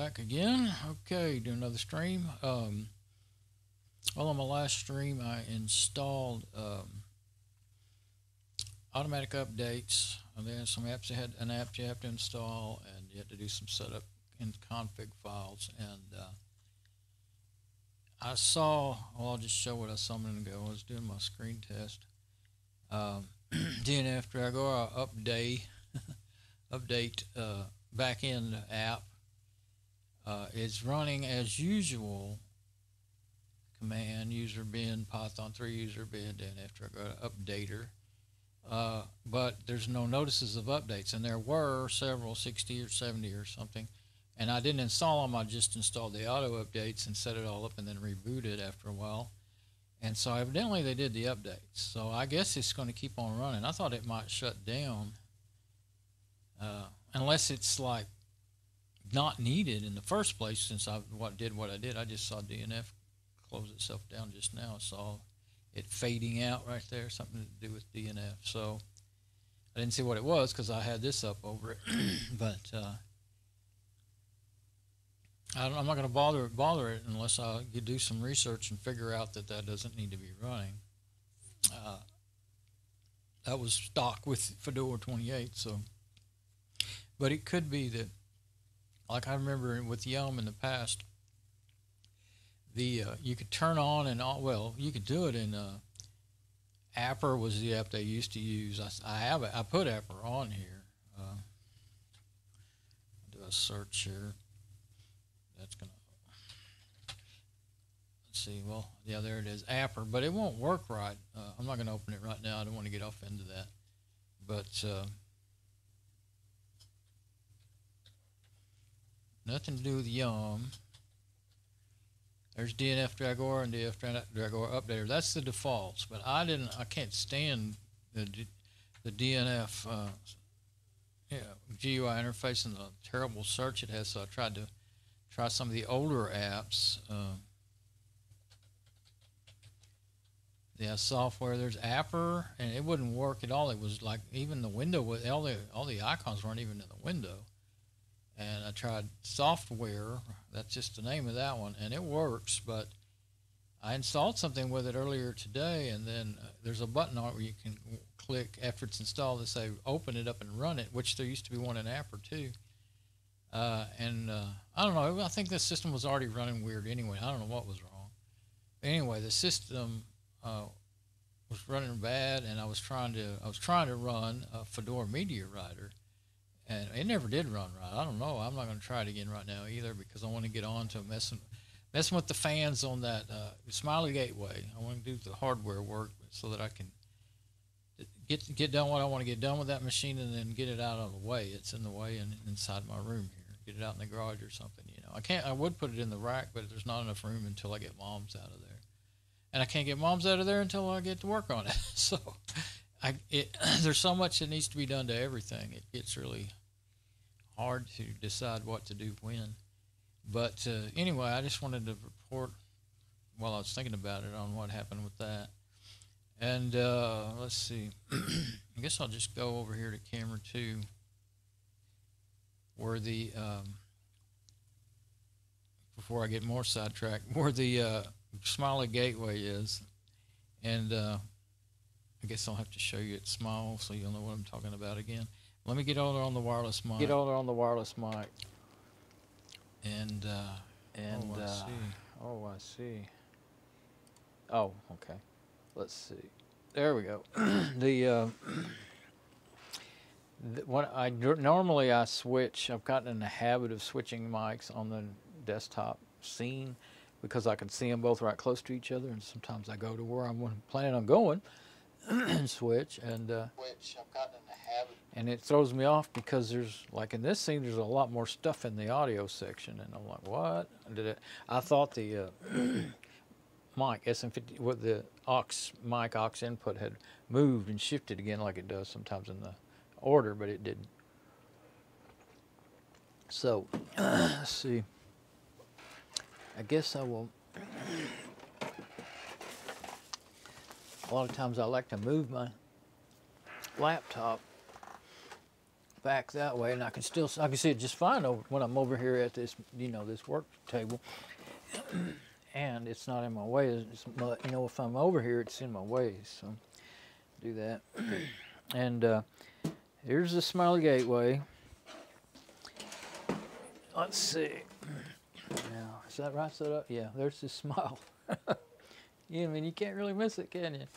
back again. Okay, do another stream. Well, on my last stream, I installed automatic updates. And then some apps had an app you have to install, and you have to do some setup in config files. And I saw, well, I'll just show what I saw a minute ago. I was doing my screen test. dnf-automatic update backend app is running as usual. Command user bin python 3 user bin dnf-automatic updater, but there's no notices of updates, and there were several 60 or 70 or something, and I didn't install them. I just installed the auto updates and set it all up and then rebooted after a while. And so evidently they did the updates. So I guess it's going to keep on running. I thought it might shut down unless it's like not needed in the first place. Since I did what I did, I just saw DNF close itself down just now. I saw it fading out right there, something to do with DNF. So I didn't see what it was because I had this up over it. But I'm not going to bother it unless I do some research and figure out that doesn't need to be running. That was stock with Fedora 28, so. But it could be that, like I remember with Yum in the past, you could turn on and all. Well, you could do it in Apper was the app they used to use. I put Apper on here. Do a search here. That's gonna, let's see, well, yeah, there it is, Apper, but it won't work right. I'm not gonna open it right now. I don't want to get off into that, but nothing to do with Yum. There's dnf-automatic and dnf-automatic updater. That's the defaults, but I can't stand the DNF GUI interface and the terrible search it has, so I tried to try some of the older apps. Software. There's Apper, and it wouldn't work at all. It was like even the window with all the icons weren't even in the window. And I tried software. That's just the name of that one, and it works. But I installed something with it earlier today, and then there's a button on it where you can click after it's installed to say open it up and run it, which there used to be one in Apper too. I don't know. I think the system was already running weird anyway. I don't know what was wrong. But anyway, the system was running bad, and I was trying to run a Fedora Media Writer, and it never did run right. I don't know. I'm not going to try it again right now either because I want to get on to messing with the fans on that Smiley Gateway. I want to do the hardware work so that I can get done what I want to get done with that machine, and then get it out of the way. It's in the way and inside my room here. Get it out in the garage or something, you know. I would put it in the rack, but there's not enough room until I get Mom's out of there. And I can't get Mom's out of there until I get to work on it. So there's so much that needs to be done to everything. It gets really hard to decide what to do when. But anyway, I just wanted to report while I was thinking about it on what happened with that. And let's see. I guess I'll just go over here to camera 2. Where the before I get more sidetracked, where the Smiley Gateway is, and I guess I'll have to show you it small so you'll know what I'm talking about again. Let me get over on the wireless mic. And I see. Oh, okay. Let's see. There we go. Normally I switch. I've gotten in the habit of switching mics on the desktop scene because I can see them both right close to each other, and sometimes I go to where I'm planning on going and switch, and it throws me off because there's, like in this scene, there's a lot more stuff in the audio section, and I'm like, what? I thought the mic SM50 with the mic aux input had moved and shifted again like it does sometimes in the order, but it didn't. So let's see. I guess I will. A lot of times I like to move my laptop back that way, and I can see it just fine when I'm over here at this, this work table, and it's not in my way. If I'm over here, it's in my way. So do that, and here's the Smiley Gateway. Let's see. Now, is that right set up? Yeah, there's the smile. Yeah, I mean, you can't really miss it, can you?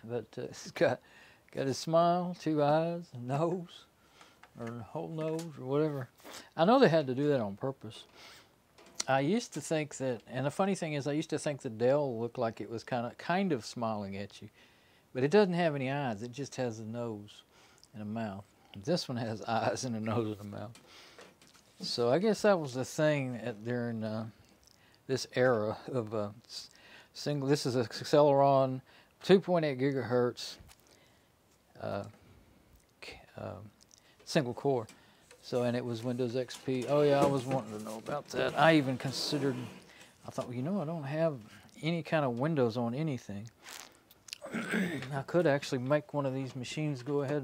But it's got a smile, 2 eyes, a nose, or a whole nose, or whatever. I know they had to do that on purpose. I used to think that, and the funny thing is, I used to think the Dell looked like it was kind of smiling at you, but it doesn't have any eyes. It just has a nose and a mouth. This one has eyes and a nose and a mouth. So I guess that was the thing during this era of single. This is a Celeron 2.8 gigahertz single core. So, and it was Windows XP. Oh yeah, I was wanting to know about that. I even considered, I thought, well, I don't have any kind of Windows on anything. I could actually make one of these machines go ahead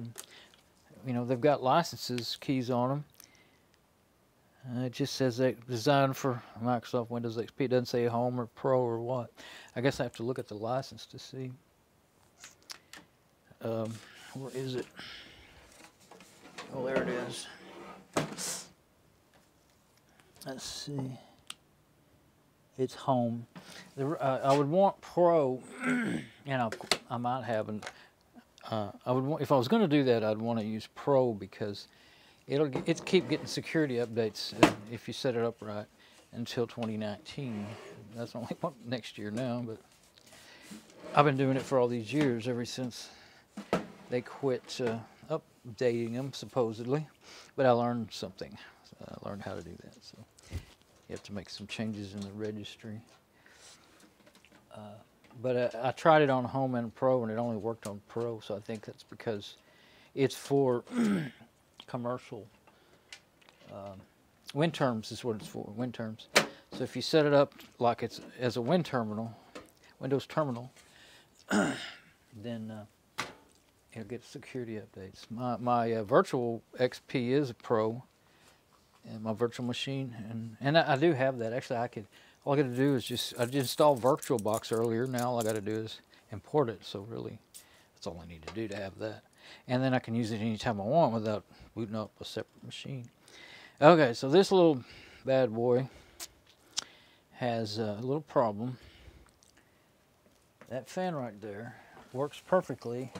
and, they've got licenses, keys on them. It just says that designed for Microsoft Windows XP. It doesn't say Home or Pro or what. I guess I have to look at the license to see. Where is it? Oh, there it is. Let's see. It's Home. I would want Pro, and I might have an. I would want, if I was going to do that, I'd want to use Pro because it'll keep getting security updates if you set it up right until 2019. That's only next year now, but I've been doing it for all these years, ever since they quit updating them, supposedly. But I learned something. So I learned how to do that. So you have to make some changes in the registry. But I tried it on Home and Pro, and it only worked on Pro. So I think that's because it's for commercial. WinTerms is what it's for, WinTerms. So if you set it up like it's as a Windows terminal, then it'll get security updates. My virtual XP is a Pro, and my virtual machine, and I do have that. Actually, all I got to do is I installed VirtualBox earlier. Now all I got to do is import it. So really, that's all I need to do to have that. And then I can use it anytime I want without booting up a separate machine. Okay, so this little bad boy has a little problem. That fan right there works perfectly.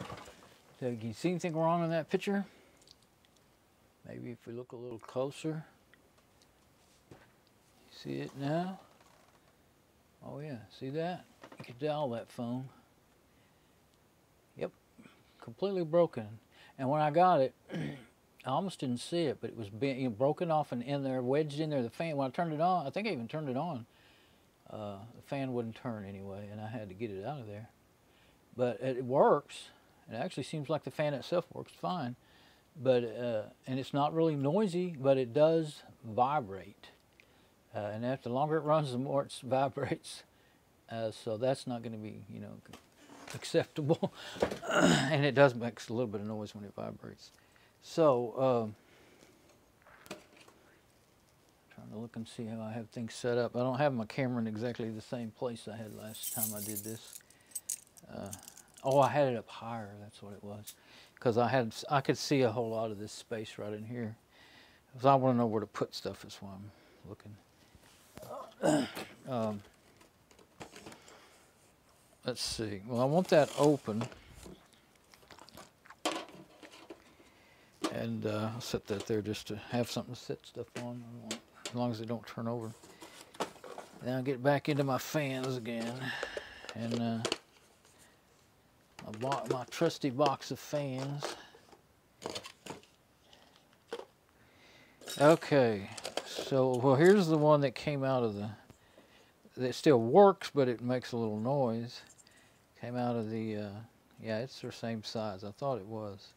So can you see anything wrong in that picture? Maybe if we look a little closer. See it now? Oh yeah, see that? You can dial that phone. Yep, completely broken. And when I got it, I almost didn't see it, but it was broken off and in there, wedged in there. The fan, when I turned it on, I think I even turned it on. The fan wouldn't turn anyway, and I had to get it out of there. But it works. It actually seems like the fan itself works fine. But and it's not really noisy, but it does vibrate. And the longer it runs, the more it vibrates. So that's not going to be, acceptable. And it does make a little bit of noise when it vibrates. So, trying to look and see how I have things set up. I don't have my camera in exactly the same place I had last time I did this. Oh, I had it up higher. That's what it was. Because I could see a whole lot of this space right in here. Because I want to know where to put stuff. That's why I'm looking. Let's see. Well, I want that open. And I'll set that there just to have something to set stuff on, as long as they don't turn over. Then I'll get back into my fans again. And my trusty box of fans. Okay, so well, here's the one that came out of that still works, but it makes a little noise. Came out of the yeah, it's the same size. I thought it was.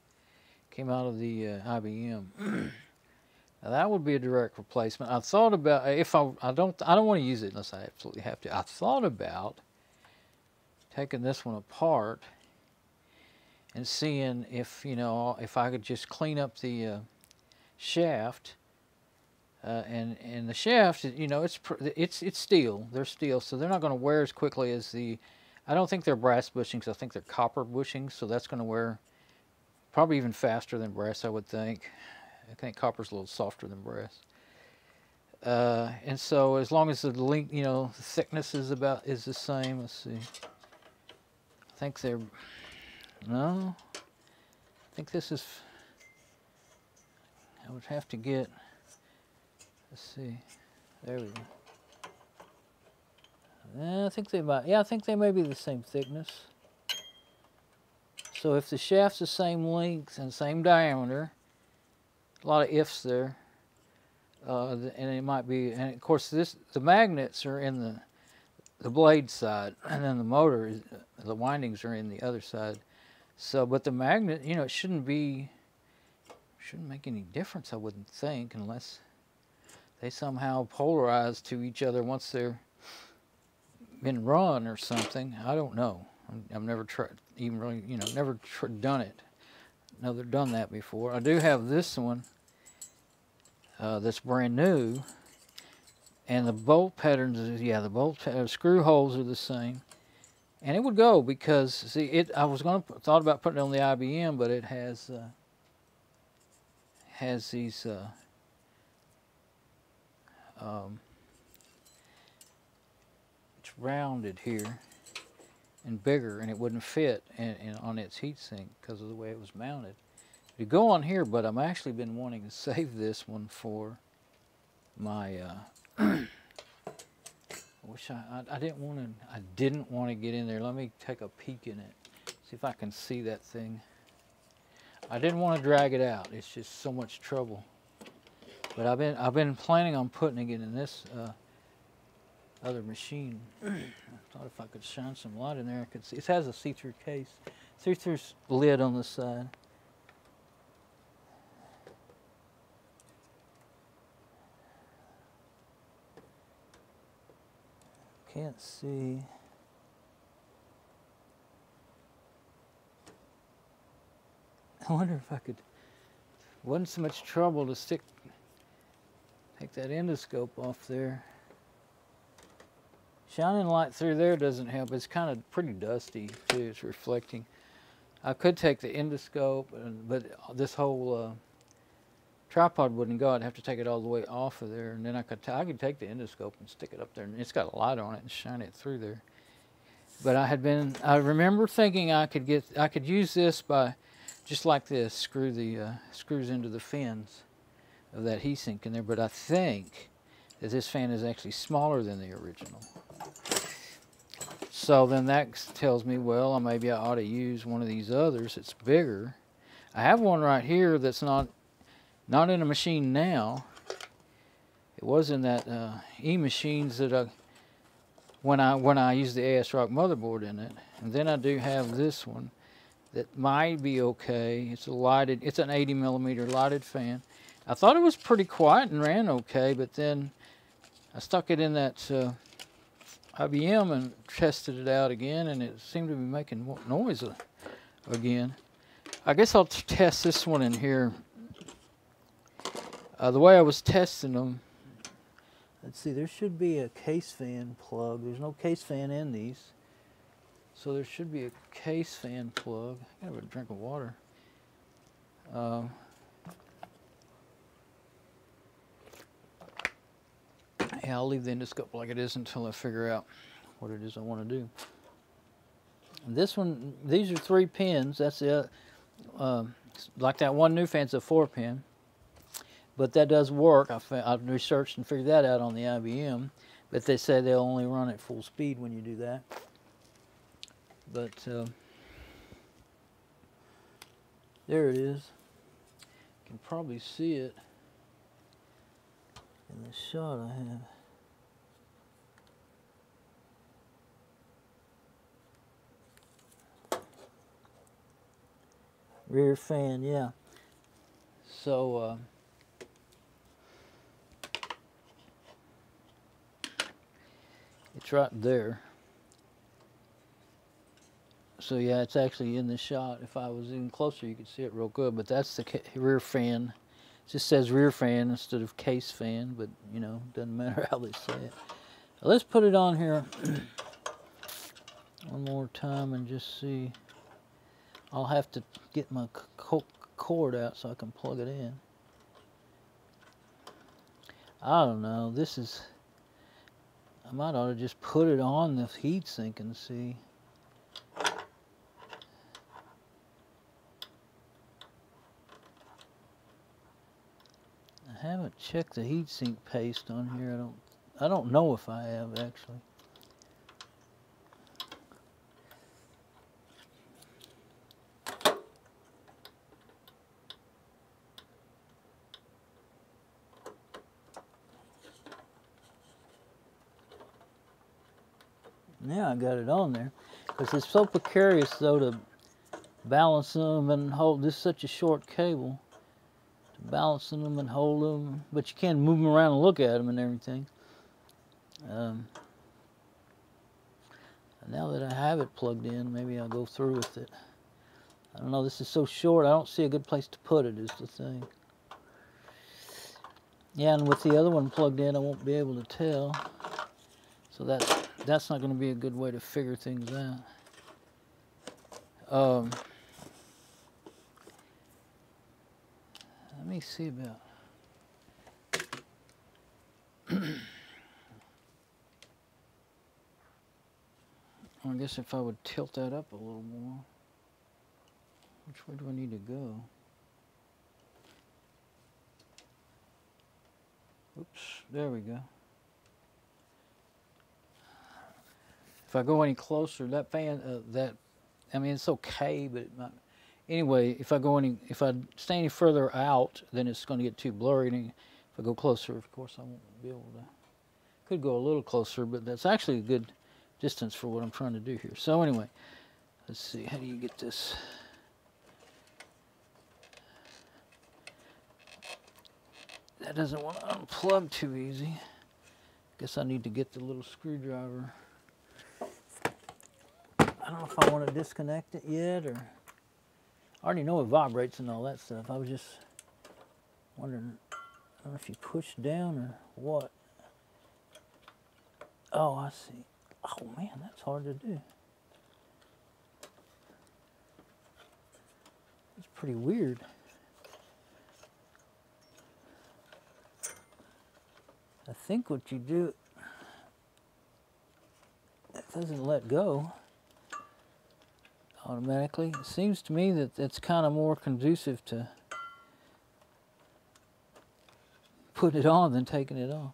Came out of the IBM. Now that would be a direct replacement. I thought about if I don't want to use it unless I absolutely have to. I thought about taking this one apart and seeing if, you know, if I could just clean up the shaft. And the shaft, you know, it's steel. They're steel, so they're not going to wear as quickly as the. I don't think they're brass bushings. I think they're copper bushings, so that's going to wear probably even faster than brass, I would think. I think copper's a little softer than brass. And so as long as the length, you know, the thickness is the same. Let's see. I think they're no. I think this is. I would have to get. Let's see. There we go. I think they might. Yeah, I think they may be the same thickness. So if the shaft's the same length and same diameter, a lot of ifs there. And it might be. And of course, the magnets are in the blade side, and then the motor is, the windings are in the other side. So, but the magnet, you know, it shouldn't make any difference, I wouldn't think, unless they somehow polarize to each other once they're been run or something. I don't know. I've never tried, even really, you know, never done it. Never done that before. I do have this one that's brand new, and the bolt patterns, yeah, the bolt screw holes are the same, and it would go because see, I was thought about putting it on the IBM, but it has these. It's rounded here and bigger, and it wouldn't fit on its heatsink because of the way it was mounted. It'd go on here, but I've actually been wanting to save this one for my. I wish I didn't want to get in there. Let me take a peek in it, see if I can see that thing. I didn't want to drag it out. It's just so much trouble. But I've been planning on putting it in this other machine. I thought if I could shine some light in there, I could see. It has a see-through case, see-through lid on the side. Can't see. I wonder if I could. Wasn't so much trouble to take that endoscope off there. Shining light through there doesn't help. It's kind of pretty dusty too. It's reflecting. I could take the endoscope, but this whole tripod wouldn't go. I'd have to take it all the way off of there, and then I could take the endoscope and stick it up there, and it's got a light on it and shine it through there. But I remember thinking I could use this by just like this, screw the screws into the fins of that heatsink in there. But I think that this fan is actually smaller than the original. So then that tells me, well, maybe I ought to use one of these others. It's bigger. I have one right here that's not in a machine now. It was in that E-machines that when I used the ASRock motherboard in it. And then I do have this one that might be okay. It's it's an 80 millimeter lighted fan. I thought it was pretty quiet and ran okay, but then I stuck it in that IBM and tested it out again, and it seemed to be making noise again. I guess I'll test this one in here. The way I was testing them, let's see, there should be a case fan plug. There's no case fan in these. So there should be a case fan plug. I gotta have a drink of water. Yeah, I'll leave the endoscope like it is until I figure out what it is I want to do. This one, these are 3 pins. That's it. Like that one new fan's a 4-pin, but that does work. I've researched and figured that out on the IBM, but they say they'll only run at full speed when you do that. But there it is. You can probably see it in the shot I have. Rear fan, yeah. So it's right there. So yeah, it's actually in the shot. If I was in closer, you could see it real good. But that's the rear fan. It just says rear fan instead of case fan, but you know, doesn't matter how they say it. Let's put it on here one more time and just see. I'll have to get my cord out so I can plug it in. I don't know. This is. I might ought to just put it on the heatsink and see. I haven't checked the heatsink paste on here. I don't know if I have actually. Now I got it on there because it's so precarious though to balance them and hold. This is such a short cable. Balancing them and hold them, but you can move them around and look at them and everything. Now that I have it plugged in, maybe I'll go through with it. I don't know, this is so short, I don't see a good place to put it is the thing. Yeah, and with the other one plugged in, I won't be able to tell. So that's not going to be a good way to figure things out. Let me see about. I guess if I would tilt that up a little more. Which way do I need to go? Oops, there we go. If I go any closer, that fan, I mean, it's okay, but it might. Anyway, if I stay any further out, then it's going to get too blurry. And if I go closer, of course, I won't be able to. Could go a little closer, but that's actually a good distance for what I'm trying to do here. So anyway, let's see. How do you get this? That doesn't want to unplug too easy. Guess I need to get the little screwdriver. I don't know if I want to disconnect it yet or. I already know it vibrates and all that stuff. I was just wondering, I don't know if you push down or what. Oh, I see. Oh man, that's hard to do. It's pretty weird. I think what you do, it doesn't let go automatically. It seems to me that it's kind of more conducive to putting it on than taking it off.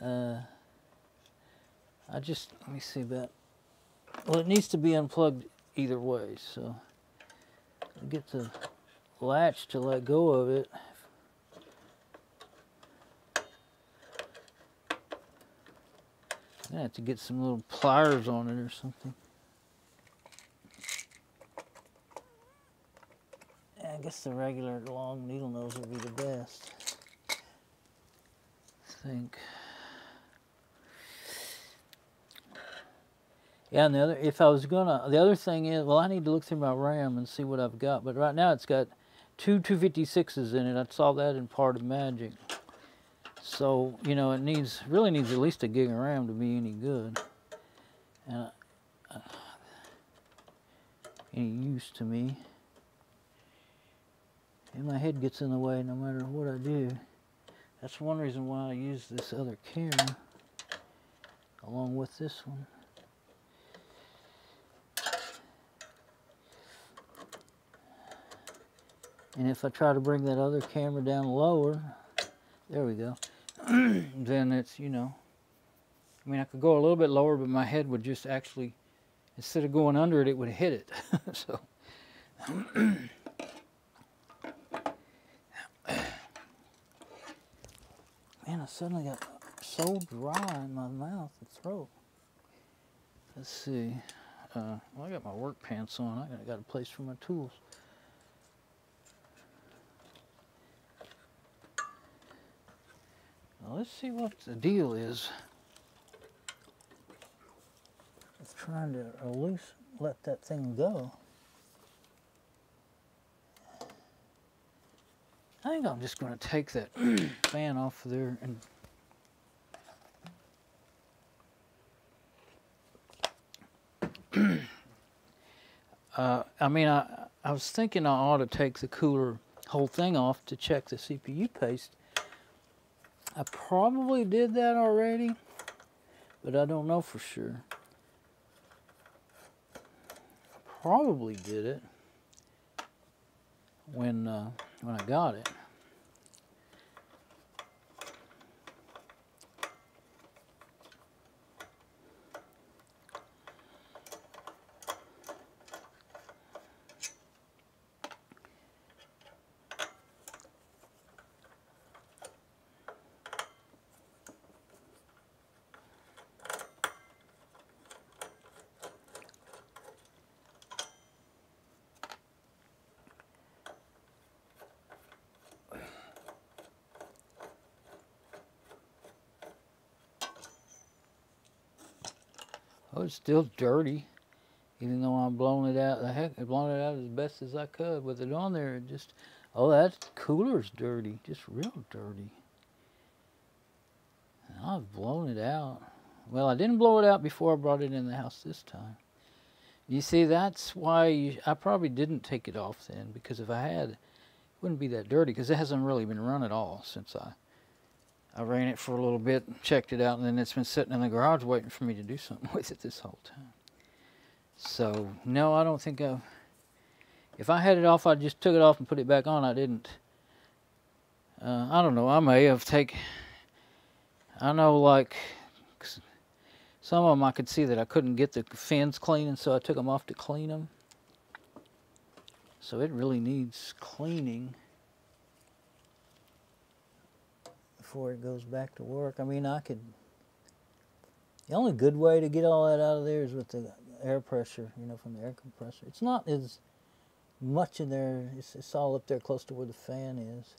Let me see about, well, it needs to be unplugged either way, so I'll get the latch to let go of it. I have to get some little pliers on it or something. I guess the regular long needle nose would be the best. I think. Yeah, and the other thing is, well, I need to look through my RAM and see what I've got. But right now it's got two 256s in it. I saw that in Part of Magic. So, you know, it really needs at least a gig of RAM to be any good. And any use to me. And my head gets in the way no matter what I do. That's one reason why I use this other camera along with this one. And if I try to bring that other camera down lower, there we go, then it's, you know, I mean, I could go a little bit lower, but my head would just actually, instead of going under it, it would hit it. So, man, I suddenly got so dry in my mouth and throat. Let's see. Well, I got my work pants on. I got a place for my tools. Now, let's see what the deal is. It's trying to let that thing go. I think I'm just going to take that fan off there and I mean, I was thinking I ought to take the cooler whole thing off to check the CPU paste. I probably did that already, but I don't know for sure. Probably did it when I got it. Oh, it's still dirty, even though I'm blowing it out. The heck, I've blown it out as best as I could with it on there. It just, oh, that cooler's dirty, just real dirty. And I've blown it out. Well, I didn't blow it out before I brought it in the house this time. You see, that's why I probably didn't take it off then, because if I had, it wouldn't be that dirty, because it hasn't really been run at all since I ran it for a little bit, checked it out, and then it's been sitting in the garage waiting for me to do something with it this whole time. So, no, I don't think if I had it off, I just took it off and put it back on. I didn't. I don't know, I may have I know, like, some of them I could see that I couldn't get the fins clean, and so I took them off to clean them. So it really needs cleaning before it goes back to work. I mean, the only good way to get all that out of there is with the air pressure, you know, from the air compressor. It's not as much in there, it's all up there close to where the fan is.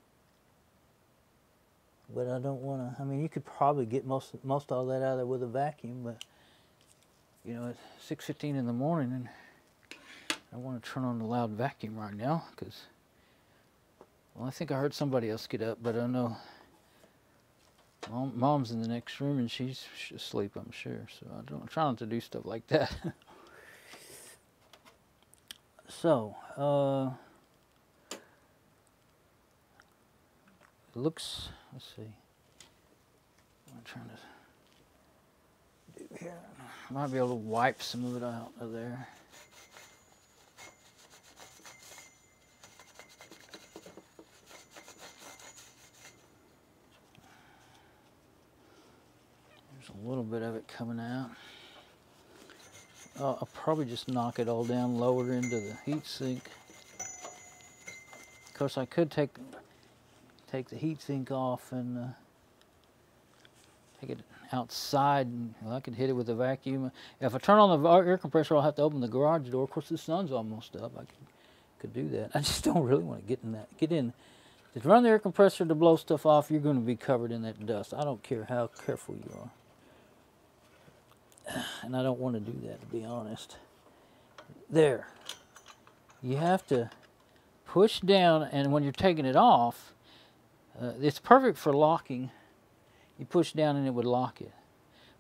But I don't want to, I mean, you could probably get most all that out of there with a vacuum, but, you know, it's 6:15 in the morning, and I want to turn on the loud vacuum right now, because, well, I think I heard somebody else get up, but I know Mom's in the next room, and she's asleep, I'm sure. So I'm trying not to do stuff like that. So, it looks, let's see, what I'm trying to do here. I might be able to wipe some of it out of there. A little bit of it coming out. I'll probably just knock it all down lower into the heat sink. Of course, I could take the heat sink off and take it outside, and well, I could hit it with a vacuum. If I turn on the air compressor, I'll have to open the garage door. Of course, the sun's almost up. I could do that. I just don't really want to get in. To run the air compressor to blow stuff off, you're going to be covered in that dust. I don't care how careful you are. And I don't want to do that, to be honest. There. You have to push down, and when you're taking it off, it's perfect for locking. You push down and it would lock it.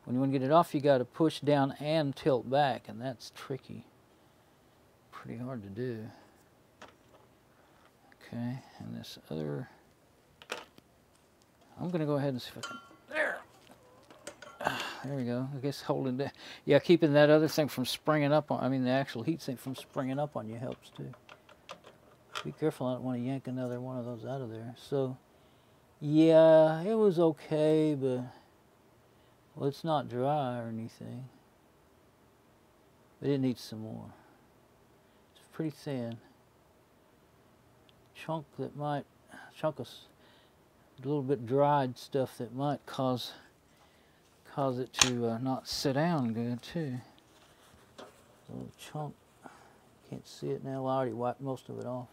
When you want to get it off, you got to push down and tilt back, and that's tricky. Pretty hard to do. Okay, and this other, I'm going to go ahead and see if I can, there we go. I guess holding that, yeah, keeping that other thing from springing up on, I mean the actual heat sink from springing up on you helps too. Be careful, I don't want to yank another one of those out of there. So, yeah, it was okay, but, well, it's not dry or anything. But it needs some more. It's pretty thin. Chunk of a little bit dried stuff that might cause it to not sit down good too. A little chunk, can't see it now. Well, I already wiped most of it off.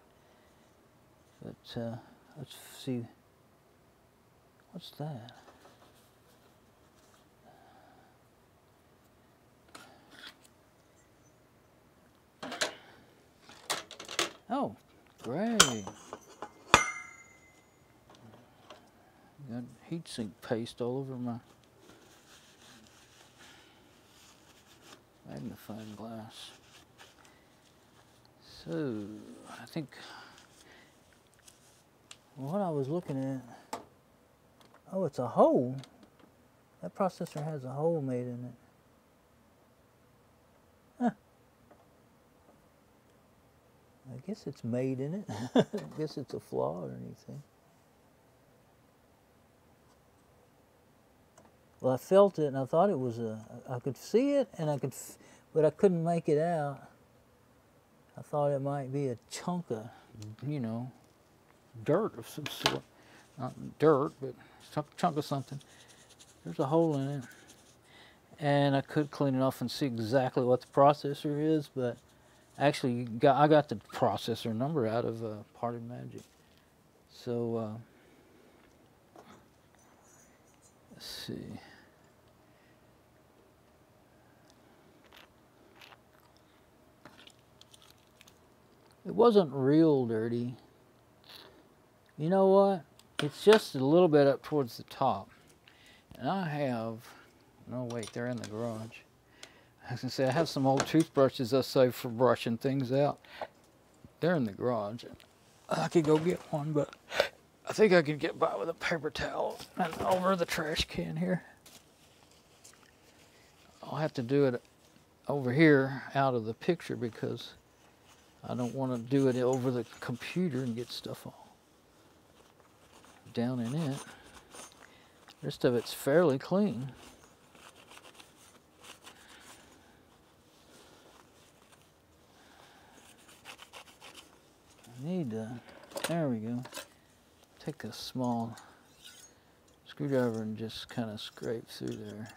But let's see, what's that? Oh, great. Got heatsink paste all over my magnifying glass. So, I think what I was looking at, oh, it's a hole. That processor has a hole made in it. Huh. I guess it's made in it. I guess it's a flaw or anything. Well, I felt it and I thought it was I could see it and but I couldn't make it out. I thought it might be a chunk of, you know, dirt of some sort. Not dirt, but a chunk of something. There's a hole in it. And I could clean it off and see exactly what the processor is, but actually I got the processor number out of Parted Magic. So, let's see. It wasn't real dirty. You know what? It's just a little bit up towards the top. And I have, no wait, they're in the garage. I was gonna say, I have some old toothbrushes I saved for brushing things out. They're in the garage. I could go get one, but I think I could get by with a paper towel and over the trash can here. I'll have to do it over here out of the picture because I don't want to do it over the computer and get stuff all down in it. The rest of it's fairly clean. I need to, there we go, take a small screwdriver and just kind of scrape through there.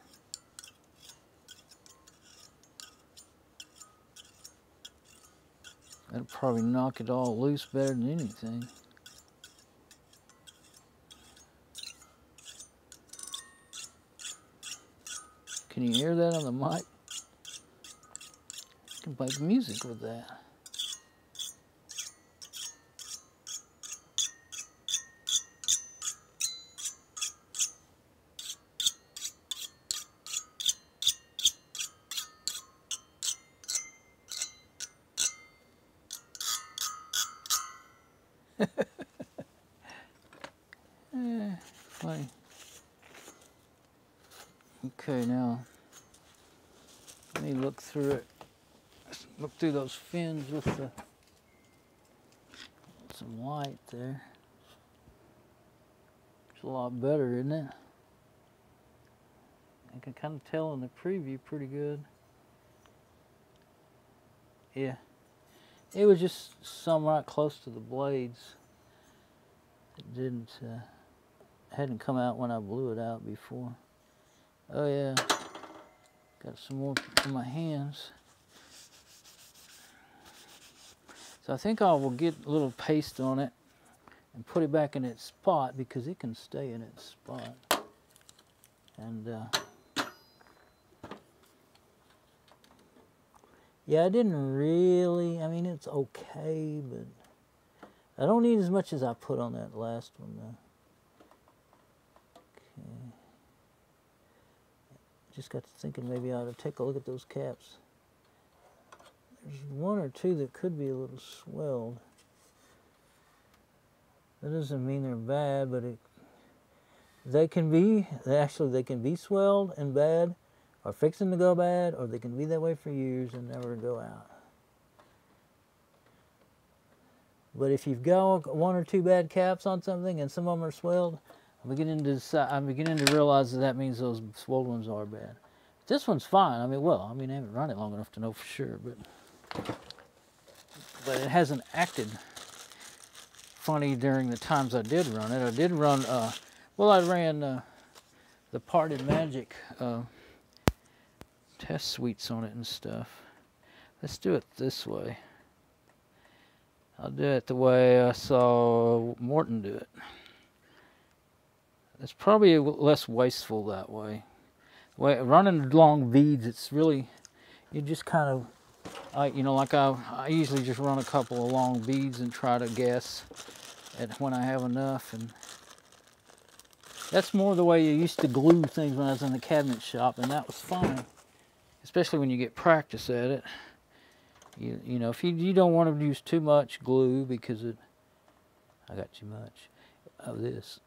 That'll probably knock it all loose better than anything. Can you hear that on the mic? You can play music with that. Funny. Okay, now let me look through it. Look through those fins with some light there. It's a lot better, isn't it? I can kind of tell in the preview pretty good. Yeah. It was just some right close to the blades. It hadn't come out when I blew it out before. Oh yeah, got some more in my hands. So I think I will get a little paste on it and put it back in its spot because it can stay in its spot. And yeah, I didn't really, I mean, it's okay, but I don't need as much as I put on that last one though. Okay. Just got to thinking maybe I ought to take a look at those caps. There's one or two that could be a little swelled. That doesn't mean they're bad, but they can be swelled and bad, or fixing to go bad, or they can be that way for years and never go out. But if you've got one or two bad caps on something and some of them are swelled, I'm beginning to realize that means those swollen ones are bad. This one's fine. I mean, well, I haven't run it long enough to know for sure, but it hasn't acted funny during the times I did run it. I did run, well, I ran the Parted Magic test suites on it and stuff. Let's do it this way. I'll do it the way I saw Morton do it. It's probably less wasteful that way. Running long beads, it's really, you just kind of, you know, like I usually just run a couple of long beads and try to guess at when I have enough, and that's more the way you used to glue things when I was in the cabinet shop, and that was fine, especially when you get practice at it. You know, if you don't want to use too much glue because I got too much of this,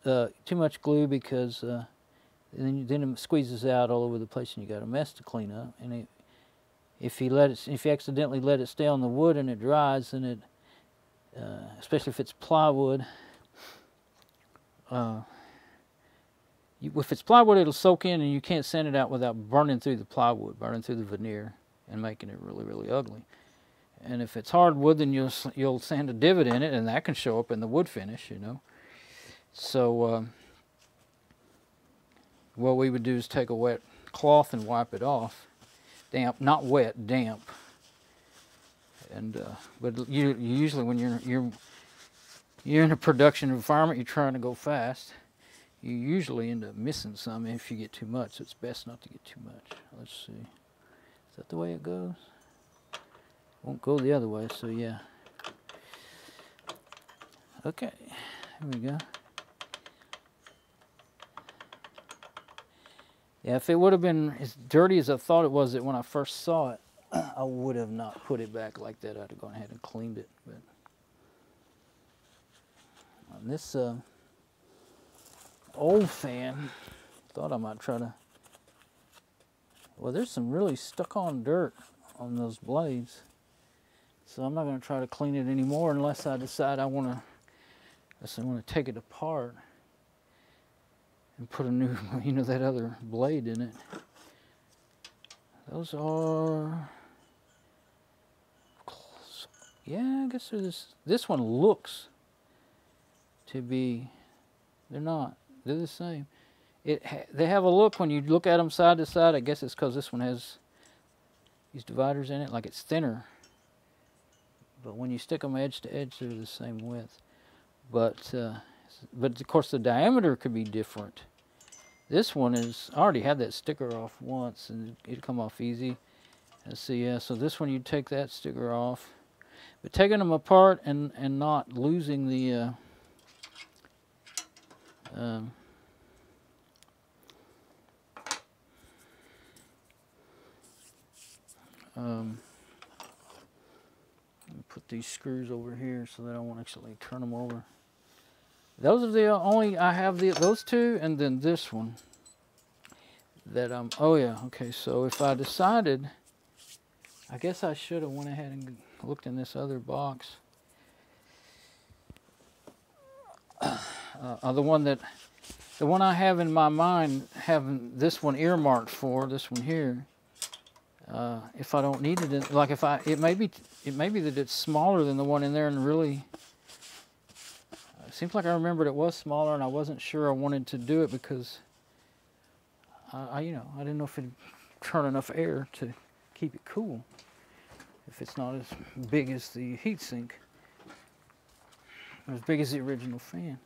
too much glue because then it squeezes out all over the place and you got a mess to clean up. And if you accidentally let it stay on the wood and it dries, then it, especially if it's plywood, if it's plywood, it'll soak in and you can't sand it out without burning through the plywood, burning through the veneer and making it really, really ugly. And if it's hardwood, then you'll sand a divot in it, and that can show up in the wood finish, you know. So what we would do is take a wet cloth and wipe it off, damp, not wet, damp. And but you usually when you're in a production environment, you're trying to go fast, you usually end up missing some if you get too much. So it's best not to get too much. Let's see, is that the way it goes? Won't go the other way, so yeah. Okay, here we go. Yeah, if it would have been as dirty as I thought it was when I first saw it, I would have not put it back like that. I'd have gone ahead and cleaned it. But on this old fan, thought I might try to. Well, there's some really stuck-on dirt on those blades. So I'm not going to try to clean it anymore unless I decide I want to take it apart and put a new, you know, that other blade in it. Those are, yeah, I guess they're this one looks to be, they're not, they're the same. They have a look when you look at them side to side. I guess it's because this one has these dividers in it, like it's thinner. But when you stick them edge to edge, they're the same width. But of course the diameter could be different. This one is, I already had that sticker off once and it'd come off easy. Let's see, yeah, so this one you take that sticker off. But taking them apart and not losing the put these screws over here so that I won't actually turn them over. Those are the only, I have those two and then this one that oh yeah, okay, so if I decided, I guess I should have went ahead and looked in this other box. The one I have in my mind, having this one earmarked for, this one here, if I don't need it, like if it may be that it's smaller than the one in there, and really, it seems like I remembered it was smaller, and I wasn't sure I wanted to do it because I didn't know if it'd turn enough air to keep it cool. If it's not as big as the heatsink, or as big as the original fan.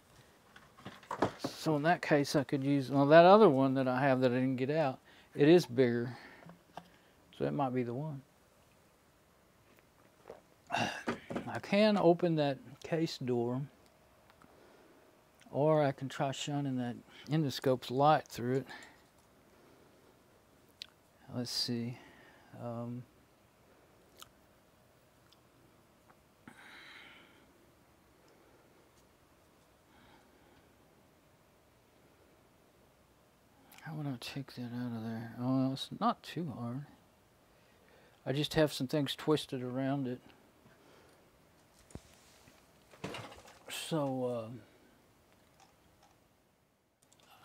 So in that case, I could use, well, that other one that I have that I didn't get out, it is bigger. So that might be the one. I can open that case door, or I can try shining that endoscope's light through it. Let's see. How would I take that out of there? Oh, it's not too hard. I just have some things twisted around it. So,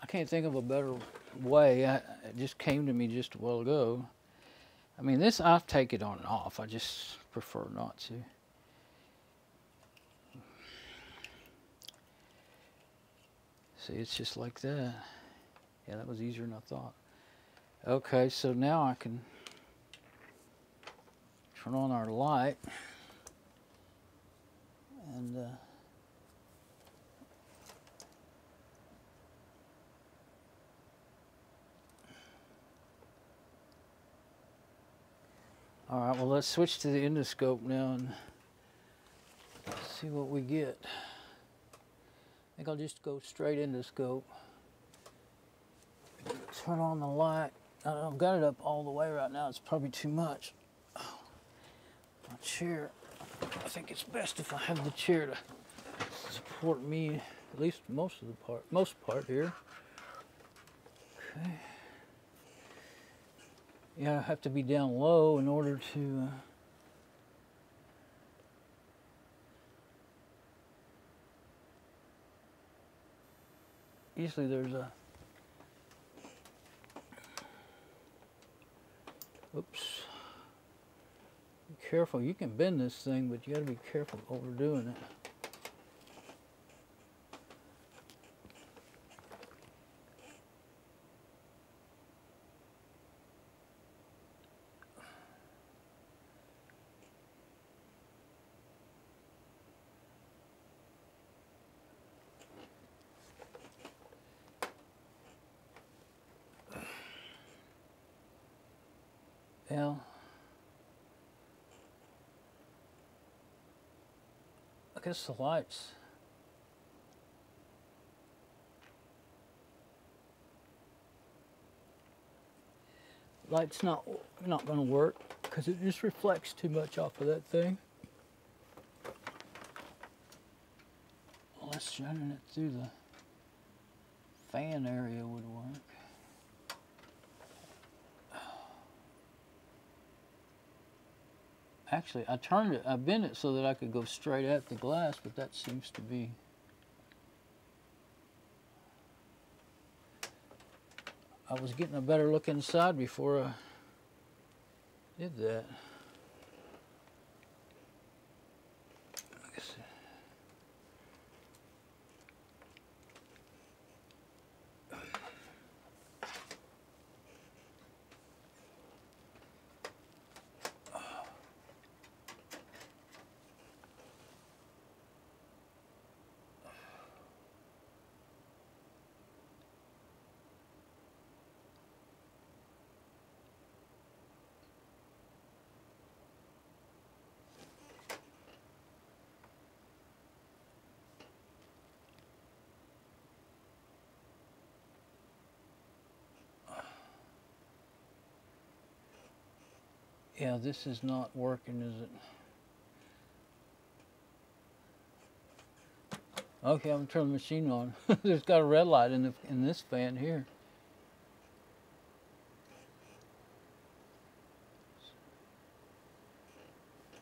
I can't think of a better way. It just came to me just a while ago. I mean, this, I take it on and off. I just prefer not to. See, it's just like that. Yeah, that was easier than I thought. Okay, so now I can turn on our light, and All right, well, let's switch to the endoscope now and see what we get. I think I'll just go straight endoscope. Turn on the light. I've got it up all the way right now. It's probably too much. My chair. I think it's best if I have the chair to support me, at least most part here. Okay. Yeah, I have to be down low in order to usually there's a oops. Be careful. You can bend this thing, but you got to be careful overdoing it. Yeah. I guess the lights. Light's not going to work because it just reflects too much off of that thing. Unless shining it through the fan area would work. Actually, I bent it so that I could go straight at the glass, but that seems to be... I was getting a better look inside before I did that. Yeah, this is not working, is it? Okay, I'm gonna turn the machine on. There's got a red light in this fan here.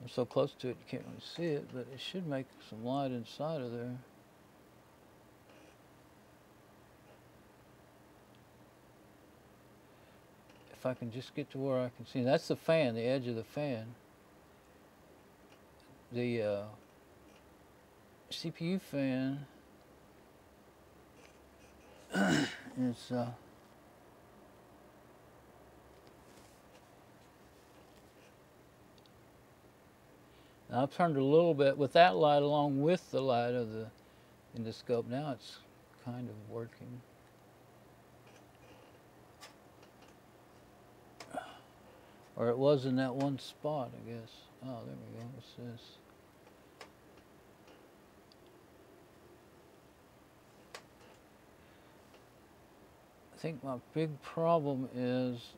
I'm so close to it you can't really see it, but it should make some light inside of there. If I can just get to where I can see. That's the fan, the edge of the fan. The CPU fan is now I've turned it a little bit with that light along with the light of the endoscope. Now it's kind of working. Or it was in that one spot, I guess. Oh, there we go. What's this? I think my big problem is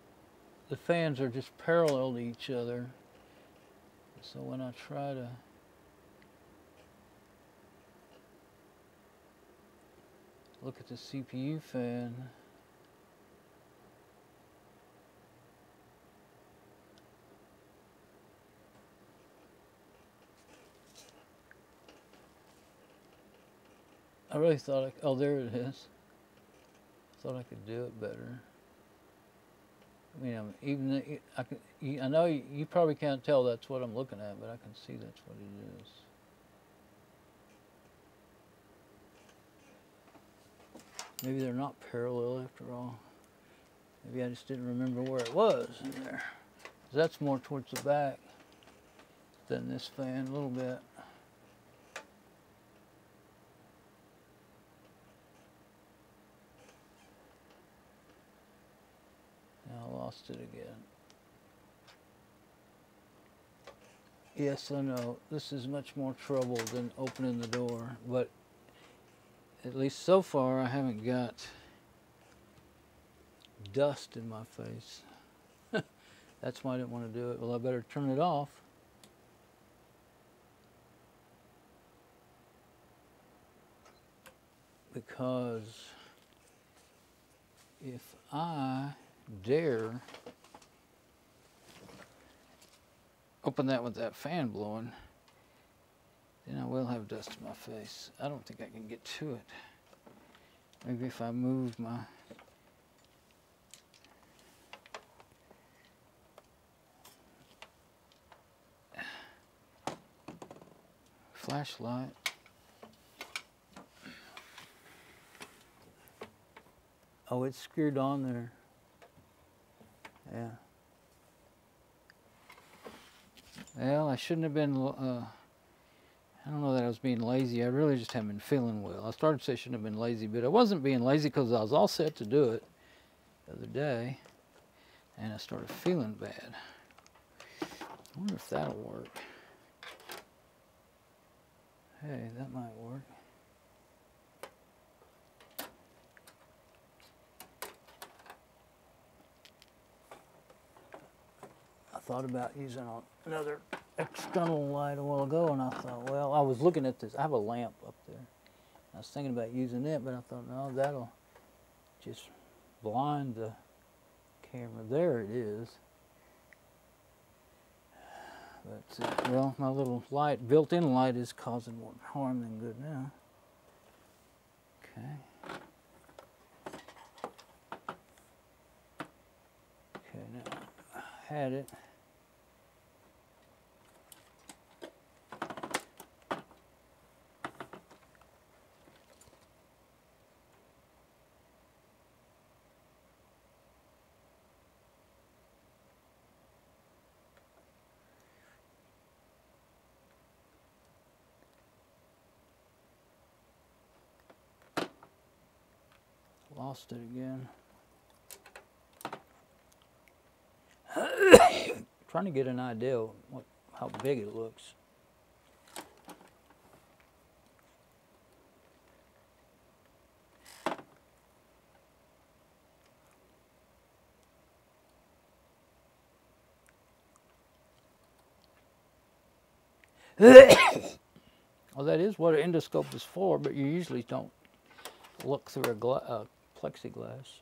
the fans are just parallel to each other. So when I try to look at the CPU fan, I really thought oh, there it is. Thought I could do it better. I mean, I know you probably can't tell that's what I'm looking at, but I can see that's what it is. Maybe they're not parallel after all. Maybe I just didn't remember where it was in there. 'Cause that's more towards the back than this fan a little bit. Now I lost it again. Yes, I know. This is much more trouble than opening the door, but at least so far I haven't got dust in my face. That's why I didn't want to do it. Well, I better turn it off. Because if I dare open that with that fan blowing, then I will have dust in my face. I don't think I can get to it. Maybe if I move my flashlight. Oh, it's screwed on there. Yeah. Well, I shouldn't have been, I don't know that I was being lazy. I really just haven't been feeling well. I started to say I shouldn't have been lazy, but I wasn't being lazy because I was all set to do it the other day, and I started feeling bad. I wonder if that'll work. Hey, that might work. I thought about using another external light a while ago, and I thought, well, I was looking at this. I have a lamp up there. I was thinking about using it, but I thought, no, that'll just blind the camera. There it is. But, well, my little light, built-in light, is causing more harm than good now. Okay. Okay, now I had it. Lost it again. Trying to get an idea of how big it looks. Well, that is what an endoscope is for, but you usually don't look through a plexiglass.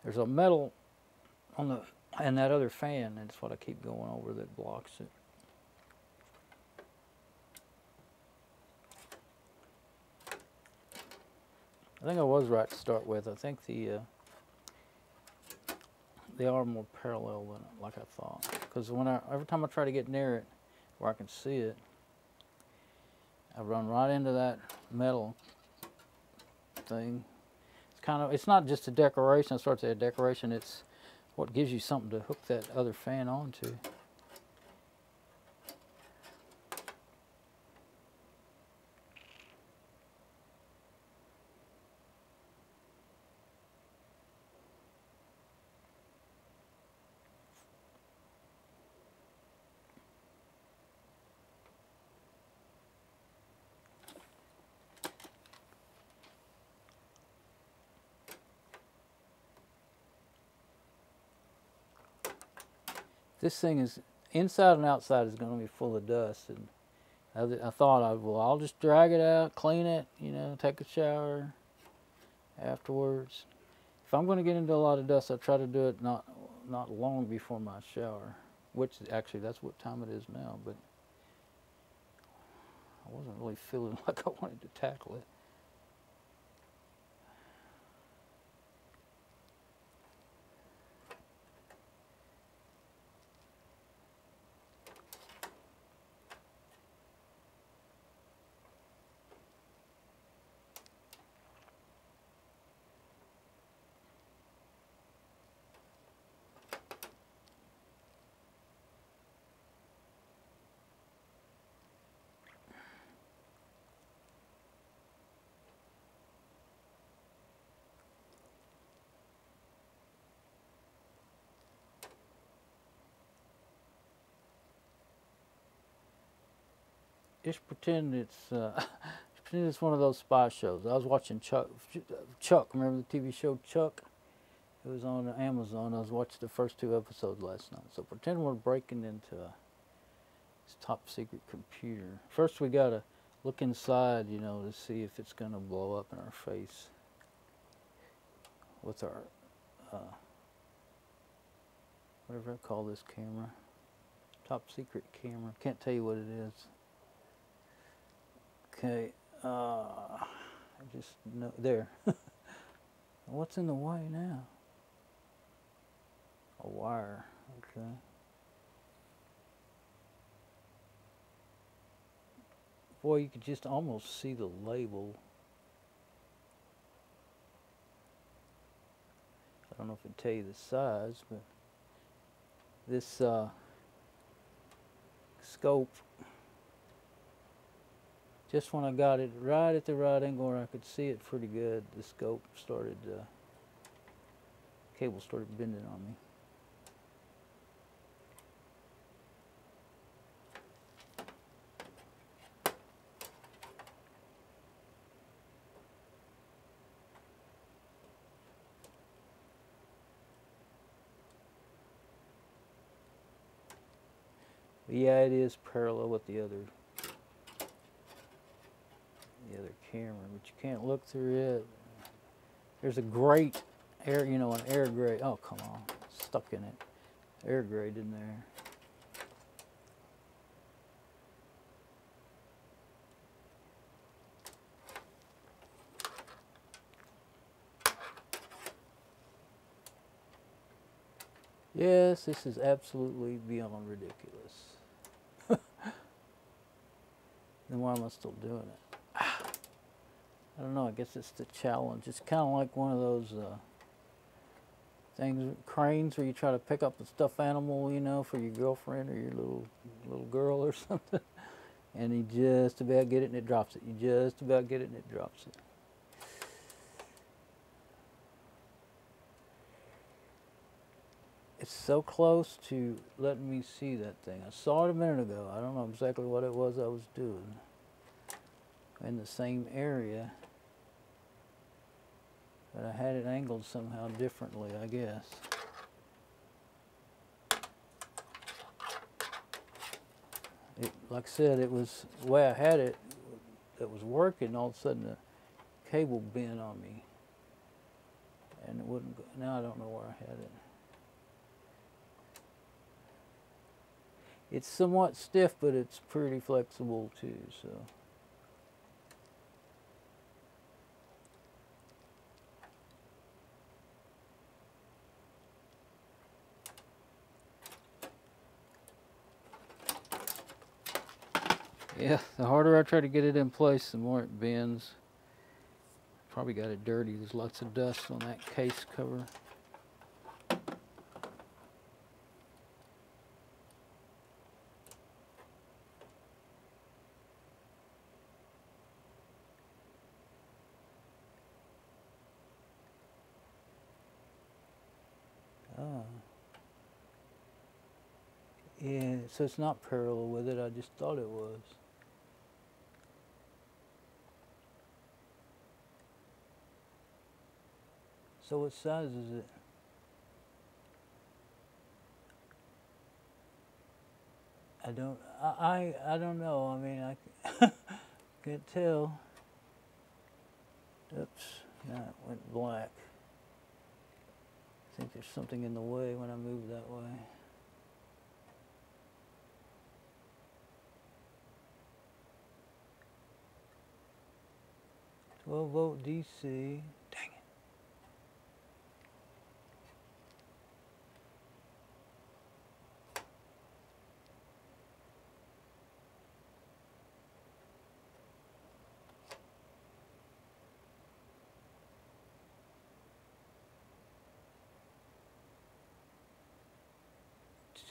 There's a metal on the and that other fan, and it's what I keep going over that blocks it. I think I was right to start with. I think they are more parallel than like I thought. Because every time I try to get near it, where I can see it, I run right into that metal thing. It's not just a decoration. I start to say a decoration. It's what gives you something to hook that other fan onto. This thing is, inside and outside is going to be full of dust. And I thought, I'll just drag it out, clean it, take a shower afterwards. If I'm going to get into a lot of dust, I try to do it not long before my shower, which actually that's what time it is now, but I wasn't really feeling like I wanted to tackle it. just pretend it's pretend it's one of those spy shows. I was watching Chuck. Remember the TV show Chuck? It was on Amazon. I was watching the first 2 episodes last night. So pretend we're breaking into this top secret computer. First we gotta look inside, you know, to see if it's gonna blow up in our face with our whatever I call this camera. Top secret camera. Can't tell you what it is. Okay, I just know there. What's in the way now? A wire. Okay. Boy, you could just almost see the label. I don't know if it'd tell you the size, but this scope, just when I got it right at the right angle where I could see it pretty good, the scope started, cable started bending on me. But yeah, it is parallel with the other camera, but you can't look through it. There's a grate, air, you know, an air grate. Oh, come on, stuck in it. Air grate in there. Yes, this is absolutely beyond ridiculous. Then why am I still doing it? I don't know, I guess it's the challenge. It's kind of like one of those things, cranes, where you try to pick up a stuffed animal, you know, for your girlfriend or your little girl or something. And you just about get it and it drops it. You just about get it and it drops it. It's so close to letting me see that thing. I saw it a minute ago. I don't know exactly what it was I was doing. In the same area, but I had it angled somehow differently, I guess. Like I said, it was the way I had it that was working. All of a sudden the cable bent on me and it wouldn't go. Now I don't know where I had it. It's somewhat stiff, but it's pretty flexible too, so. Yeah, the harder I try to get it in place, the more it bends. Probably got it dirty. There's lots of dust on that case cover. Oh. Yeah, so it's not parallel with it. I just thought it was. So what size is it? I don't know. I mean, I can't tell. Oops, now it went black. I think there's something in the way when I move that way. 12-volt DC. Dang it.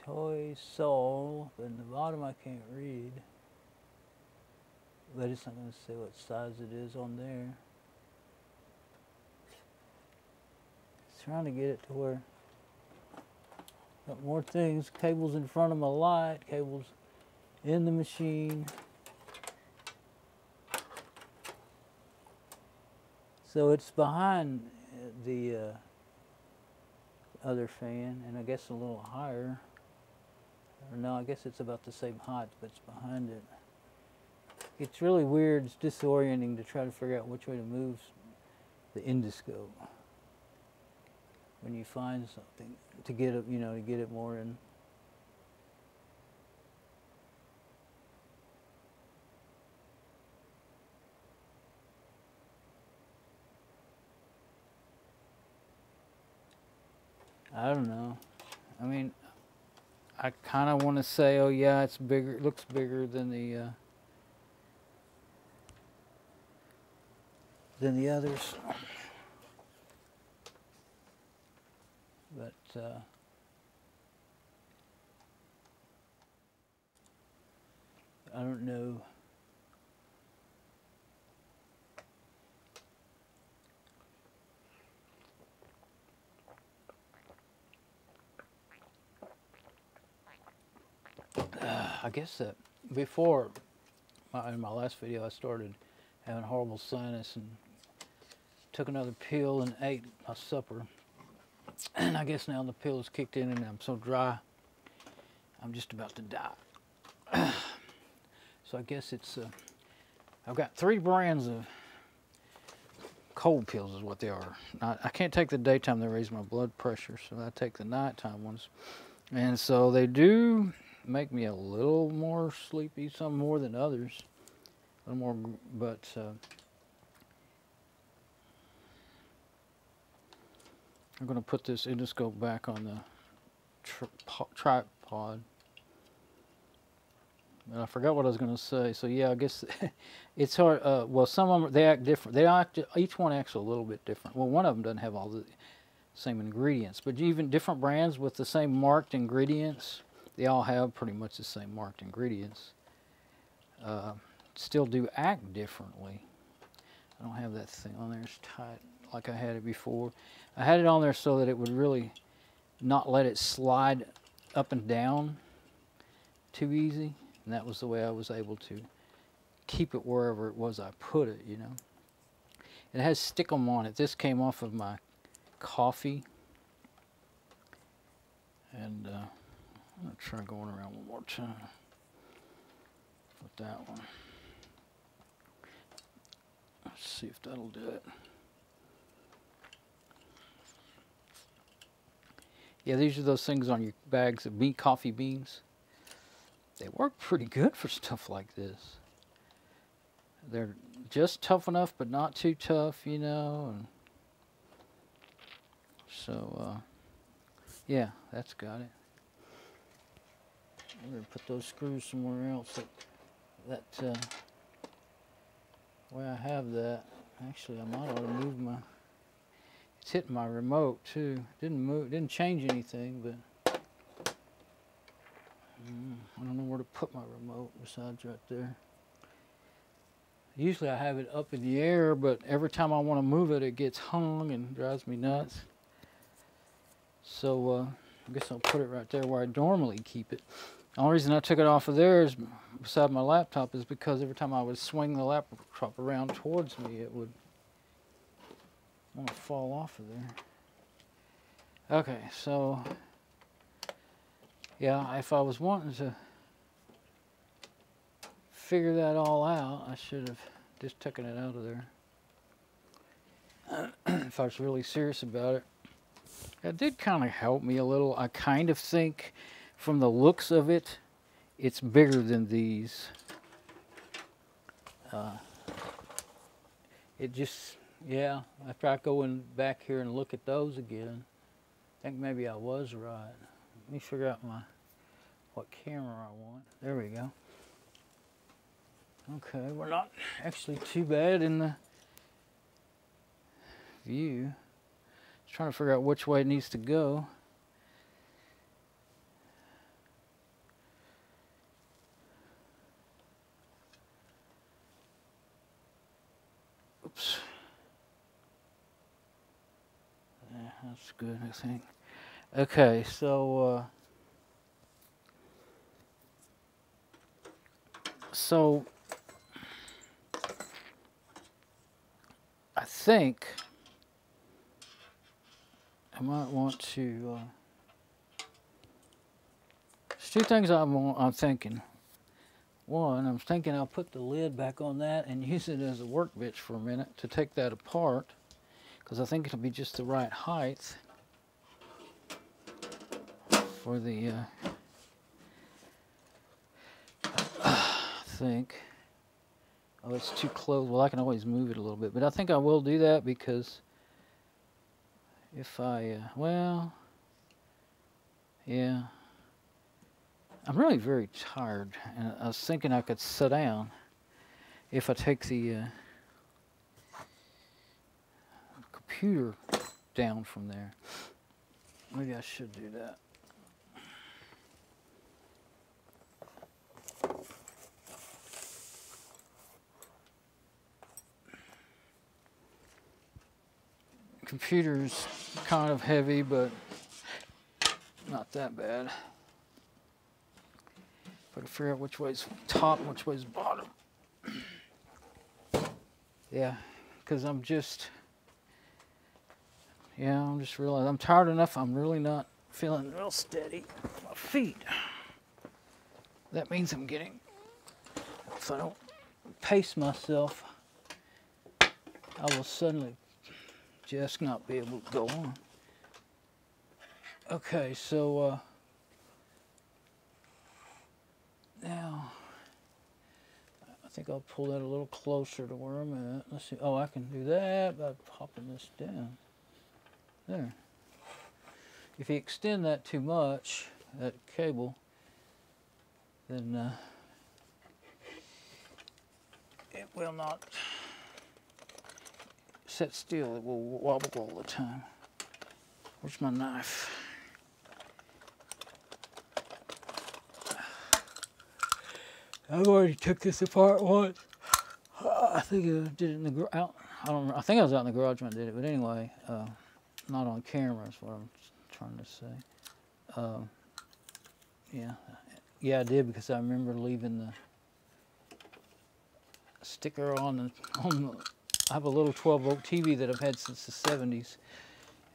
Toy Soul, but in the bottom I can't read. But it's not going to say what size it is on there. Trying to get it to where got more things, cables in front of my light, cables in the machine. So it's behind the other fan, and I guess a little higher. Or no, I guess it's about the same height, but it's behind it. It's really weird. It's disorienting to try to figure out which way to move the endoscope when you find something to get it, to get it more in. I don't know. I mean, I kind of want to say, oh yeah, it's bigger. It looks bigger than the others. But I don't know. I guess that before, in my last video, I started having horrible sinus and took another pill and ate my supper. And I guess now the pill has kicked in and I'm so dry, I'm just about to die. So I guess it's, I've got 3 brands of cold pills is what they are. I can't take the daytime, they raise my blood pressure, so I take the nighttime ones. And so they do make me a little more sleepy, some more than others. A little more, but I'm going to put this endoscope back on the tripod. And I forgot what I was going to say. So yeah, I guess it's hard. Well, some of them, they act different. Each one acts a little bit different. Well, one of them doesn't have all the same ingredients, but even different brands with the same marked ingredients, they all have pretty much the same marked ingredients. Still do act differently. I don't have that thing on there as tight like I had it before. I had it on there so that it would really not let it slide up and down too easy, and that was the way I was able to keep it wherever it was I put it, It has stickum on it. This came off of my coffee, and I'm going to try going around one more time with that one. Let's see if that'll do it. Yeah, these are those things on your bags of coffee beans. They work pretty good for stuff like this. They're just tough enough, but not too tough, And so, yeah, that's got it. I'm going to put those screws somewhere else. That way I have that. Actually, I might ought to move my... It's hitting my remote too. Didn't change anything, but I don't know where to put my remote besides right there. Usually I have it up in the air, but every time I want to move it, it gets hung and drives me nuts. So I guess I'll put it right there where I normally keep it. The only reason I took it off of there is beside my laptop is because every time I would swing the laptop around towards me, it would want to fall off of there. Okay, so yeah, if I was wanting to figure that all out, I should have just taken it out of there. If I was really serious about it. That did kind of help me a little. I kind of think from the looks of it, it's bigger than these. It just, yeah, after I go in back here and look at those again, I think maybe I was right. Let me figure out what camera I want. There we go. Okay, we're not actually too bad in the view. Just trying to figure out which way it needs to go. Oops. Yeah, that's good, I think. Okay, so I think I might want to. There's two things I'm thinking. One, I'm thinking I'll put the lid back on that and use it as a workbench for a minute to take that apart, because I think it'll be just the right height for the. I think. Oh, it's too close. Well, I can always move it a little bit, but I think I will do that because if I, well, yeah. I'm really very tired, and I was thinking I could sit down if I take the computer down from there. Maybe I should do that. Computer's kind of heavy, but not that bad. If I can figure out which way's top and which way's bottom. Yeah, because I'm just realizing I'm tired enough. I'm really not feeling real steady with my feet. That means I'm getting, if I don't pace myself, I will suddenly just not be able to go on. Okay, so now I think I'll pull that a little closer to where I'm at. Let's see. Oh, I can do that by popping this down. There. If you extend that too much, that cable, then it will not sit still. It will wobble all the time. Where's my knife? I've already took this apart once. I think I did it in the garage. I don't remember. I think I was out in the garage when I did it, but anyway, not on camera is what I'm trying to say. Yeah, I did, because I remember leaving the sticker on the. I have a little 12-volt TV that I've had since the 70s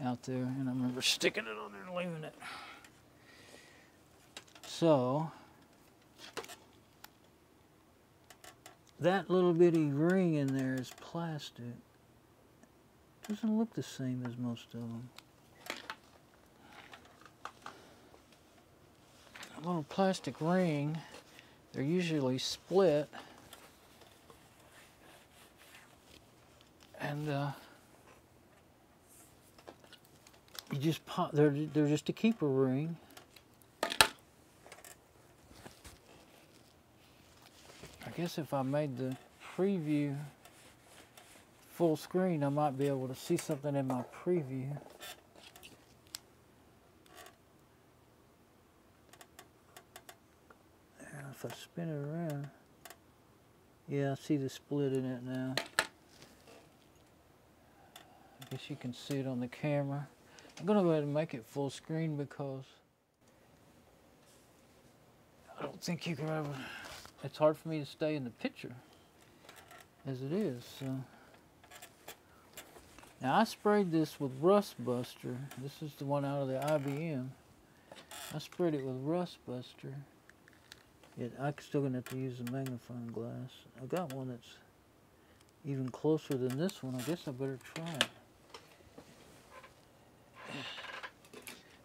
out there, and I remember sticking it on there and leaving it. So that little bitty ring in there is plastic. Doesn't look the same as most of them. A little plastic ring, they're usually split. And you just pop, they're just a keeper ring. I guess if I made the preview full screen, I might be able to see something in my preview. There, if I spin it around, yeah, I see the split in it now. I guess you can see it on the camera. I'm gonna go ahead and make it full screen because I don't think you can ever, it's hard for me to stay in the picture as it is. So. Now I sprayed this with Rust Buster. This is the one out of the IBM. I sprayed it with Rust Buster. I'm still gonna have to use the magnifying glass. I got one that's even closer than this one. I guess I better try it.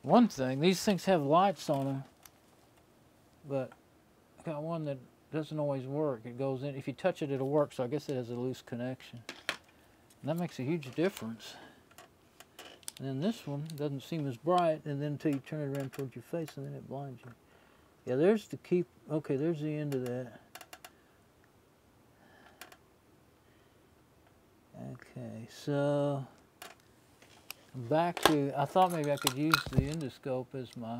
One thing, these things have lights on them, but I got one that doesn't always work. It goes in, if you touch it, it'll work, so I guess it has a loose connection. And that makes a huge difference. And then this one doesn't seem as bright, and then until you turn it around towards your face, and then it blinds you. Yeah, there's the keep, okay, there's the end of that. Okay, so back to, I thought maybe I could use the endoscope as my,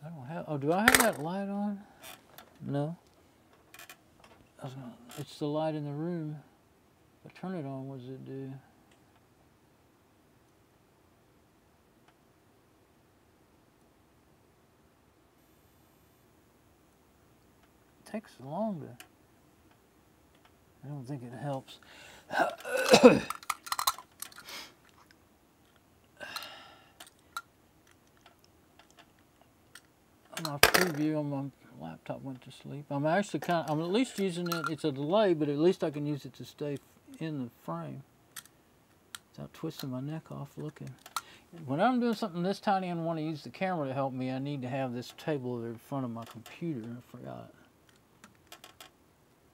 I don't have, oh, do I have that light on? No. It's the light in the room. If I turn it on, what does it do? It takes longer. I don't think it helps. My preview on my laptop went to sleep. I'm actually I'm at least using it. It's a delay, but at least I can use it to stay in the frame without twisting my neck off looking. When I'm doing something this tiny and want to use the camera to help me, I need to have this table in front of my computer. I forgot.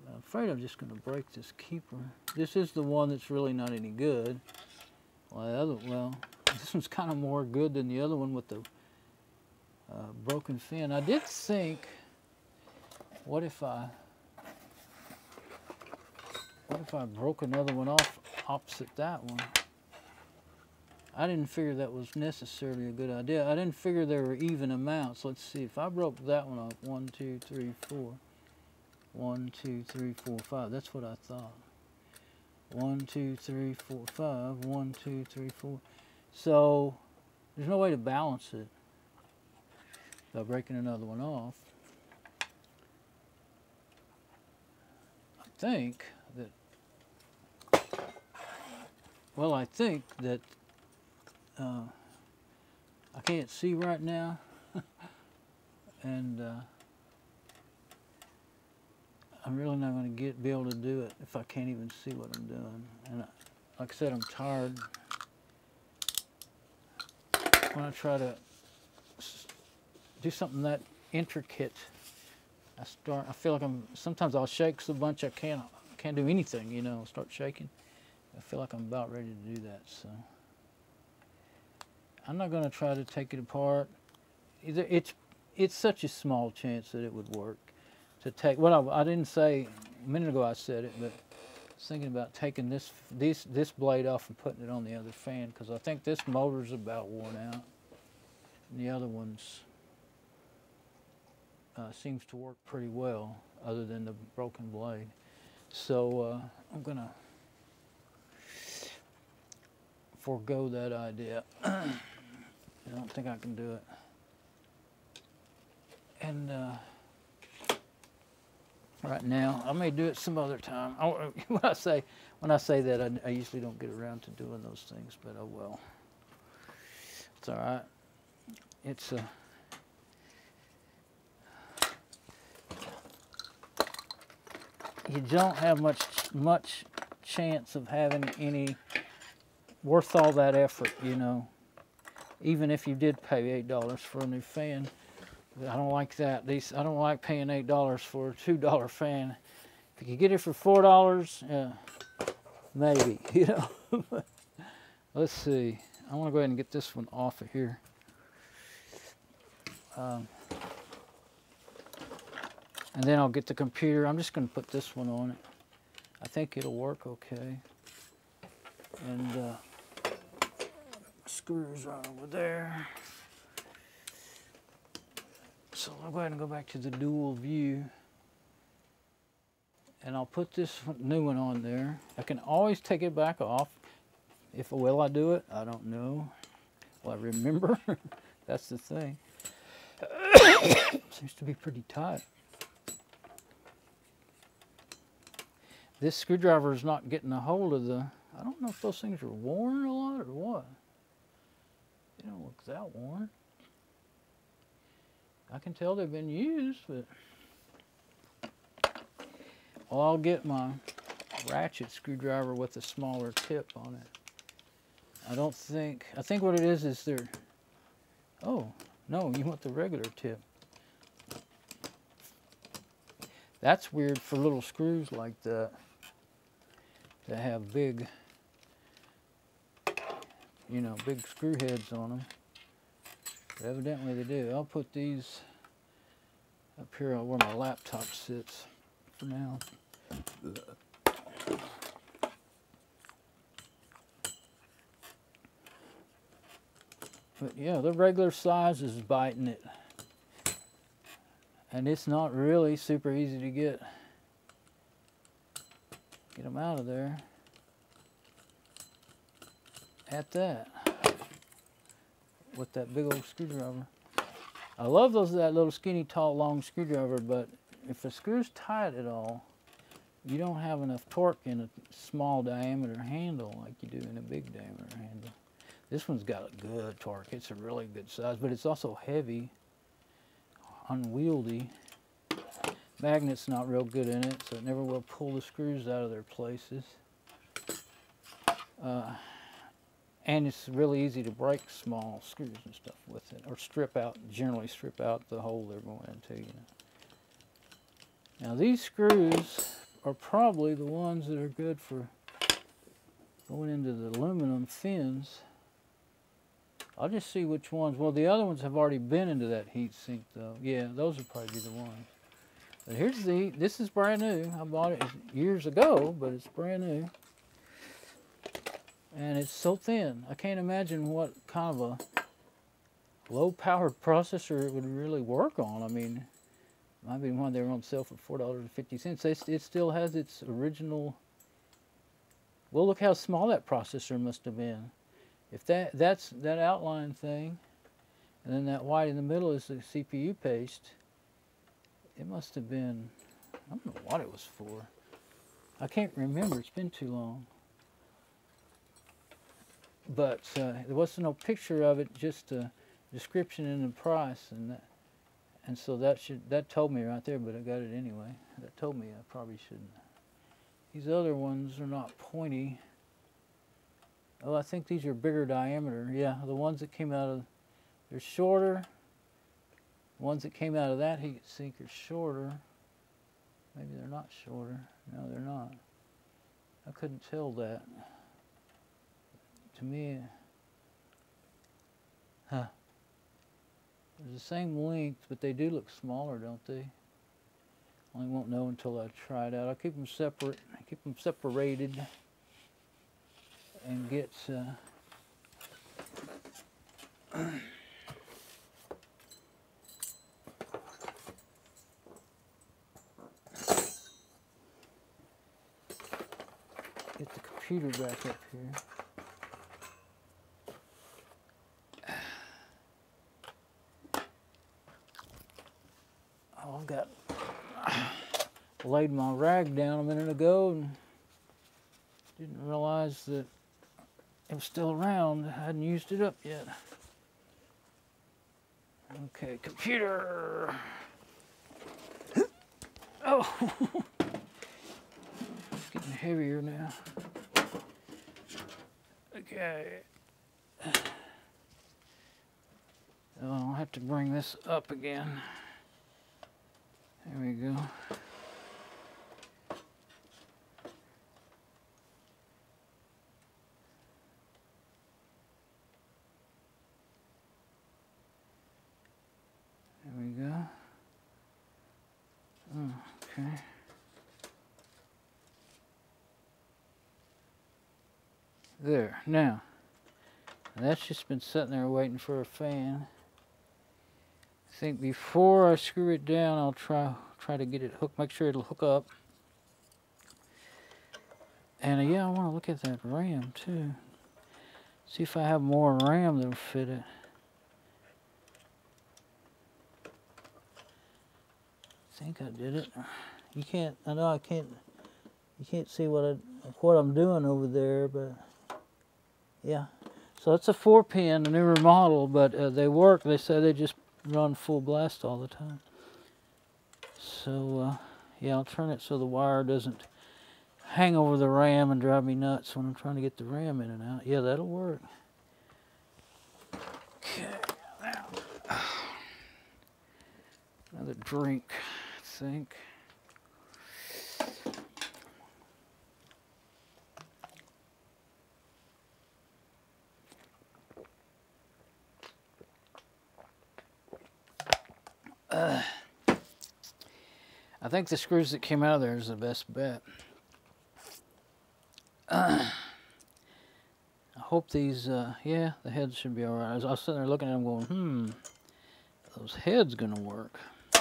I'm afraid I'm just going to break this keeper. This is the one that's really not any good. Well, this one's kind of more good than the other one with the broken fin. I did think, what if I broke another one off opposite that one? I didn't figure that was necessarily a good idea. I didn't figure there were even amounts. Let's see, if I broke that one off, 1, 2, 3, 4. 1, 2, 3, 4, 5. That's what I thought. 1, 2, 3, 4, 5. 1, 2, 3, 4. So there's no way to balance it by breaking another one off. I think that I can't see right now, and I'm really not going to be able to do it if I can't even see what I'm doing. And like I said, I'm tired. When I try to do something that intricate, I feel like sometimes I'll shake so much I can't do anything, you know, start shaking. I feel like I'm about ready to do that, so I'm not going to try to take it apart. It's such a small chance that it would work to take. Well, I didn't say a minute ago. I said it, but I was thinking about taking this blade off and putting it on the other fan, because I think this motor's about worn out, and the other one's seems to work pretty well, other than the broken blade. So I'm gonna forego that idea. I don't think I can do it. And right now, I may do it some other time. When I say that, I usually don't get around to doing those things, but oh well. It's all right. It's you don't have much chance of having any worth all that effort, you know. Even if you did pay $8 for a new fan, I don't like that. I don't like paying $8 for a $2 fan. If you could get it for $4, maybe, you know. Let's see. I want to go ahead and get this one off of here. And then I'll get the computer. I'm just going to put this one on it. I think it'll work okay. And screws are over there. So I'll go ahead and go back to the dual view. And I'll put this new one on there. I can always take it back off. Will I do it? I don't know. Will I remember? That's the thing. Seems to be pretty tight. This screwdriver is not getting a hold of the... I don't know if those things are worn a lot or what. They don't look that worn. I can tell they've been used, but... Well, I'll get my ratchet screwdriver with a smaller tip on it. I think what it is they're... Oh, no, you want the regular tip. That's weird for little screws like that. That have big, you know, big screw heads on them. But evidently they do. I'll put these up here where my laptop sits for now. But yeah, the regular size is biting it. And it's not really super easy to get them out of there at that with that big old screwdriver. I love that little skinny, tall, long screwdriver, but if the screw's tight at all, you don't have enough torque in a small diameter handle like you do in a big diameter handle. This one's got a good torque. It's a really good size, but it's also heavy, unwieldy. Magnet's not real good in it, so it never will pull the screws out of their places. And it's really easy to break small screws and stuff with it, or strip out, generally strip out the hole they're going into. You know. Now these screws are probably the ones that are good for going into the aluminum fins. I'll just see which ones. Well, the other ones have already been into that heat sink, though. Yeah, those would probably be the ones. But here's the, this is brand new. I bought it years ago, but it's brand new. And it's so thin. I can't imagine what kind of a low-powered processor it would really work on. I mean, it might be one they were on sale for $4.50. It still has its original. Well, look how small that processor must have been. If that's that outline thing, and then that white in the middle is the CPU paste, it must have been, I don't know what it was for. I can't remember, it's been too long. But there wasn't no picture of it, just a description and the price, and so that told me right there, but I got it anyway. That told me I probably shouldn't. These other ones are not pointy. Oh, I think these are bigger diameter. Yeah, the ones that came out of, they're shorter. The ones that came out of that heat sink are shorter. Maybe they're not shorter. No, they're not. I couldn't tell that. To me, they're the same length, but they do look smaller, don't they? Only won't know until I try it out. I'll keep them separate. I keep them separated, and get. Get the computer back up here. I've got laid my rag down a minute ago and didn't realize that it was still around. I hadn't used it up yet. Okay, computer. Oh, it's getting heavier now. Okay. Oh, I'll have to bring this up again. There we go. There we go. Okay. There. Now, that's just been sitting there waiting for a fan. I think before I screw it down, I'll try to get it hooked, make sure it'll hook up. And yeah, I want to look at that RAM too. See if I have more RAM that'll fit it. I think I did it. You can't, I know I can't, you can't see what I'm doing over there, but yeah. So it's a 4-pin, a newer model, but they work. They say they just run full blast all the time. So yeah, I'll turn it so the wire doesn't hang over the RAM and drive me nuts when I'm trying to get the RAM in and out. Yeah, that'll work. Okay, now another drink, I think. I think the screws that came out of there is the best bet. I hope these, yeah, the heads should be all right. I was sitting there looking at them going, those heads gonna work. I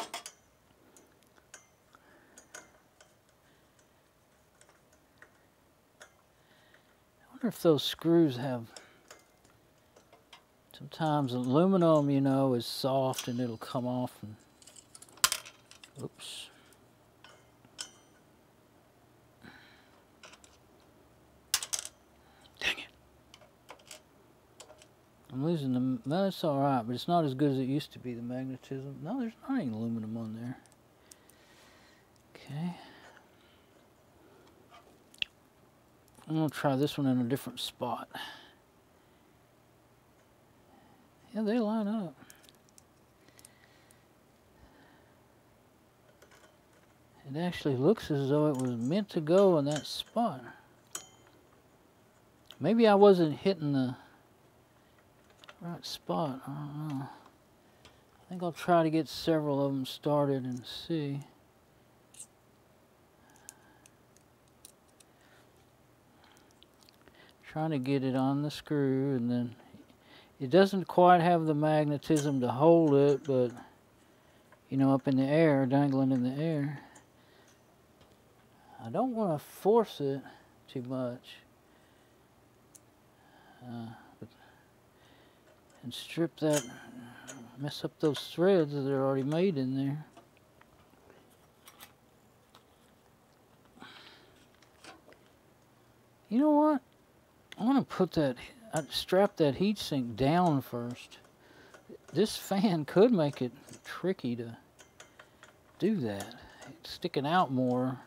wonder if those screws have, sometimes aluminum, you know, is soft and it'll come off and, oops. I'm losing the, well, it's all right, but it's not as good as it used to be, the magnetism. No, there's not any aluminum on there. Okay. I'm going to try this one in a different spot. Yeah, they line up. It actually looks as though it was meant to go in that spot. Maybe I wasn't hitting the right spot. I don't know. I think I'll try to get several of them started and see. Trying to get it on the screw, and then it doesn't quite have the magnetism to hold it, but you know, up in the air, dangling in the air. I don't want to force it too much. And strip that, mess up those threads that are already made in there. You know what? I want to put that, strap that heatsink down first. This fan could make it tricky to do that. It's sticking out more.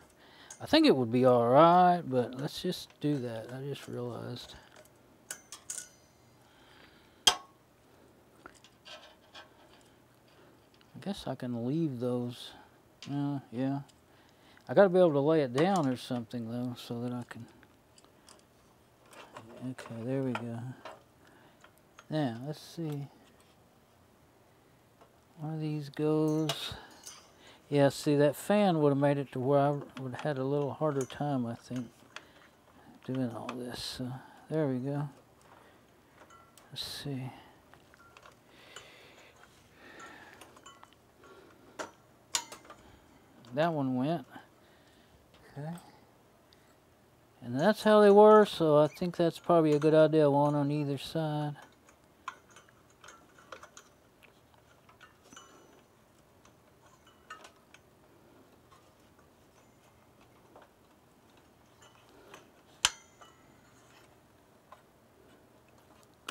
I think it would be all right, but let's just do that. I just realized. I guess I can leave those. Yeah. I got to be able to lay it down or something, though, so that I can. Okay, there we go. Now, let's see. One of these goes. Yeah, see, that fan would have made it to where I would have had a little harder time, I think, doing all this. So, there we go. Let's see. That one went. Okay. And that's how they were, so I think that's probably a good idea, one on either side.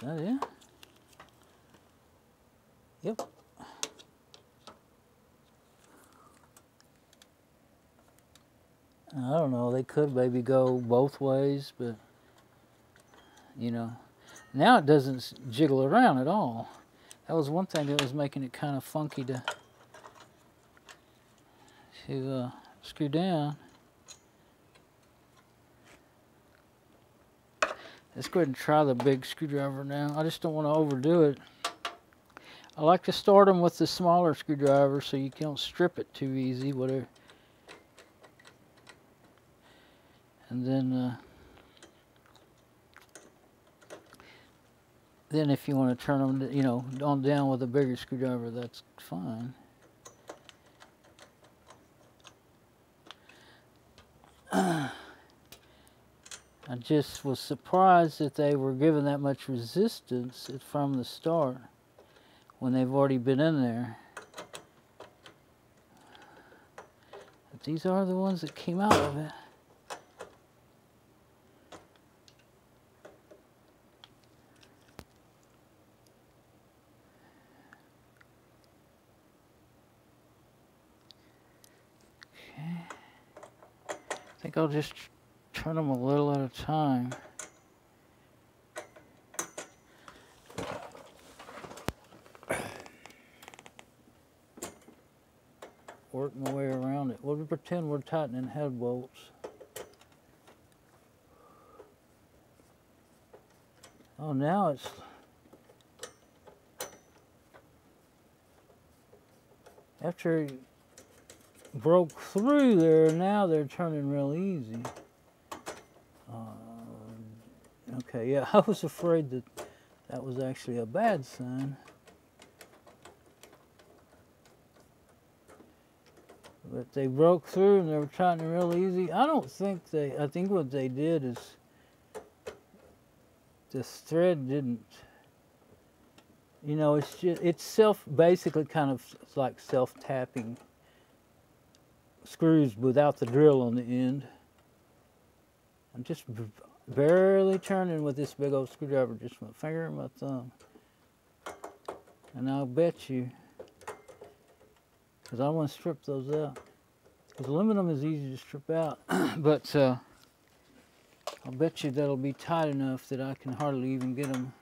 Is that it? Yep. I don't know, they could maybe go both ways, but, you know, now it doesn't jiggle around at all. That was one thing that was making it kind of funky to screw down. Let's go ahead and try the big screwdriver now. I just don't want to overdo it. I like to start them with the smaller screwdriver so you don't strip it too easy, whatever. And then if you want to turn them, you know, on down with a bigger screwdriver, that's fine. I just was surprised that they were given that much resistance from the start when they've already been in there. But these are the ones that came out of it. I think I'll just turn them a little at a time. Work my way around it. We'll pretend we're tightening head bolts. Oh, now it's... After it broke through there, now they're turning real easy. Okay, yeah, I was afraid that that was actually a bad sign. But they broke through and they were tightening real easy. I don't think they, I think what they did is this thread didn't, you know, it's just, it's basically kind of like self-tapping screws without the drill on the end. I'm just barely turning with this big old screwdriver, just my finger and my thumb. And I'll bet you, because I want to strip those out. Because aluminum is easy to strip out, but I'll bet you that'll be tight enough that I can hardly even get them.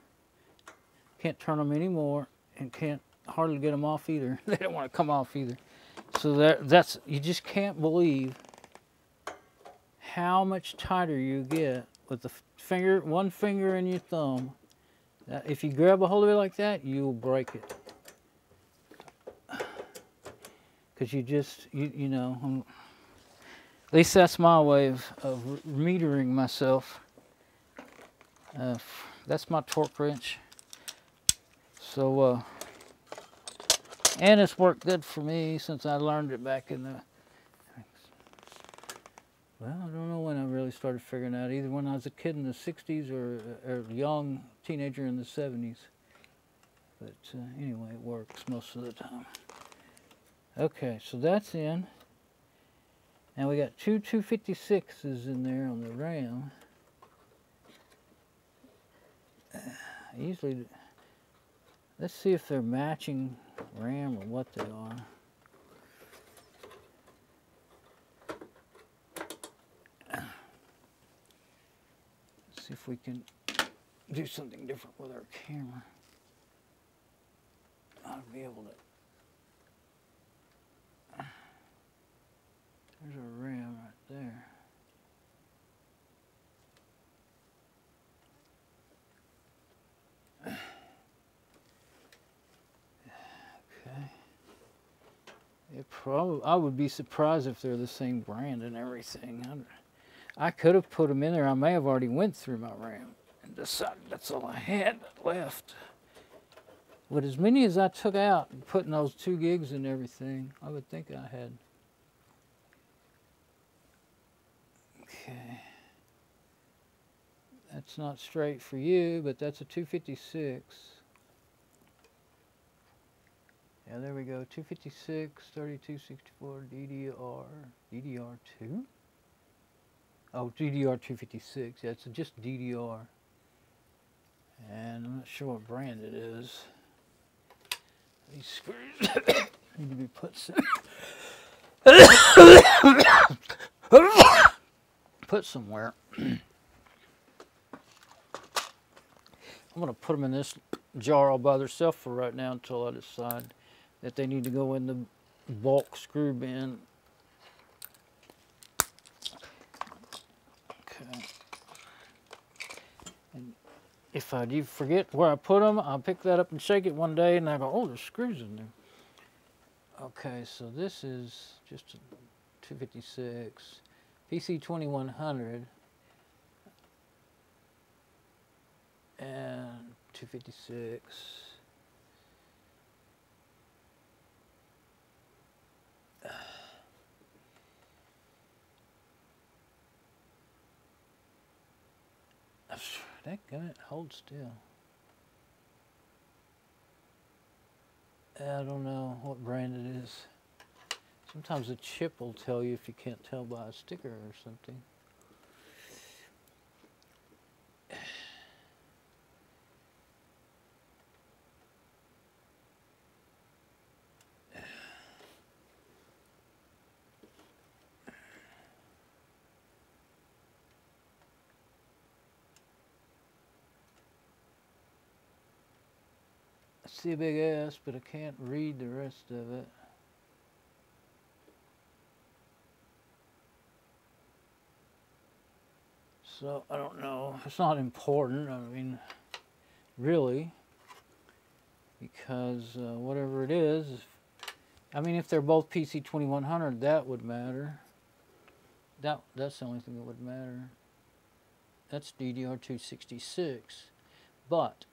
Can't turn them anymore, and can't hardly get them off either. They don't want to come off either. So that's, you just can't believe how much tighter you get with the finger, one finger and your thumb. If you grab a hold of it like that, you'll break it. Because you just, you know, at least that's my way of metering myself. That's my torque wrench. So, and it's worked good for me since I learned it back in the, well, I don't know when I really started figuring out, either when I was a kid in the 60s or a young teenager in the 70s. But anyway, it works most of the time. Okay, so that's in. And we got two 256s in there on the RAM. Usually, let's see if they're matching RAM or what they are. Let's see if we can do something different with our camera. I'll be able to. There's a RAM right there. Okay. It probably, I would be surprised if they're the same brand and everything. I could have put them in there. I may have already went through my RAM and decided that's all I had left. But as many as I took out, putting those 2 gigs and everything, I would think I had. Okay. That's not straight for you, but that's a 256. Yeah, there we go. 256, 3264, DDR. DDR2? Oh, DDR256. Yeah, it's just DDR. And I'm not sure what brand it is. These screws need to be put somewhere. I'm going to put them in this jar all by themselves for right now until I decide that they need to go in the bulk screw bin. Okay. And if I do forget where I put them, I'll pick that up and shake it one day and I go, oh, there's screws in there. Okay, so this is just a 256. Pt49 and 256. That gun, hold still. I don't know what brand it is. Sometimes the chip will tell you if you can't tell by a sticker or something. I see a big S, but I can't read the rest of it. So, I don't know. It's not important, I mean, really, because whatever it is, I mean, if they're both PC2100, that would matter. That's the only thing that would matter. That's DDR266, but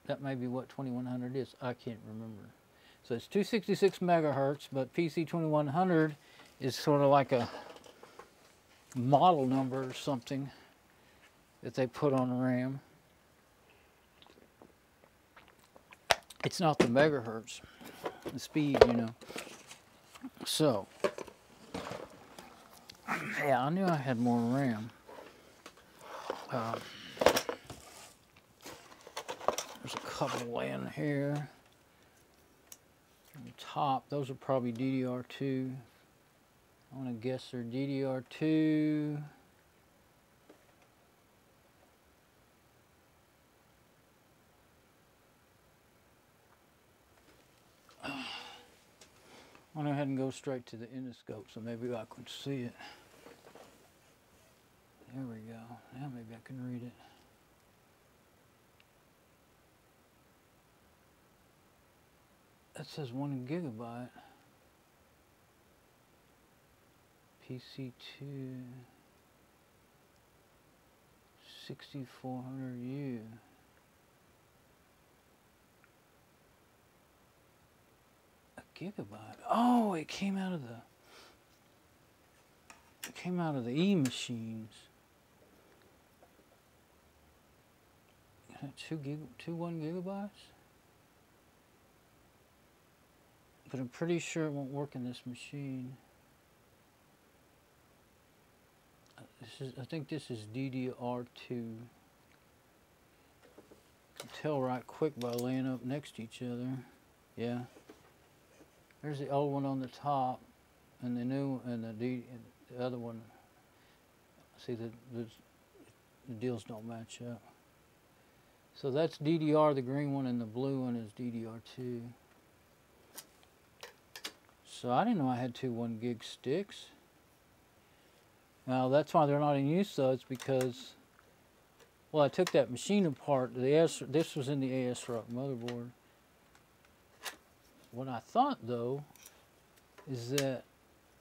that may be what 2100 is. I can't remember. So it's 266 megahertz, but PC2100 is sort of like a model number or something that they put on the RAM. It's not the megahertz, the speed, you know. So, yeah, I knew I had more RAM. There's a couple laying here. top, those are probably DDR2. I want to guess they're DDR2. I'm going to go ahead and go straight to the endoscope so maybe I can see it. There we go. Now maybe I can read it. That says 1 gigabyte. PC2 6400U. A gigabyte. Oh, it came out of the E machines. Two 1 gigabytes? But I'm pretty sure it won't work in this machine. I think this is DDR2. You can tell right quick by laying up next to each other. Yeah. There's the old one on the top, and the new and the other one. See, the deals don't match up. So that's DDR, the green one, and the blue one is DDR2. So I didn't know I had two 1 gig sticks. Now that's why they're not in use though. It's because, well, I took that machine apart. This was in the ASRock motherboard. What I thought though is that,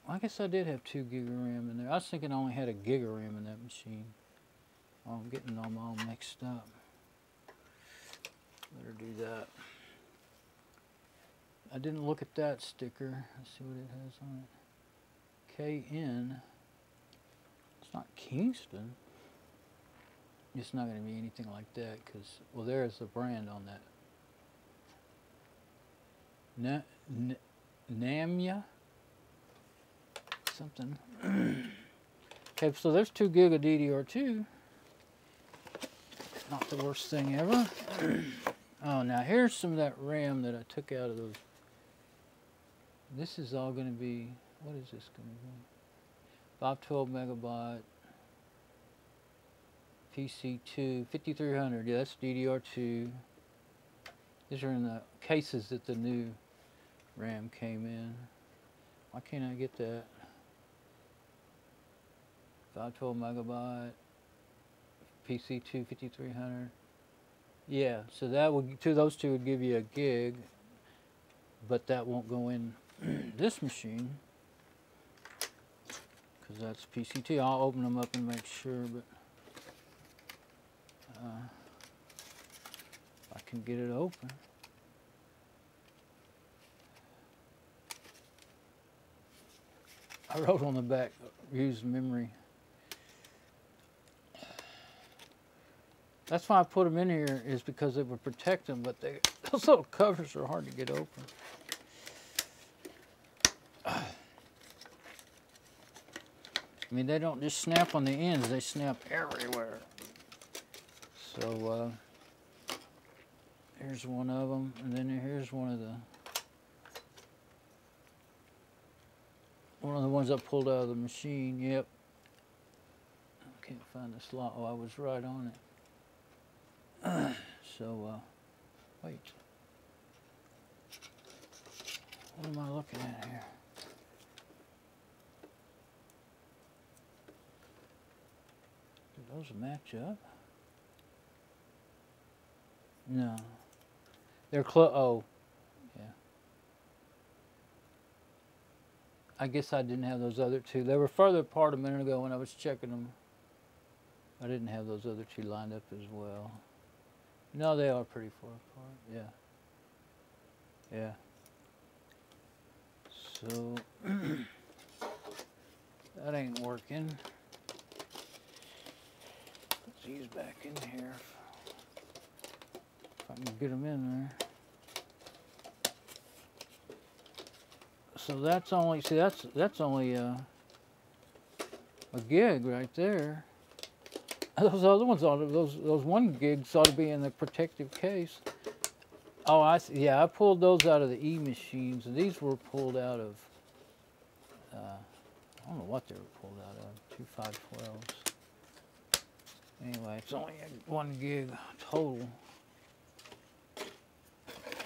well, I guess I did have 2 gig of RAM in there. I was thinking I only had 1 gig of RAM in that machine. Oh, I'm getting them all mixed up. Better do that. I didn't look at that sticker. Let's see what it has on it. KN. It's not Kingston. It's not going to be anything like that because, well, there's the brand on that. Namya? Something. Okay, so there's 2 gig of DDR2. Not the worst thing ever. Oh, now here's some of that RAM that I took out of those. This is all going to be, what is this going to be? 512 megabyte. PC2, 5300, yeah, that's DDR2. These are in the cases that the new RAM came in. Why can't I get that? 512 megabyte. PC2, 5300. Yeah, so that would, those two would give you 1 gig, but that won't go in this machine because that's PC2. I'll open them up and make sure, but I can get it open. I wrote on the back, use memory. That's why I put them in here, is because it would protect them, but those little covers are hard to get open. I mean, they don't just snap on the ends, they snap everywhere. So, here's one of them, and then here's one of the ones I pulled out of the machine. Yep. I can't find the slot. Oh, I was right on it. Wait. What am I looking at here? Do those match up? No. They're close. Oh, yeah. I guess I didn't have those other two. They were further apart a minute ago when I was checking them. I didn't have those other two lined up as well. No, they are pretty far apart. Yeah. Yeah. So that ain't working. Put these back in here. If I can get them in there. So that's only, see, that's only a gig right there. Those other ones ought to, those 1 gigs ought to be in the protective case. Oh, I see. Yeah, I pulled those out of the E machines. And these were pulled out of, I don't know what they were pulled out of, 2 512s. Anyway, it's only 1 gig total.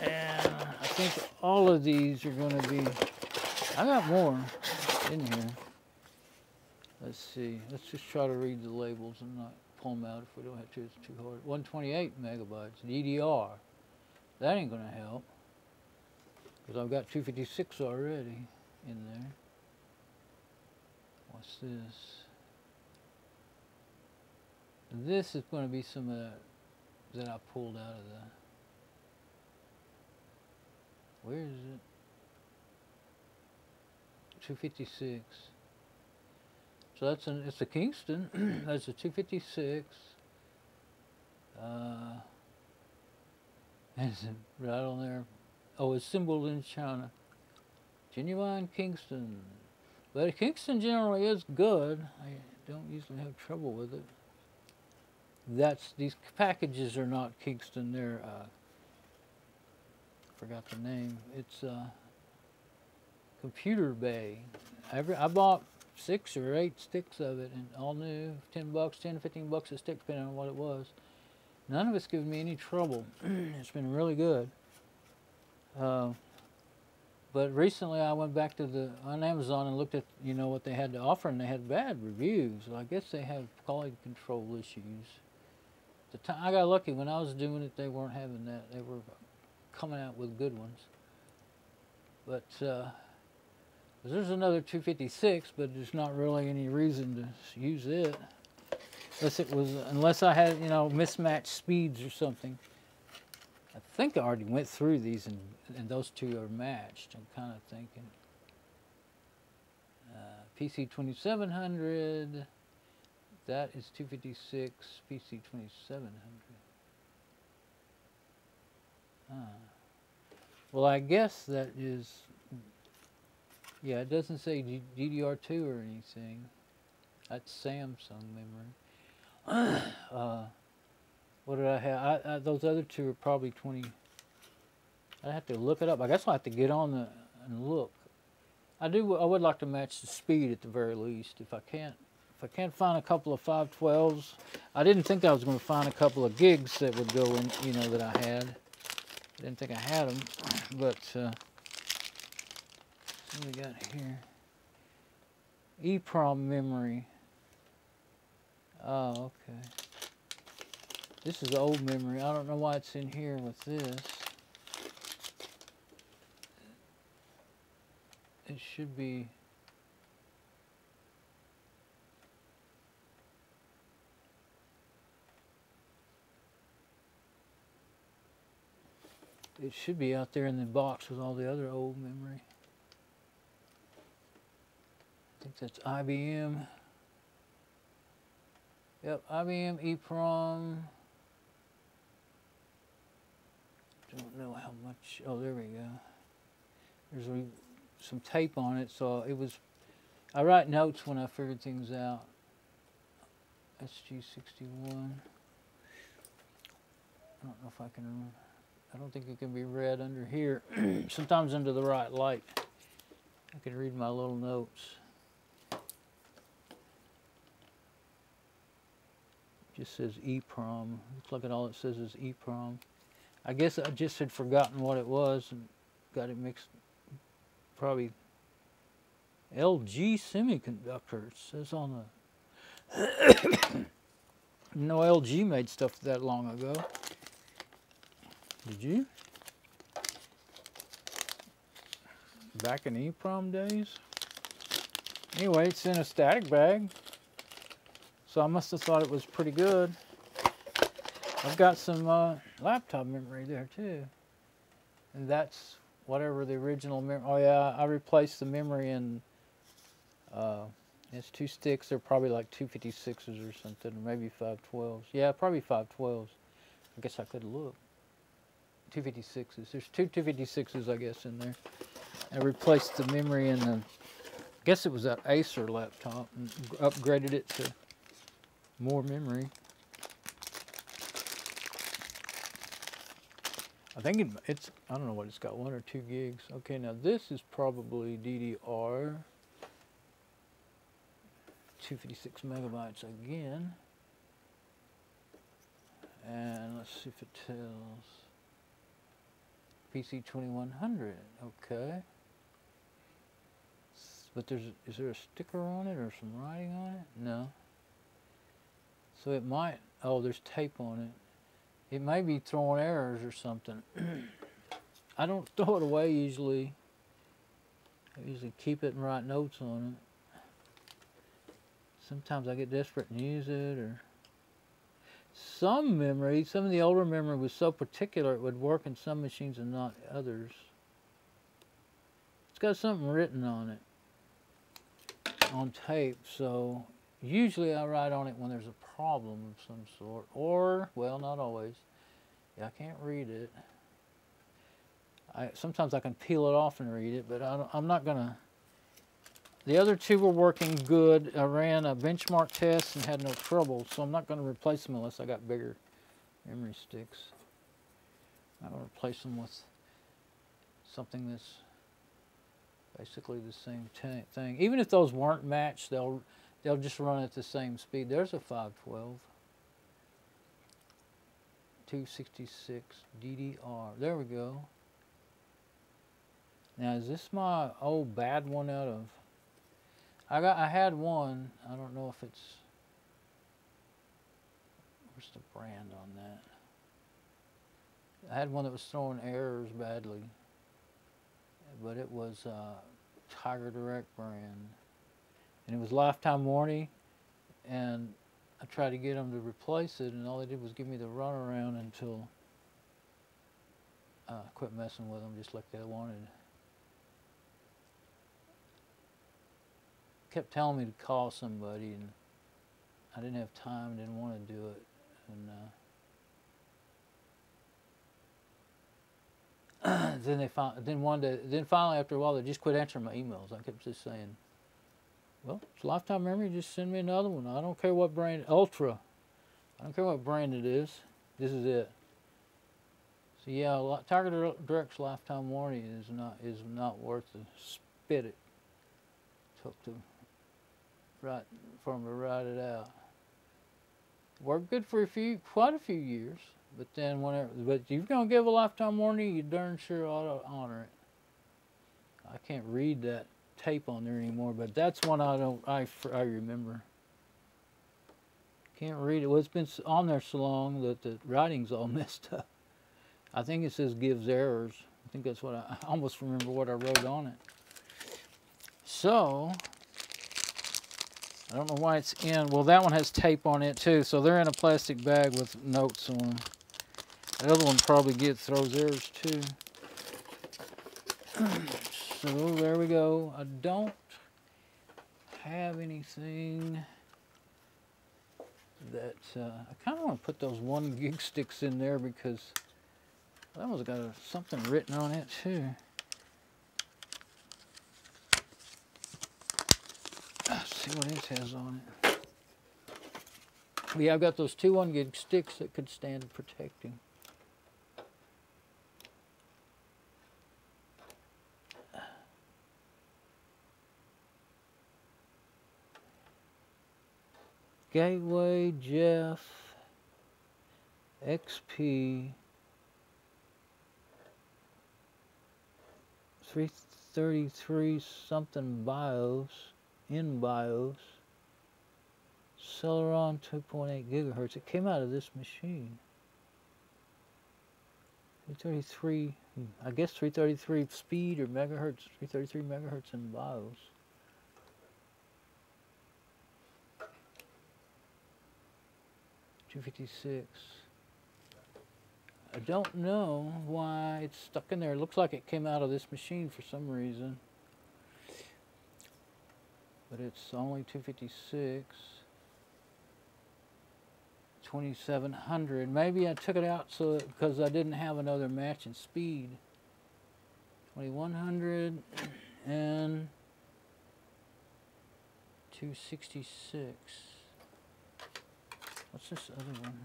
And I think all of these are going to be, I got more in here. Let's see. Let's just try to read the labels and not pull them out if we don't have to. It's too hard. 128 megabytes, DDR. That ain't going to help because I've got 256 already in there. What's this? This is going to be some of that I pulled out of the. Where is it? 256. So it's a Kingston. That's a 256. It's right on there. Oh, it's symboled in China. Genuine Kingston. But Kingston generally is good. I don't usually have trouble with it. These packages are not Kingston. They're forgot the name. It's Computer Bay. I bought 6 or 8 sticks of it, and all new, $10, $10, $15 a stick, depending on what it was. None of it's given me any trouble. It's been really good. But recently I went back to on Amazon and looked at, what they had to offer, and they had bad reviews. So I guess they have quality control issues. I got lucky. When I was doing it, they weren't having that. They were coming out with good ones. But there's another 256, but there's not really any reason to use it. Unless I had, mismatched speeds or something. I think I already went through these, and those two are matched. I'm kind of thinking. PC2700, that is 256, PC2700. Well, I guess that is, yeah, it doesn't say DDR2 or anything. That's Samsung memory. What did I have? Those other two are probably 20. I have to look it up. I guess I'll have to get on and look. I would like to match the speed at the very least. If I can't find a couple of 512s, I didn't think I was going to find a couple of gigs that would go in, that I had. I didn't think I had them, but what do we got here? EEPROM memory. Oh, okay. This is old memory. I don't know why it's in here with this. It should be. It should be out there in the box with all the other old memory. I think that's IBM. Yep, IBM EEPROM. Don't know how much. Oh, there we go. There's some tape on it, so it was. I write notes when I figure things out. SG61. I don't know if I can remember. I don't think it can be read under here. Sometimes under the right light, I can read my little notes. It just says EEPROM. Looks like all it says is EEPROM. I guess I just had forgotten what it was and got it mixed. Probably LG Semiconductor. It says on the. No, LG made stuff that long ago. Did you? Back in EEPROM days? Anyway, it's in a static bag. So I must have thought it was pretty good. I've got some laptop memory there too. And that's whatever the original memory. Oh yeah, I replaced the memory in, it's 2 sticks. They're probably like 256s or something, or maybe 512s. Yeah, probably 512s. I guess I could look. 256s. There's 2 256s, I guess, in there. I replaced the memory in the, I guess it was that Acer laptop, and upgraded it to more memory. I think it's, I don't know what it's got, 1 or 2 gigs. Okay, now this is probably DDR. 256 megabytes again. And let's see if it tells. PC2100, okay. But is there a sticker on it or some writing on it? No. So it might, oh, there's tape on it. It may be throwing errors or something. I don't throw it away usually. I usually keep it and write notes on it. Sometimes I get desperate and use it, or some memory, some of the older memory was so particular it would work in some machines and not others. It's got something written on it, on tape, so usually I write on it when there's a problem of some sort, or, well, not always. Yeah, I can't read it. Sometimes I can peel it off and read it, but I'm not gonna. The other two were working good. I ran a benchmark test and had no trouble, so I'm not going to replace them unless I got bigger memory sticks. I'm going to replace them with something that's basically the same thing. Even if those weren't matched, they'll just run at the same speed. There's a 512. 266 DDR. There we go. Now, is this my old bad one out of... I had one. I don't know if it's... Where's the brand on that? I had one that was throwing errors badly, but it was Tiger Direct brand, and it was lifetime warranty. And I tried to get them to replace it, and all they did was give me the runaround until I quit messing with them, just like they wanted. Kept telling me to call somebody, and I didn't have time, didn't want to do it, and then finally after a while they just quit answering my emails. I kept just saying, well, it's lifetime memory, just send me another one. I don't care what brand, Ultra. I don't care what brand it is. This is it. So yeah, Tiger Direct's lifetime warranty is not worth the spit it took to for them to write it out. Worked good for quite a few years, but then but if you're gonna give a lifetime warranty, you darn sure ought to honor it. I can't read that tape on there anymore, but that's one I remember. Can't read it. Well, it's been on there so long that the writing's all messed up. I think it says gives errors. I think that's what I almost remember what I wrote on it. So I don't know why it's in. Well, that one has tape on it too, so they're in a plastic bag with notes on them. The other one probably throws errors too. So there we go. I don't have anything that I kind of want to put those 1 gig sticks in there because that one's got something written on it too. Let's see what it has on it. Yeah, I've got those 2 1 gig sticks that could stand protecting. Gateway, Jeff, XP, 333 something BIOS, in BIOS, Celeron 2.8 gigahertz. It came out of this machine. 333, I guess 333 speed or megahertz, 333 megahertz in BIOS. .256. I don't know why it's stuck in there. It looks like it came out of this machine for some reason. But it's only 256. 2700. Maybe I took it out because I didn't have another matching speed. 2100 and 266. What's this other one?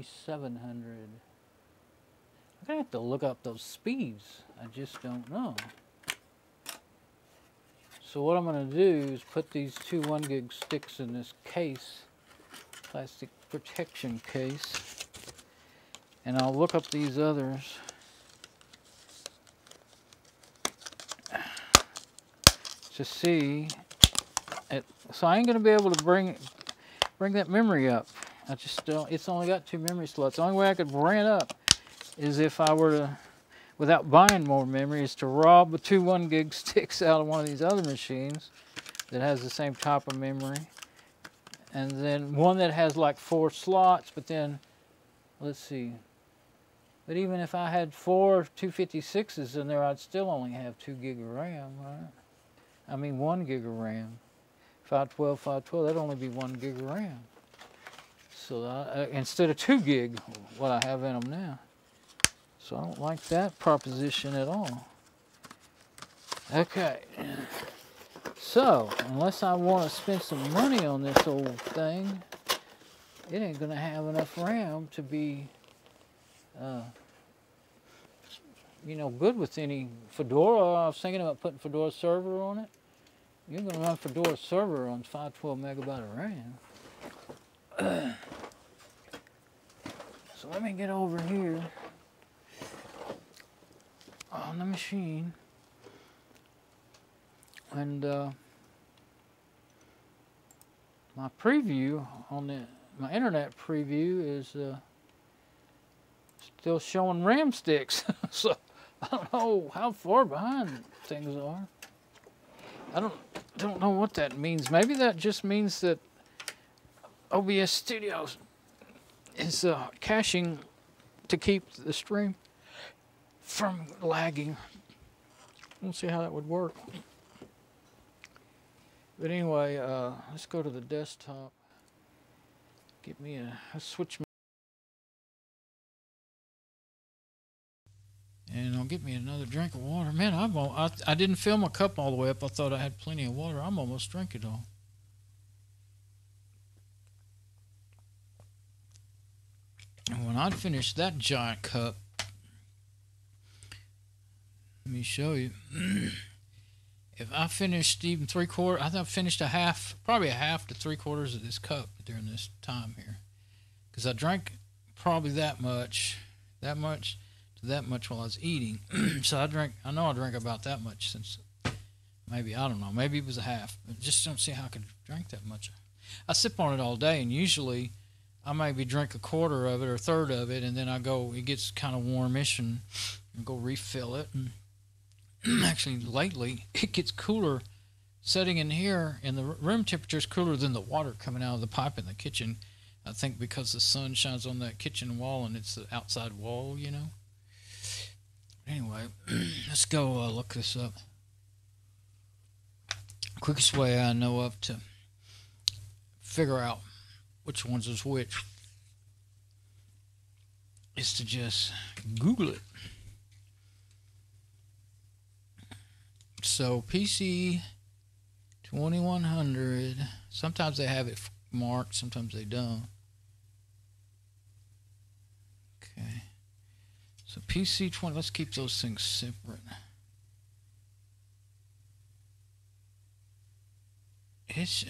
2700. I'm gonna have to look up those speeds. I just don't know. So what I'm gonna do is put these two 1 gig sticks in this case, plastic protection case, and I'll look up these others. To see it. So I ain't gonna be able to bring that memory up. I just don't. It's only got 2 memory slots. The only way I could bring it up is if I were to, without buying more memory, is to rob the 2 1 gig sticks out of one of these other machines that has the same type of memory, and then one that has like 4 slots. But then, let's see. But even if I had 4 256s in there, I'd still only have 2 gig of RAM, right? I mean 1 gig of RAM. 512, that'd only be 1 gig of RAM. So instead of 2 gig, what I have in them now. So I don't like that proposition at all. Okay. So, unless I want to spend some money on this old thing, it ain't going to have enough RAM to be, you know, good with any Fedora. I was thinking about putting Fedora server on it. You're going to run Fedora server on 512 megabyte of RAM. So let me get over here on the machine, and my preview on my internet preview is still showing RAM sticks. So I don't know how far behind things are. I don't know what that means. Maybe that just means that OBS Studio is caching to keep the stream from lagging. We'll see how that would work. But anyway, let's go to the desktop. Get me a switch. And I'll get me another drink of water. Man, I didn't fill my cup all the way up. I thought I had plenty of water. I'm almost drank it all. And when I'd finished that giant cup, let me show you. If I finished even 3/4, I think I finished probably a half to 3/4 of this cup during this time here. Because I drank probably that much while I was eating. So I know I drank about that much since, maybe, I don't know, maybe it was a half. I just don't see how I could drink that much. I sip on it all day, and usually I maybe drink 1/4 of it or 1/3 of it, and then it gets kind of warmish, and I go refill it. And actually, lately, it gets cooler sitting in here, and the room temperature is cooler than the water coming out of the pipe in the kitchen. I think because the sun shines on that kitchen wall, and it's the outside wall, you know. Anyway, let's go look this up. Quickest way I know of to figure out which ones is which is to just Google it. So PC 2100, sometimes they have it marked, sometimes they don't. Okay. So PC 20, let's keep those things separate.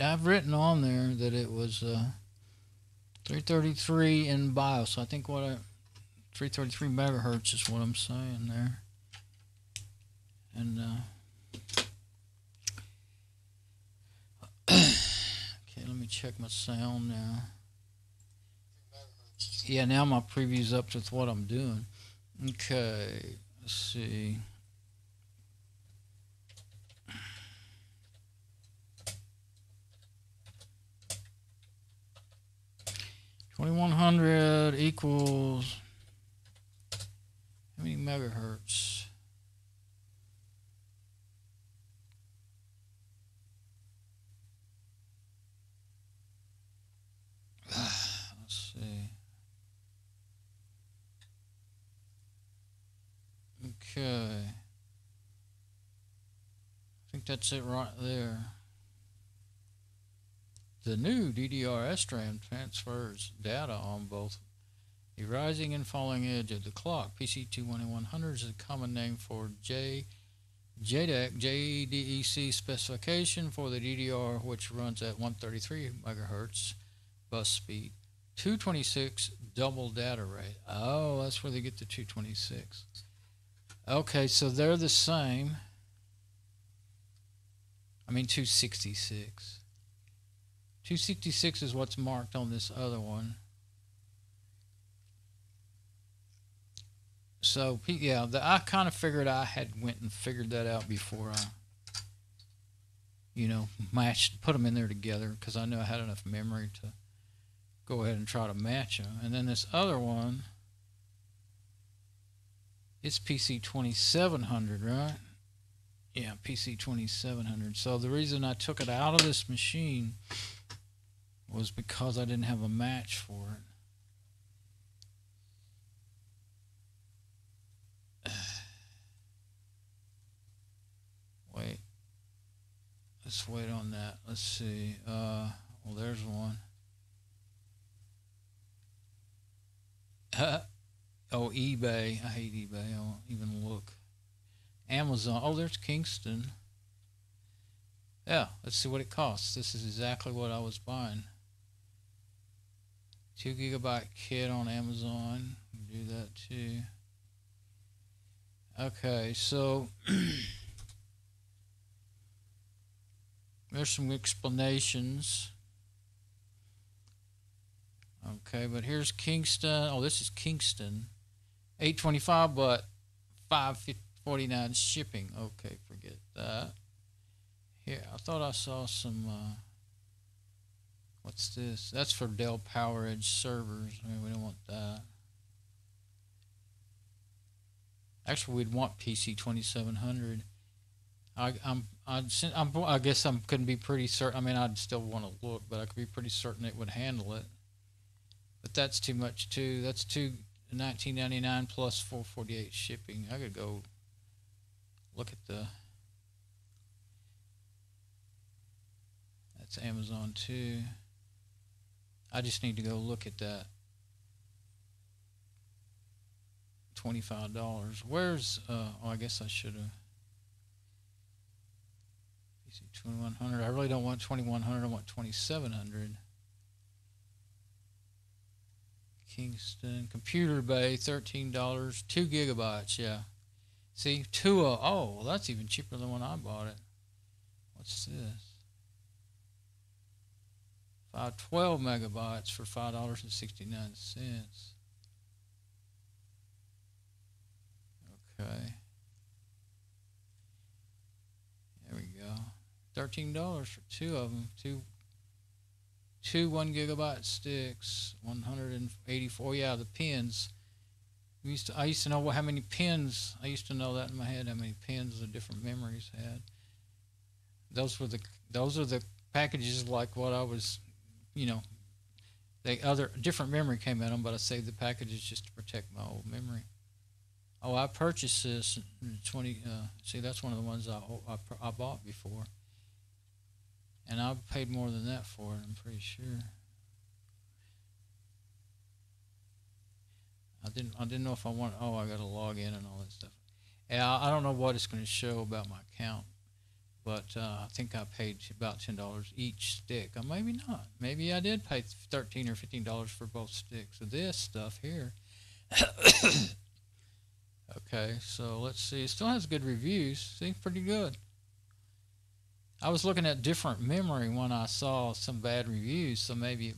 I've written on there that it was 333 in BIOS. I think 333 megahertz is what I'm saying there. And okay, let me check my sound now. Yeah, now my preview's up with what I'm doing. Okay, let's see. $2100 equals how many megahertz? Let's see. Okay. I think that's it right there. The new DDR SRAM transfers data on both The rising and falling edge of the clock. PC21100 is a common name for JDEC specification for the DDR, which runs at 133 megahertz bus speed. 226 double data rate. Oh, that's where they get the 226. Okay, so they're the same. I mean 266. 266 is what's marked on this other one. So yeah, I kind of figured I had went and figured that out before I, put them in there together, because I knew I had enough memory to go ahead and try to match them. And then this other one, it's PC2700, right? Yeah, PC2700. So the reason I took it out of this machine was because I didn't have a match for it. Wait. Let's wait on that. Let's see. Well, there's one. Oh, eBay. I hate eBay. I won't even look. Amazon. Oh, there's Kingston. Yeah, let's see what it costs. This is exactly what I was buying. 2 gigabyte kit on Amazon. Do that too. Okay, so there's some explanations. Okay, but here's Kingston. Oh, this is Kingston. $825, but $549 shipping. Okay, forget that. Here, I thought I saw some. What's this? That's for Dell PowerEdge servers. I mean, we don't want that. Actually, we'd want PC2700. I guess I couldn't be pretty certain. I mean, I'd still want to look, but I could be pretty certain it would handle it. But that's too much too. That's $19.99 plus $448 shipping. I could go look at the. That's Amazon too. I just need to go look at that. $25. Where's I guess I should have. PC2100. I really don't want 2100. I want 2700. Kingston Computer Bay, $13, 2 gigabytes. Yeah, see, oh, well, that's even cheaper than when I bought it. What's this? 12 megabytes for $5.69. Okay. There we go. $13 for two of them. Two 1 gigabyte sticks. 184. Yeah, the pins. I used to know how many pins. I used to know that in my head, how many pins the different memories had. Those are the packages like what I was, different memory came in them, but I saved the packages just to protect my old memory. Oh, I purchased this in see, that's one of the ones I bought before. And I paid more than that for it, I'm pretty sure. I didn't know if I want. Oh, I got to log in and all that stuff. Yeah, I don't know what it's going to show about my account, but I think I paid about $10 each stick. Or maybe not. Maybe I did pay $13 or $15 for both sticks of this stuff here. Okay, so let's see. It still has good reviews. Seems pretty good. I was looking at different memory when I saw some bad reviews, so maybe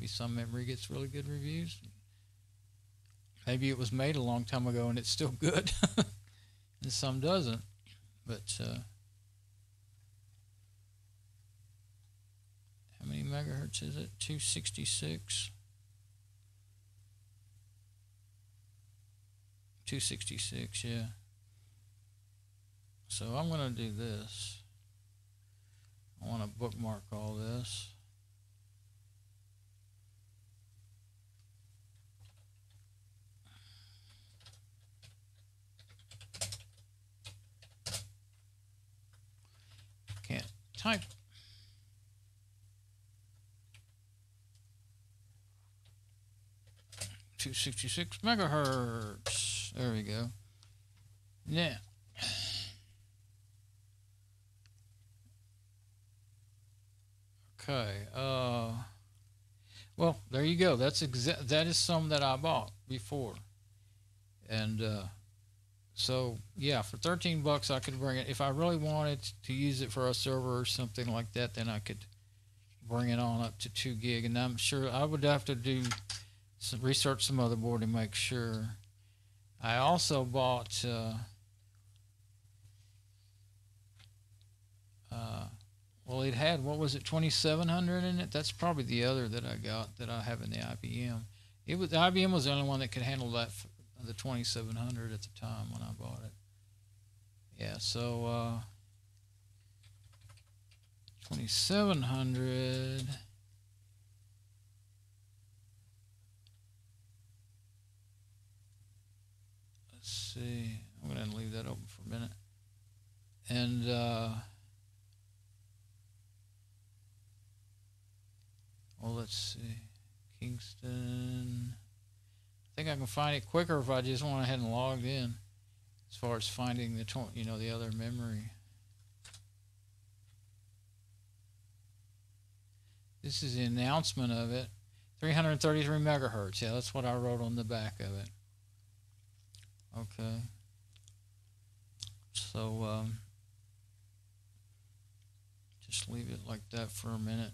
some memory gets really good reviews. Maybe it was made a long time ago and it's still good, and some doesn't. But how many megahertz is it? 266. 266, yeah. So I'm going to do this. I want to bookmark all this. Can't type. 266 megahertz. There we go. Now, okay. Well, there you go. That is some that I bought before, and so yeah, for $13 I could bring it. If I really wanted to use it for a server or something like that, then I could bring it on up to 2 gig. And I'm sure I would have to do some research, some motherboard to make sure. I also bought well, it had, what was it, 2700 in it? That's probably the other that I got that I have in the IBM. The IBM was the only one that could handle that, the 2700 at the time when I bought it. Yeah, so 2700. Let's see. I'm going to leave that open for a minute. And well, let's see. Kingston. I think I can find it quicker if I just went ahead and logged in, as far as finding the the other memory. This is the announcement of it. 333 megahertz. Yeah, that's what I wrote on the back of it. Okay. So just leave it like that for a minute.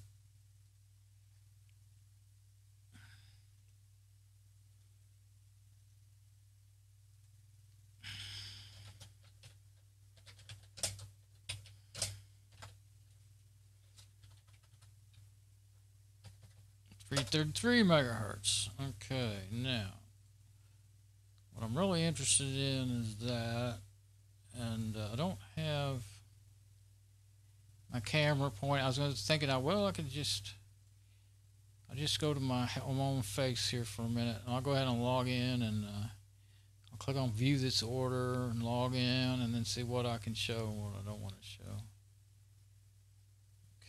.333 megahertz. Okay, now what I'm really interested in is that, and I don't have my camera point. I was thinking, well, I could just go to my own face here for a minute, and I'll go ahead and log in, and I'll click on View This Order and log in, and then see what I can show and what I don't want to show.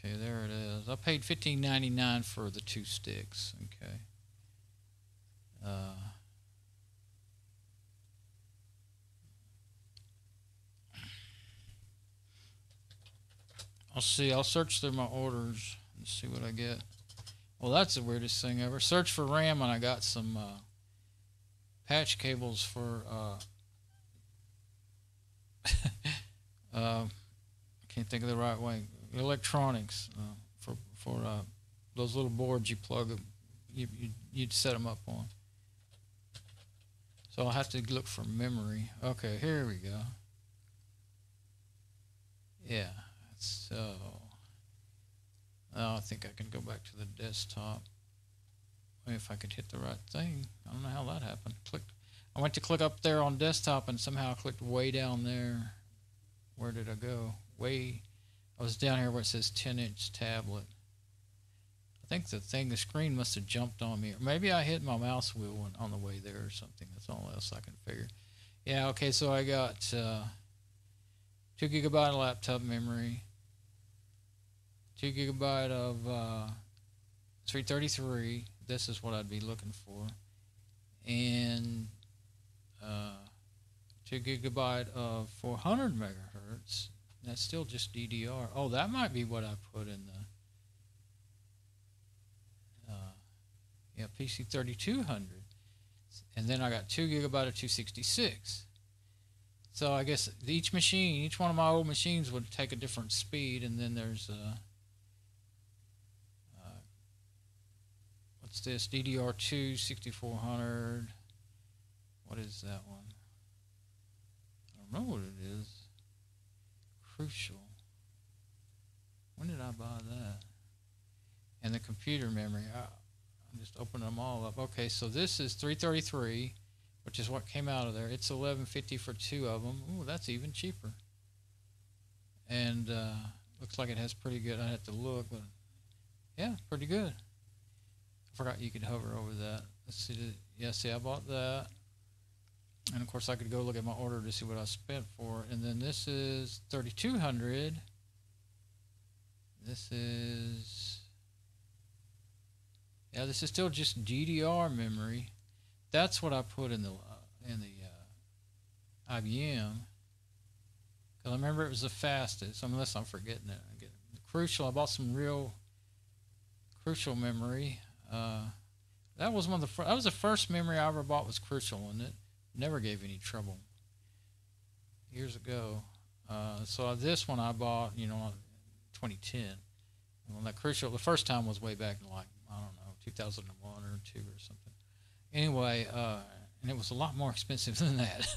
Okay, there it is. I paid $15.99 for the 2 sticks. Okay. I'll see. I'll search through my orders and see what I get. Well, that's the weirdest thing ever. Search for RAM, and I got some patch cables for I can't think of the right way. Electronics for those little boards you plug, you'd set them up on. So I'll have to look for memory. Okay, here we go. Yeah, so I think I can go back to the desktop. Maybe if I could hit the right thing. I don't know how that happened. I went to click up there on desktop, and somehow I clicked way down there. Where did I go? I was down here where it says 10-inch tablet. I think the screen must have jumped on me. Or maybe I hit my mouse wheel on the way there or something. That's all else I can figure. Yeah, okay, so I got 2 gigabyte laptop memory, 2 gigabyte of 333. This is what I'd be looking for. And 2 gigabyte of 400 megahertz. That's still just DDR. Oh, that might be what I put in the PC 3200. And then I got 2 gigabyte of 266. So I guess each one of my old machines would take a different speed. And then there's what's this? DDR2 6400. What is that one? I don't know what it is. Crucial. When did I buy that? And the computer memory. I'm just opening them all up. Okay, so this is 333, which is what came out of there. It's $11.50 for 2 of them. Ooh, that's even cheaper. And looks like it has pretty good. I have to look, but yeah, pretty good. I forgot you could hover over that. Let's see. Yeah, see, I bought that. And of course I could go look at my order to see what I spent for it. And then this is 3200. This is, yeah, this is still just DDR memory. that's what I put in the IBM. Because I remember it was the fastest, unless I'm forgetting it. Crucial, I bought some real Crucial memory. That was that was the first memory I ever bought was Crucial, and it never gave any trouble. Years ago. So this one I bought, you know, 2010. Well, that Crucial, the first time was way back in like, I don't know, 2001 or 2 or something. Anyway, and it was a lot more expensive than that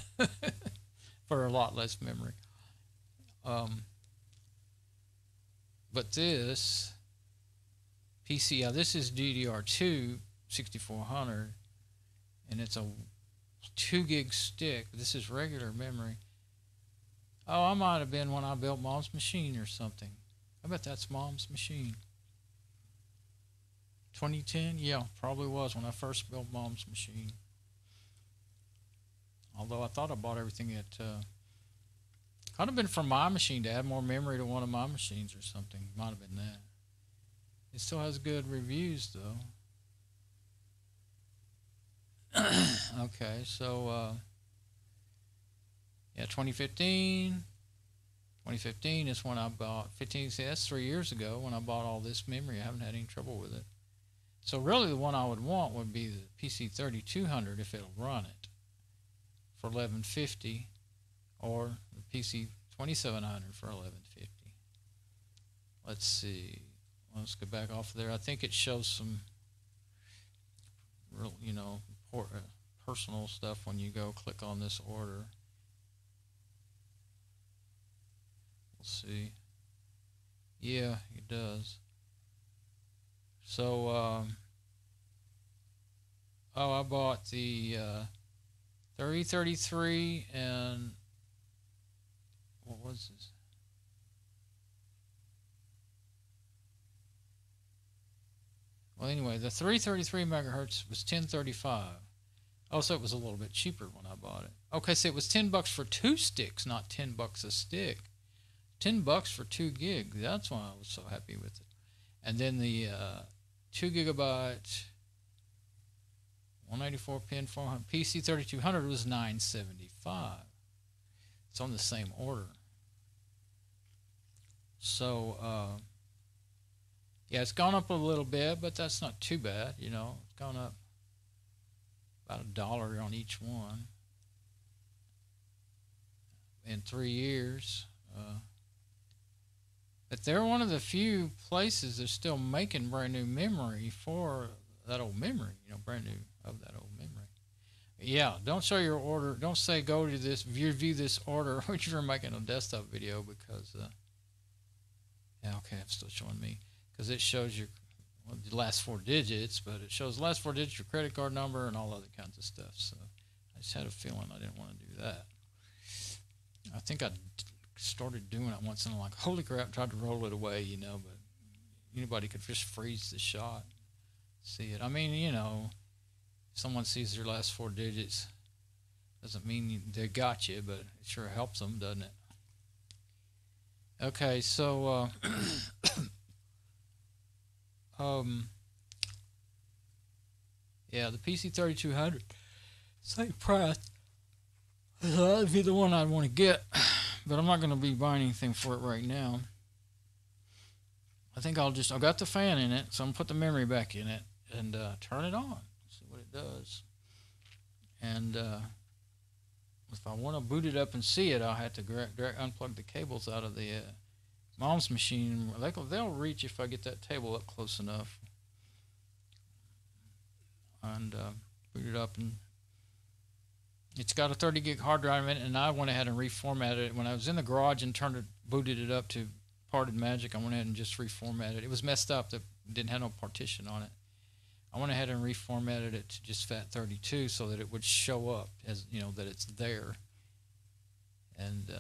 for a lot less memory. But this PCI, this is DDR2 6400, and it's a 2 gig stick. This is regular memory. Oh, I might have been when I built Mom's machine or something. I bet that's Mom's machine. 2010? Yeah, probably was when I first built Mom's machine. Although I thought I bought everything at... could have been from my machine to add more memory to one of my machines or something. Might have been that. It still has good reviews, though. Okay, so... yeah, 2015. 2015 is when I bought 15. See, that's 3 years ago when I bought all this memory. I haven't had any trouble with it. So really, the one I would want would be the PC3200 if it'll run it for $1150, or the PC2700 for $1150. Let's see. Let's go back off there. I think it shows some real, you know, personal stuff when you go click on this order. See, yeah, it does. So I bought the 3033 and what was this? Well, anyway, the 333 megahertz was 1035. Oh, so it was a little bit cheaper when I bought it. Okay, so it was $10 for 2 sticks, not $10 a stick. $10 for 2 gig. That's why I was so happy with it. And then the 2 gigabyte 184 pin 400 PC3200 was $975. It's on the same order. So yeah, it's gone up a little bit, but that's not too bad. You know, it's gone up about $1 on each one in 3 years. But they're one of the few places that's still making brand new memory for that old memory, you know, brand new of that old memory. Yeah, don't show your order. Don't say go to this, view this order when you're making a desktop video because, yeah, okay, it's still showing me because it shows your the last 4 digits, but it shows the last 4 digits, your credit card number, and all other kinds of stuff. So I just had a feeling I didn't want to do that. I think I started doing it once and I'm like, holy crap, tried to roll it away, you know, but anybody could just freeze the shot, see it. I mean, you know, if someone sees their last 4 digits, doesn't mean they got you, but it sure helps them, doesn't it? Okay, so, yeah, the PC3200, same price. That'd be the one I'd want to get. But I'm not going to be buying anything for it right now. I think I've got the fan in it, so I'm going to put the memory back in it and turn it on. See what it does. And if I want to boot it up and see it, I'll have to unplug the cables out of the Mom's machine. They'll reach if I get that table up close enough. And boot it up, and it's got a 30 gig hard drive in it, and I went ahead and reformatted it. When I was in the garage and booted it up to Parted Magic, I went ahead and just reformatted it. It was messed up. That didn't have no partition on it. I went ahead and reformatted it to just FAT32 so that it would show up as, you know, that it's there. And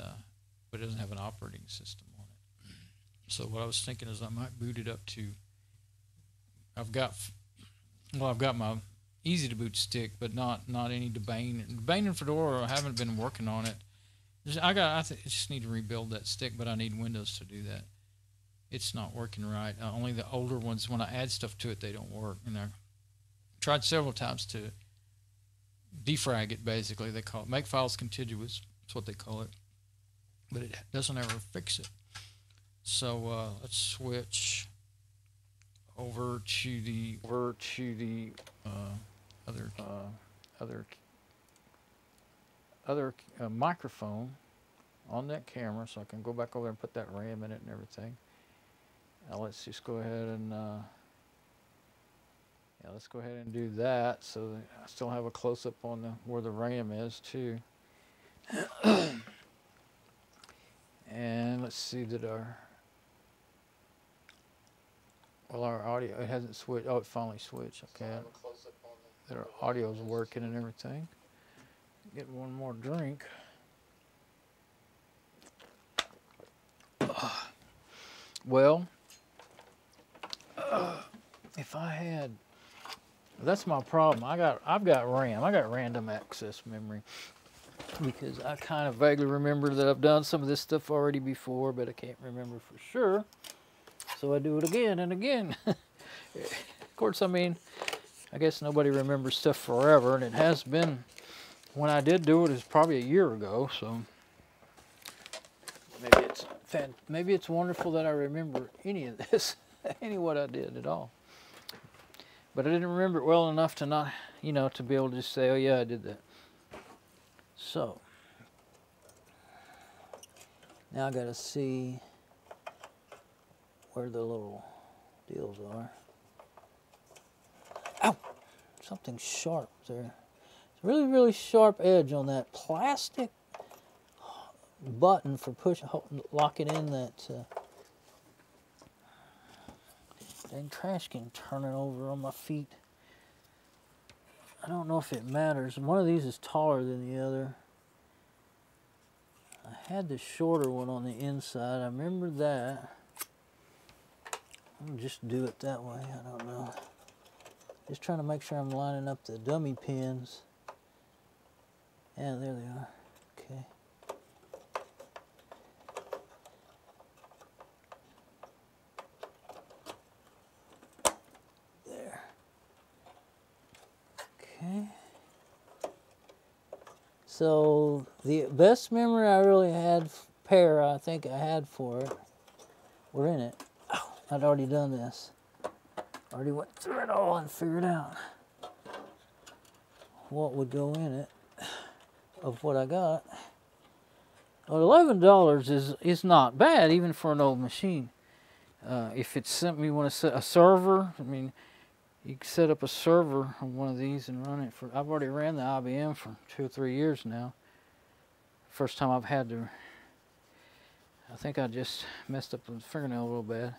but it doesn't have an operating system on it. So what I was thinking is I might boot it up to. I've got my easy to boot stick, but not any Debian. Debian and Fedora, I haven't been working on it. I just need to rebuild that stick, but I need Windows to do that. It's not working right. Only the older ones, when I add stuff to it, they don't work. And I tried several times to defrag it, basically. They call it make files contiguous. That's what they call it. But it doesn't ever fix it. So let's switch over to the other microphone on that camera, so I can go back over there and put that RAM in it and everything. Now let's just go ahead and let's go ahead and do that, so that I still have a close-up on where the RAM is too. And let's see that our audio, it hasn't switched. Oh, it finally switched. Okay, that our audio is working and everything. Get one more drink. Well, if I had, that's my problem. I've got RAM. I got random access memory, because I kind of vaguely remember that I've done some of this stuff already before, but I can't remember for sure. So I do it again and again. Of course, I mean, I guess nobody remembers stuff forever, and it has been, when I did do it, it's probably a year ago, so maybe it's wonderful that I remember any of this, any of what I did at all. But I didn't remember it well enough to not, to be able to just say, oh yeah, I did that. So, now I gotta see where the little deals are. Ow! Something sharp there. It's a really, really sharp edge on that plastic button for locking in that dang trash can turning over on my feet. I don't know if it matters. One of these is taller than the other. I had the shorter one on the inside. I remember that. I'll just do it that way. I don't know. Just trying to make sure I'm lining up the dummy pins. Yeah, there they are. Okay. There. Okay. So the best memory I really had, pair I think I had for it, were in it. Oh, I'd already done this. Already went through it all and figured out what would go in it of what I got. Well, $11 is not bad even for an old machine. If it's something you want to set a server, I mean, you can set up a server on one of these and run it for. I've already ran the IBM for 2 or 3 years now. First time I've had to. I think I just messed up the fingernail a little bit.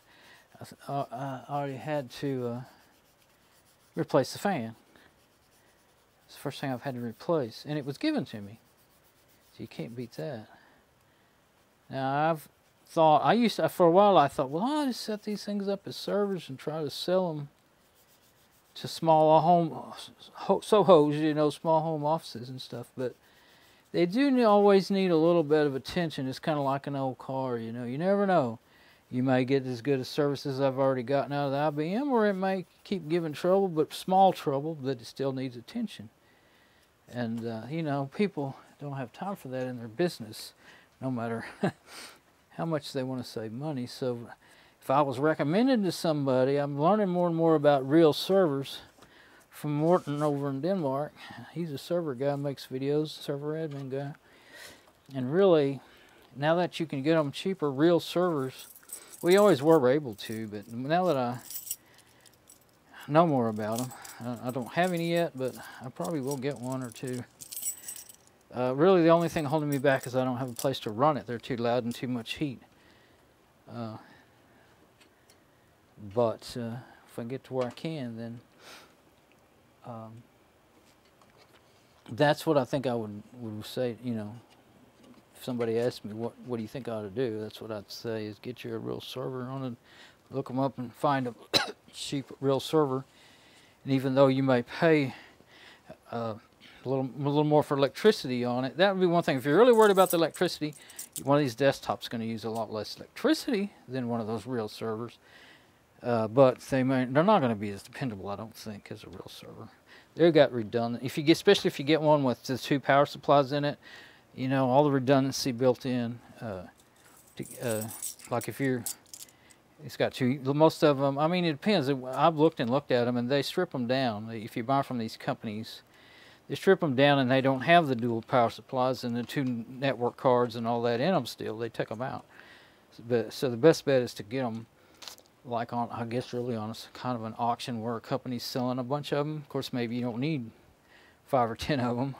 I already had to replace the fan. It's the first thing I've had to replace, and it was given to me. So you can't beat that. Now I've thought, for a while I thought, well, I'll just set these things up as servers and try to sell them to small SOHOs, small home offices and stuff. But they do always need a little bit of attention. It's kind of like an old car, you never know. You may get as good a service as I've already gotten out of the IBM, or it may keep giving trouble, but small trouble, but it still needs attention. And, people don't have time for that in their business, no matter how much they want to save money. So if I was recommended to somebody, I'm learning more and more about real servers from Morton over in Denmark. He's a server guy, makes videos, server admin guy. And really, now that you can get them cheaper, real servers, we always were able to, but now that I know more about them, I don't have any yet, but I probably will get 1 or 2. Really, the only thing holding me back is I don't have a place to run it. They're too loud and too much heat. But if I get to where I can, then that's what I think I would say, if somebody asked me, what do you think I ought to do? That's what I'd say, is get you a real server on it, look them up and find a cheap real server. And even though you may pay a little more for electricity on it, that would be one thing. If you're really worried about the electricity, one of these desktops is going to use a lot less electricity than one of those real servers. but they're not going to be as dependable, I don't think, as a real server. They've got redundant. If you get, especially if you get one with the 2 power supplies in it, you know, all the redundancy built in. Like if you're, it's got 2. Most of them, I mean, it depends. I've looked at them, and they strip them down. If you buy from these companies, they strip them down, and they don't have the dual power supplies and the 2 network cards and all that in them still. They take them out. So the best bet is to get them, like on, I guess, really on a kind of an auction where a company's selling a bunch of them. Of course, maybe you don't need 5 or 10 of them.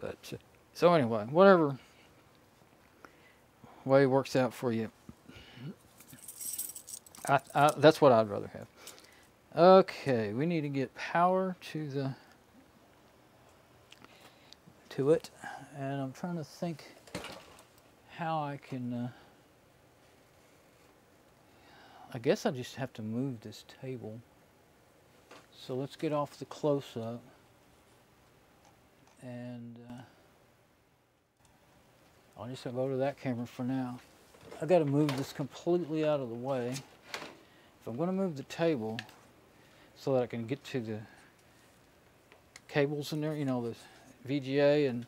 But so anyway, whatever way it works out for you, that's what I'd rather have. Okay, we need to get power to it, and I'm trying to think how I can. I guess I just have to move this table. So let's get off the close-up, and I'll just go to that camera for now. I got to move this completely out of the way. If I'm going to move the table so that I can get to the cables in there, you know, the VGA and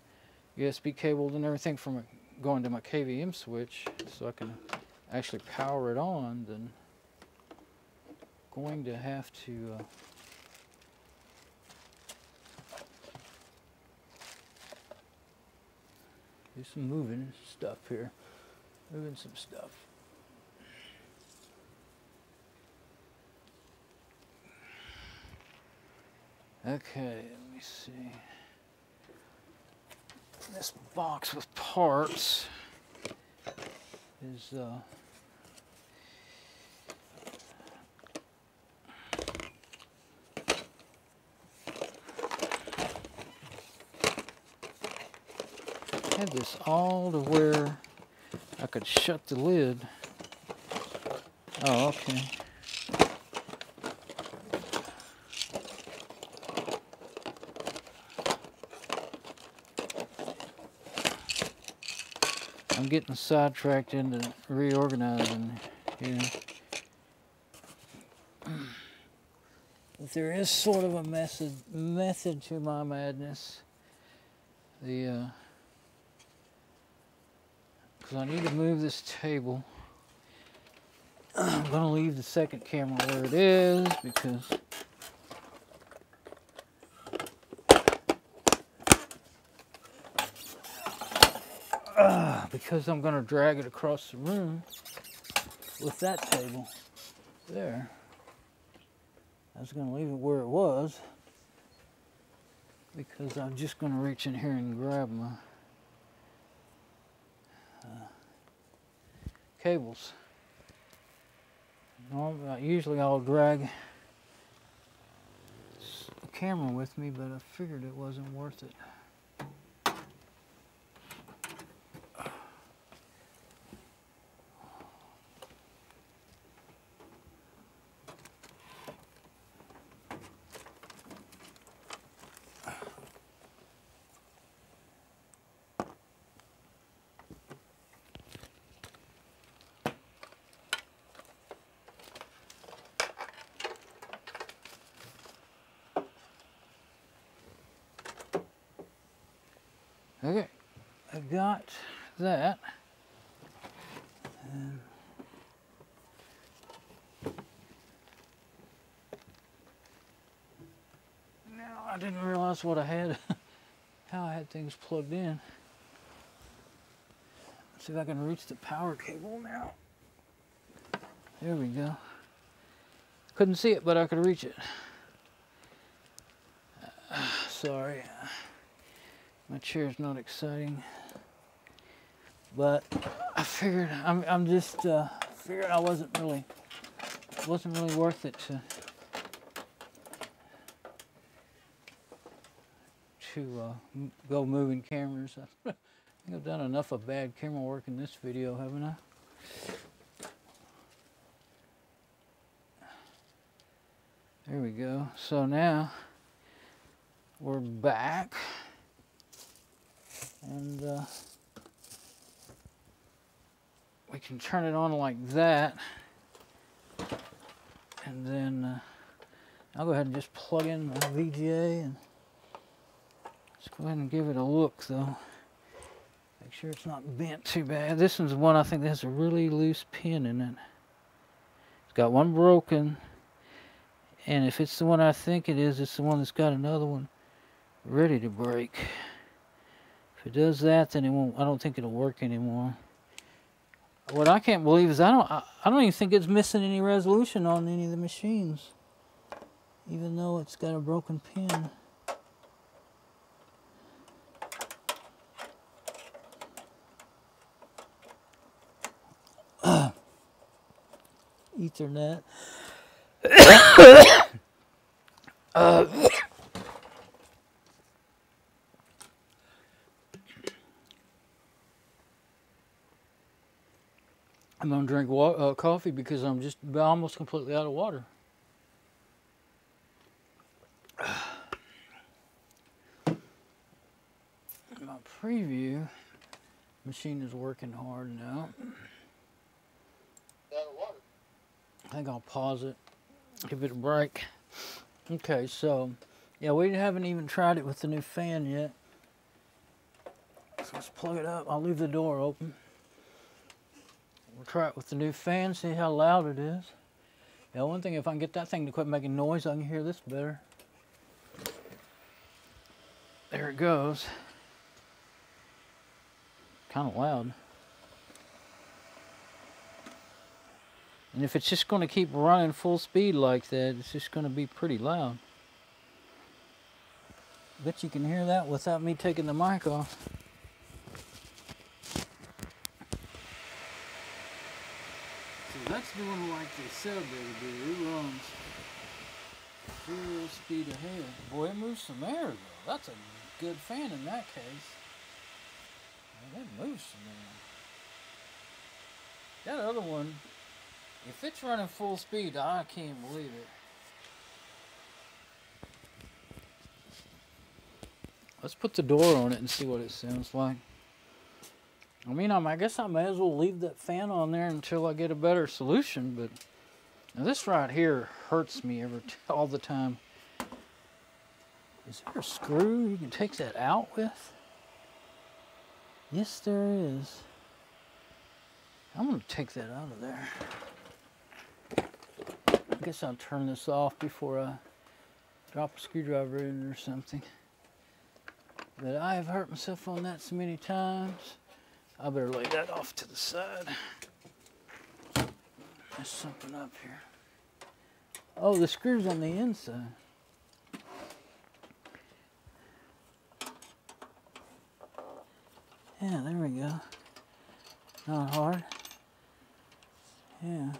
USB cables and everything from going to my KVM switch, so I can actually power it on, then going to have to do some moving stuff here. Moving some stuff. Okay, let me see. This box with parts is had this all to where I could shut the lid. Oh, okay. I'm getting sidetracked into reorganizing here. But there is sort of a method to my madness. Because I need to move this table. I'm going to leave the second camera where it is because I'm going to drag it across the room with that table there. I was going to leave it where it was because I'm just going to reach in here and grab my cables. Usually I'll drag the camera with me, but I figured it wasn't worth it. Okay, I got that. And now I didn't realize what I had, how I had things plugged in. Let's see if I can reach the power cable now. There we go. Couldn't see it, but I could reach it. Sorry. My chair's not exciting, but I figured I'm just figured I wasn't really worth it to go moving cameras. I think I've done enough of bad camera work in this video, haven't I? There we go. So now we're back. And we can turn it on like that. And then I'll go ahead and just plug in my VGA and let's go ahead and give it a look though. Make sure it's not bent too bad. This one's the one I think that has a really loose pin in it. It's got one broken, and if it's the one I think it is, it's the one that's got another one ready to break. If it does that, then it won't. I don't think it'll work anymore. What I can't believe is I don't even think it's missing any resolution on any of the machines, even though it's got a broken pin. Ethernet. I'm gonna drink coffee because I'm just almost completely out of water. My preview machine is working hard now. Out of water. I think I'll pause it, give it a break. Okay, so yeah, we haven't even tried it with the new fan yet. So let's plug it up. I'll leave the door open. We'll try it with the new fan, see how loud it is. Yeah, one thing, if I can get that thing to quit making noise, I can hear this better. There it goes. Kind of loud. And if it's just going to keep running full speed like that, it's just going to be pretty loud. Bet you can hear that without me taking the mic off. So that's doing like they said they would do. It runs full speed ahead. Boy, it moves some air though. That's a good fan in that case. Man, it moves some air. That other one, if it's running full speed, I can't believe it. Let's put the door on it and see what it sounds like. I mean, I guess I may as well leave that fan on there until I get a better solution, but now this right here hurts me all the time. Is there a screw you can take that out with? Yes, there is. I'm going to take that out of there. I guess I'll turn this off before I drop a screwdriver in or something. But I have hurt myself on that so many times. I better lay that off to the side. There's something up here. Oh, the screw's on the inside. Yeah, there we go. Not hard. Yeah.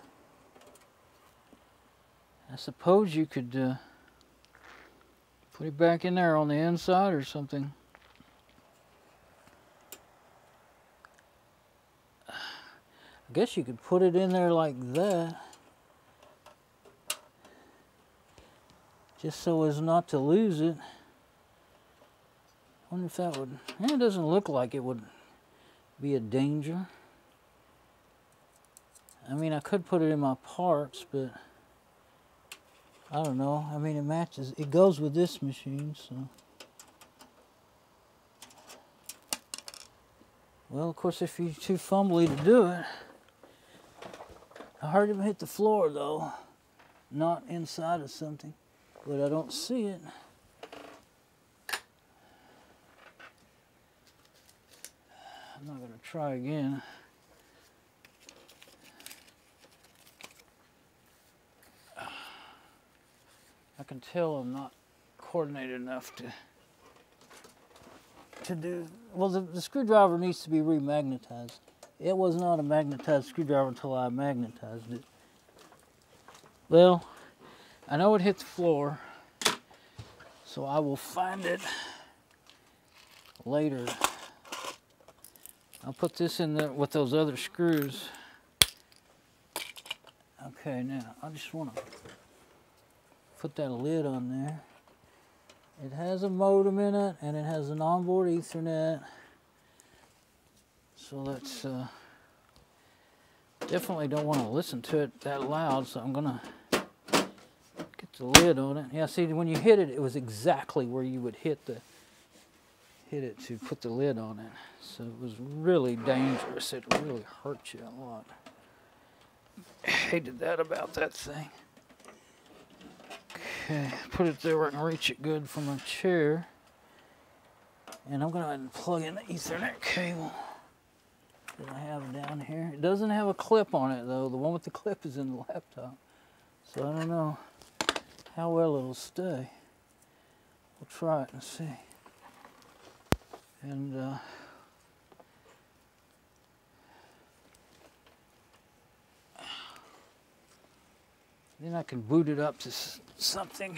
I suppose you could put it back in there on the inside or something. I guess you could put it in there like that. Just so as not to lose it. I wonder if that would... It doesn't look like it would be a danger. I mean, I could put it in my parts, but... I don't know. I mean, it matches. It goes with this machine, so... Well, of course, if you're too fumbly to do it... I heard him hit the floor, though. Not inside of something. But I don't see it. I'm not going to try again. I can tell I'm not coordinated enough to do... Well, the screwdriver needs to be remagnetized. It was not a magnetized screwdriver until I magnetized it. Well, I know it hit the floor, so I will find it later. I'll put this in there with those other screws. Okay, now I just want to put that lid on there. It has a modem in it, and it has an onboard Ethernet. So let's definitely don't want to listen to it that loud, so I'm gonna the lid on it. Yeah, see, when you hit it, it was exactly where you would hit it to put the lid on it. So it was really dangerous. It really hurt you a lot. Hated that about that thing. Okay, put it there where I can reach it good from my chair. And I'm going to go ahead and plug in the Ethernet cable that I have down here. It doesn't have a clip on it though. The one with the clip is in the laptop. So I don't know how well it'll stay. We'll try it and see. And then I can boot it up to something.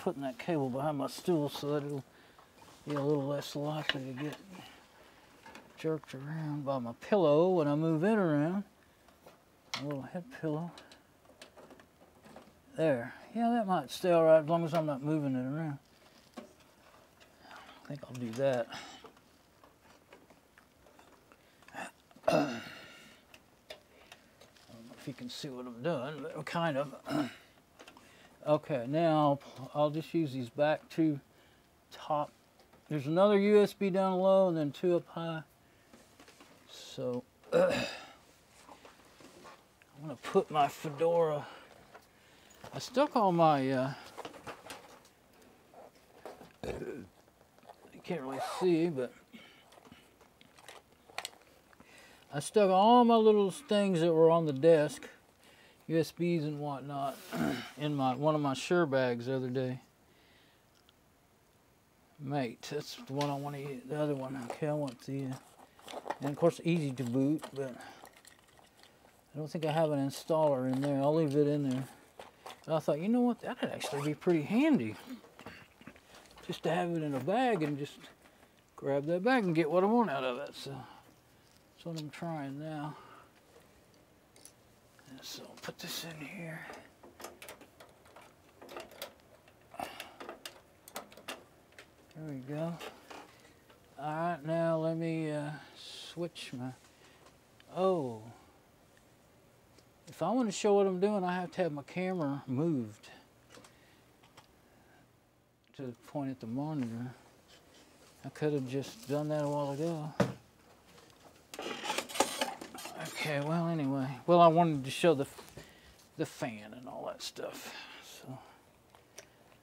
Putting that cable behind my stool so that it'll be a little less likely to get jerked around by my pillow when I move it around. A little head pillow. There. Yeah, that might stay all right as long as I'm not moving it around. I think I'll do that. I don't know if you can see what I'm doing, but kind of. Okay, now I'll just use these back two top. There's another USB down low and then two up high. So I'm going to put my Fedora. I stuck all my, you can't really see, but I stuck all my little things that were on the desk, USBs and whatnot, in one of my Sure bags the other day. Mate, that's the one I want to use. The other one, okay, I want the, and of course easy to boot, but I don't think I have an installer in there. I'll leave it in there. And I thought, you know what, that'd actually be pretty handy. Just to have it in a bag and just grab that bag and get what I want out of it. So that's what I'm trying now. And so I'll put this in here. There we go. All right, now let me switch my, oh. If I want to show what I'm doing, I have to have my camera moved to the point at the monitor. I could have just done that a while ago. Okay, well anyway. Well, I wanted to show the fan and all that stuff. So,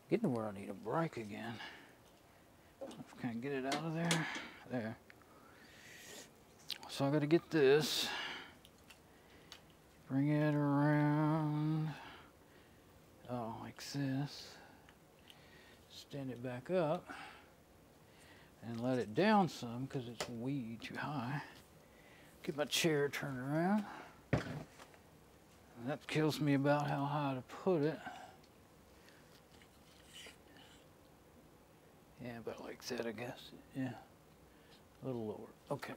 getting to where I need a break again. Can I get it out of there? There. So I got to get this. Bring it around. Oh, like this. Stand it back up. And let it down some because it's way too high. Get my chair turned around. And that kills me about how high to put it. Yeah, about like that, I guess. Yeah, a little lower. Okay,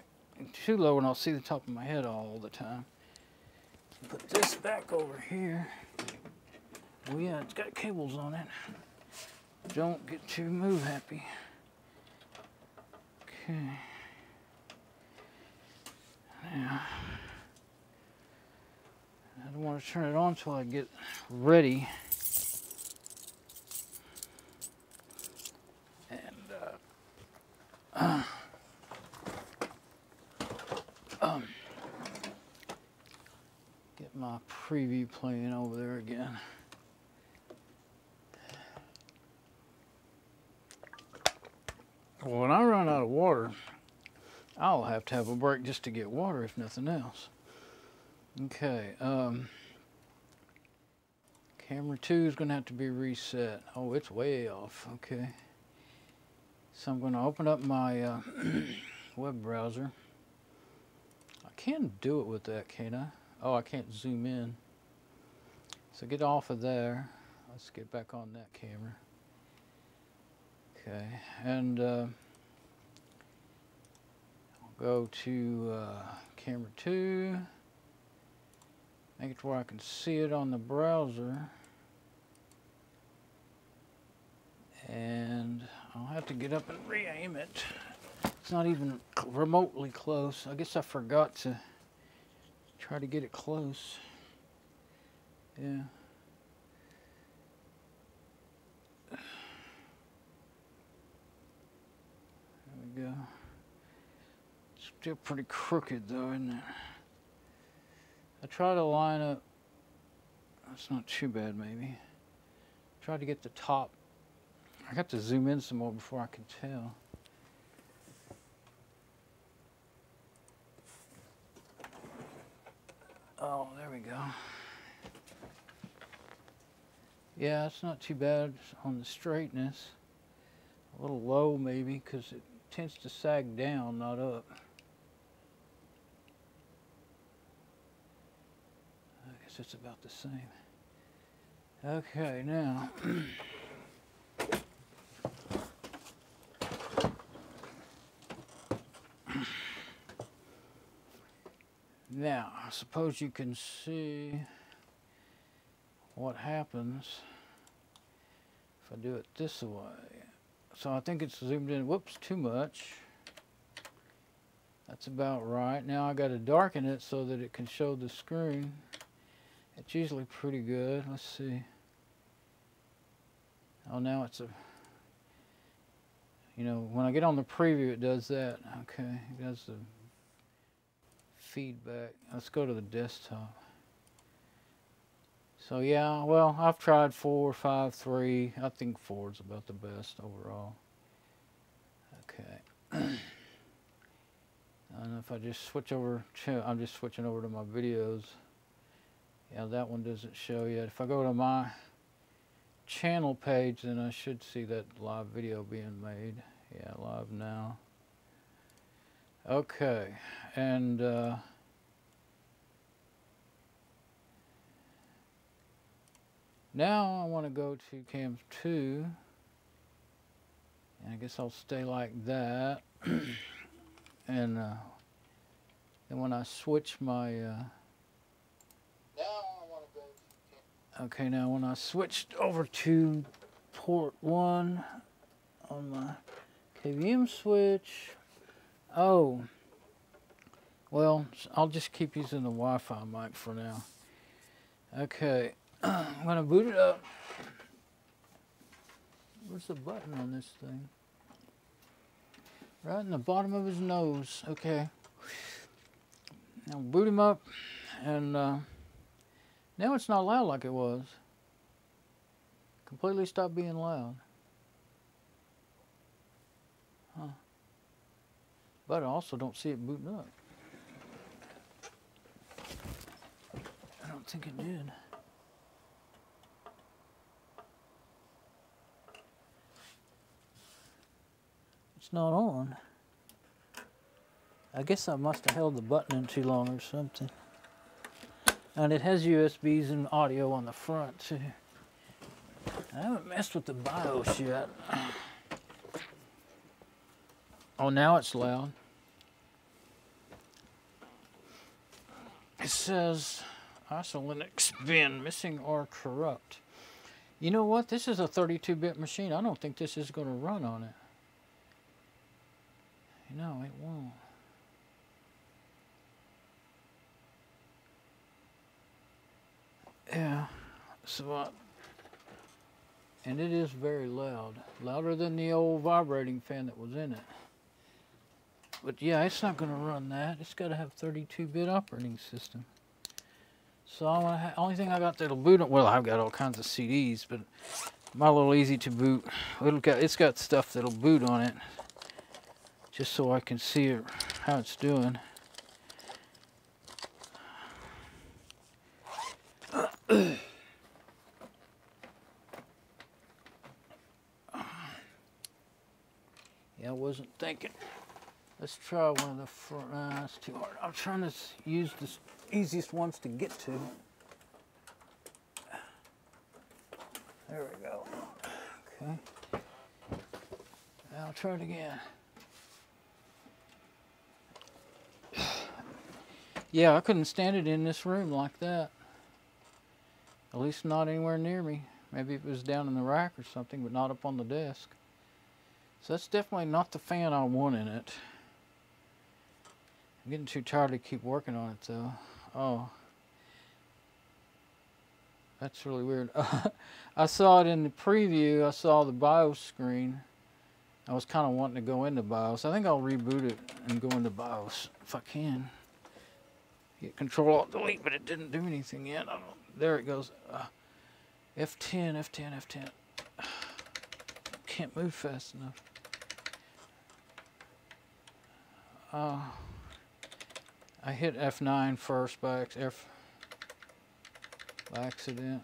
too low and I'll see the top of my head all the time. Put this back over here. Oh yeah, it's got cables on it. Don't get too move happy. Okay. Now, I don't want to turn it on until I get ready. Get my preview playing over there again. Well, when I run out of water, I'll have to have a break just to get water, if nothing else. Okay, camera 2 is going to have to be reset. Oh, it's way off. Okay. So I'm going to open up my web browser. I can do it with that, can't I? Oh, I can't zoom in. So get off of there. Let's get back on that camera. Okay, and I'll go to camera 2. Make it to where I can see it on the browser. And I'll have to get up and re-aim it It's not even remotely close. I guess I forgot to try to get it close. Yeah. There we go. Still pretty crooked though, isn't it? I try to line up. That's not too bad, maybe. Try to get the top. I got to zoom in some more before I can tell. Oh, there we go. Yeah, it's not too bad on the straightness. A little low maybe because it tends to sag down, not up. I guess it's about the same. Okay, now. Now, I suppose you can see what happens if I do it this way. So I think it's zoomed in, whoops, too much. That's about right. Now I got to darken it so that it can show the screen. It's usually pretty good. Let's see. Oh, now it's a, you know, when I get on the preview, it does that. Okay, it does the feedback. Let's go to the desktop. So yeah, well, I've tried 4, 5, 3. I think 4 is about the best overall. Okay. And if I just switch over to, I'm just switching over to my videos. Yeah, that one doesn't show yet. If I go to my channel page, then I should see that live video being made. Yeah, live now. Okay, and now I want to go to cam 2, and I guess I'll stay like that. And then when I switch my okay, now when I switched over to port 1 on my KVM switch, oh, well, I'll just keep using the Wi-Fi mic for now. Okay, I'm gonna boot it up. Where's the button on this thing? Right in the bottom of his nose. Okay. Now boot him up, and now it's not loud like it was. Completely stopped being loud. Huh. But I also don't see it booting up. I don't think it did. It's not on. I guess I must have held the button in too long or something. And it has USBs and audio on the front too. I haven't messed with the BIOS yet. Oh, now it's loud. It says ISO Linux bin missing or corrupt. You know what? This is a 32-bit machine. I don't think this is going to run on it. No, it won't. Yeah, so and it is very loud. Louder than the old vibrating fan that was in it. But yeah, it's not going to run that. It's got to have 32-bit operating system. So only thing I got that'll boot it, well, I've got all kinds of CDs, but my little easy to boot, it's got stuff that'll boot on it. Just so I can see it, how it's doing. Yeah, I wasn't thinking. Let's try one of the front. That's too hard. I'm trying to use the easiest ones to get to. There we go. Okay. Now I'll try it again. Yeah, I couldn't stand it in this room like that. At least not anywhere near me. Maybe it was down in the rack or something, but not up on the desk. So that's definitely not the fan I want in it. I'm getting too tired to keep working on it though. Oh. That's really weird. I saw it in the preview. I saw the BIOS screen. I was kind of wanting to go into BIOS. I think I'll reboot it and go into BIOS if I can. Hit Control-Alt-Delete, but it didn't do anything yet. I don't, there it goes. F10, F10, F10. Can't move fast enough. I hit F9 first by accident.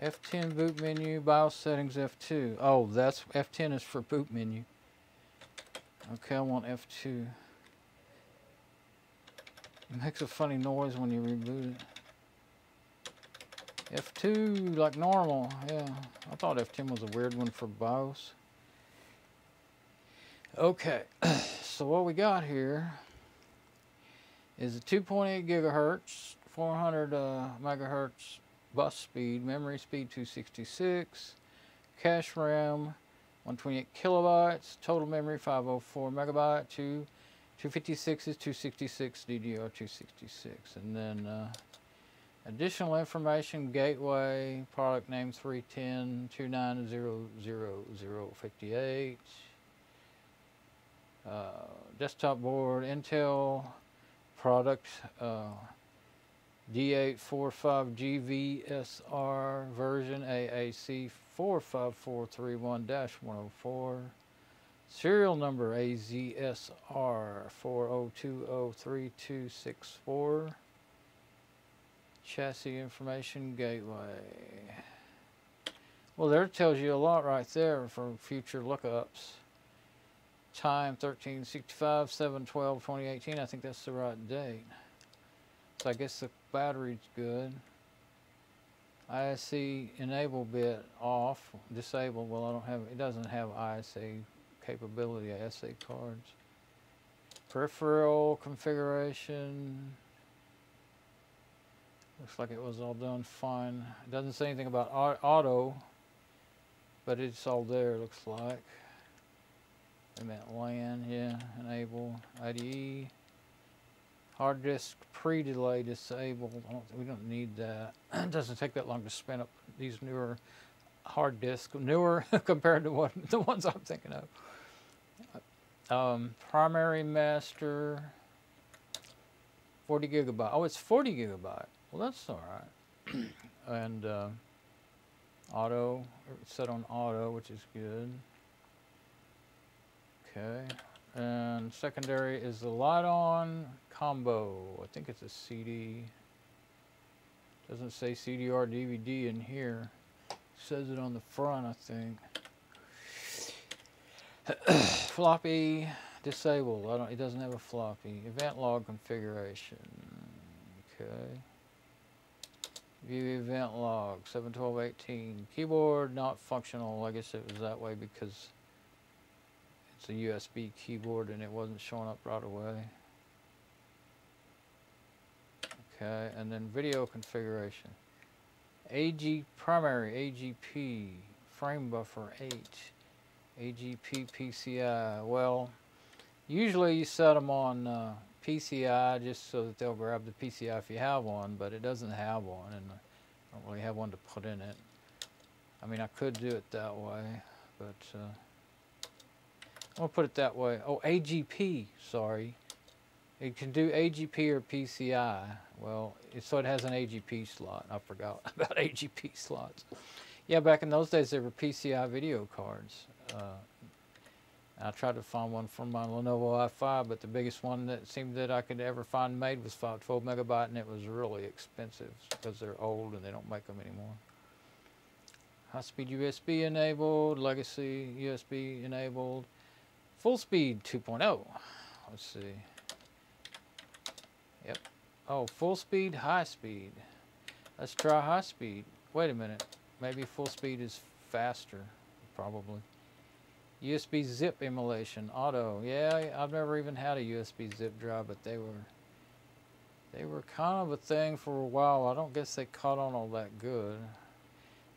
F10 boot menu, BIOS settings F2. Oh, that's F10 is for boot menu. Okay, I want F2. It makes a funny noise when you reboot it. F2 like normal, yeah. I thought F10 was a weird one for BIOS. Okay, so what we got here is a 2.8 gigahertz, 400 megahertz bus speed, memory speed 266, cache RAM 128 kilobytes, total memory 504 megabyte, 256 is 266 DDR 266, and then additional information: gateway, product name 310.29.00058. Desktop board, Intel product D845GVSR version AAC 45431-104. Serial number AZSR 40203264. Chassis information, gateway. Well, there it tells you a lot right there for future lookups. Time 1365, 7/12/2018. I think that's the right date. So I guess the battery's good. ISC enable bit off, disabled. Well, I don't have. It doesn't have ISA capability. ISA cards. Peripheral configuration. Looks like it was all done fine. It doesn't say anything about auto, but it's all there. Looks like. And that LAN, yeah, enable IDE. Hard disk pre-delay disabled. We don't need that. It doesn't take that long to spin up these newer hard disks. Newer compared to what the ones I'm thinking of. Primary master, 40 gigabyte. Oh, it's 40 gigabyte. Well, that's all right. And auto, set on auto, which is good. Okay, and secondary is the light-on combo. I think it's a CD. Doesn't say CD or DVD in here. Says it on the front, I think. Floppy disabled. It doesn't have a floppy. Event log configuration. Okay. View event log 7/12/18. Keyboard not functional. I guess it was that way because it's a USB keyboard and it wasn't showing up right away. Okay, and then video configuration. Primary AGP, frame buffer 8, AGP PCI. Well, usually you set them on PCI just so that they'll grab the PCI if you have one, but it doesn't have one, and I don't really have one to put in it. I mean, I could do it that way, but I'll put it that way. Oh, AGP, sorry. It can do AGP or PCI. Well, so it has an AGP slot. I forgot about AGP slots. Yeah, back in those days, there were PCI video cards. I tried to find one for my Lenovo i5, but the biggest one that seemed that I could ever find made was 12 megabyte, and it was really expensive because they're old and they don't make them anymore. High-speed USB enabled, legacy USB enabled, full speed 2.0. Let's see. Yep. Oh, full speed, high speed. Let's try high speed. Wait a minute. Maybe full speed is faster, probably. USB zip emulation, auto. Yeah, I've never even had a USB zip drive, but they were kind of a thing for a while. I don't guess they caught on all that good.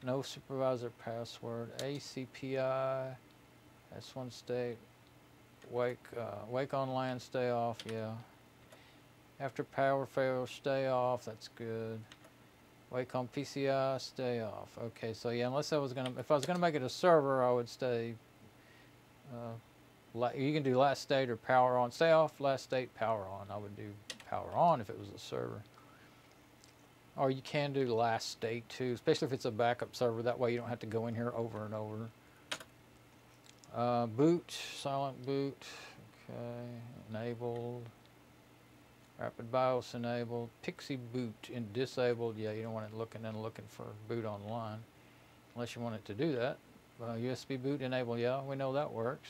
No supervisor password, ACPI, S1 state, wake on LAN, stay off, yeah. After power fail, stay off, that's good. Wake on PCI, stay off. Okay, so yeah, unless I was gonna, if I was gonna make it a server, I would stay, you can do last state or power on. Stay off, last state, power on. I would do power on if it was a server. Or you can do last state too, especially if it's a backup server. That way you don't have to go in here over and over. Boot, silent boot, okay, enabled. Rapid BIOS enabled. Pixie boot and disabled. Yeah, you don't want it looking for boot online, unless you want it to do that. USB boot enabled. Yeah, we know that works.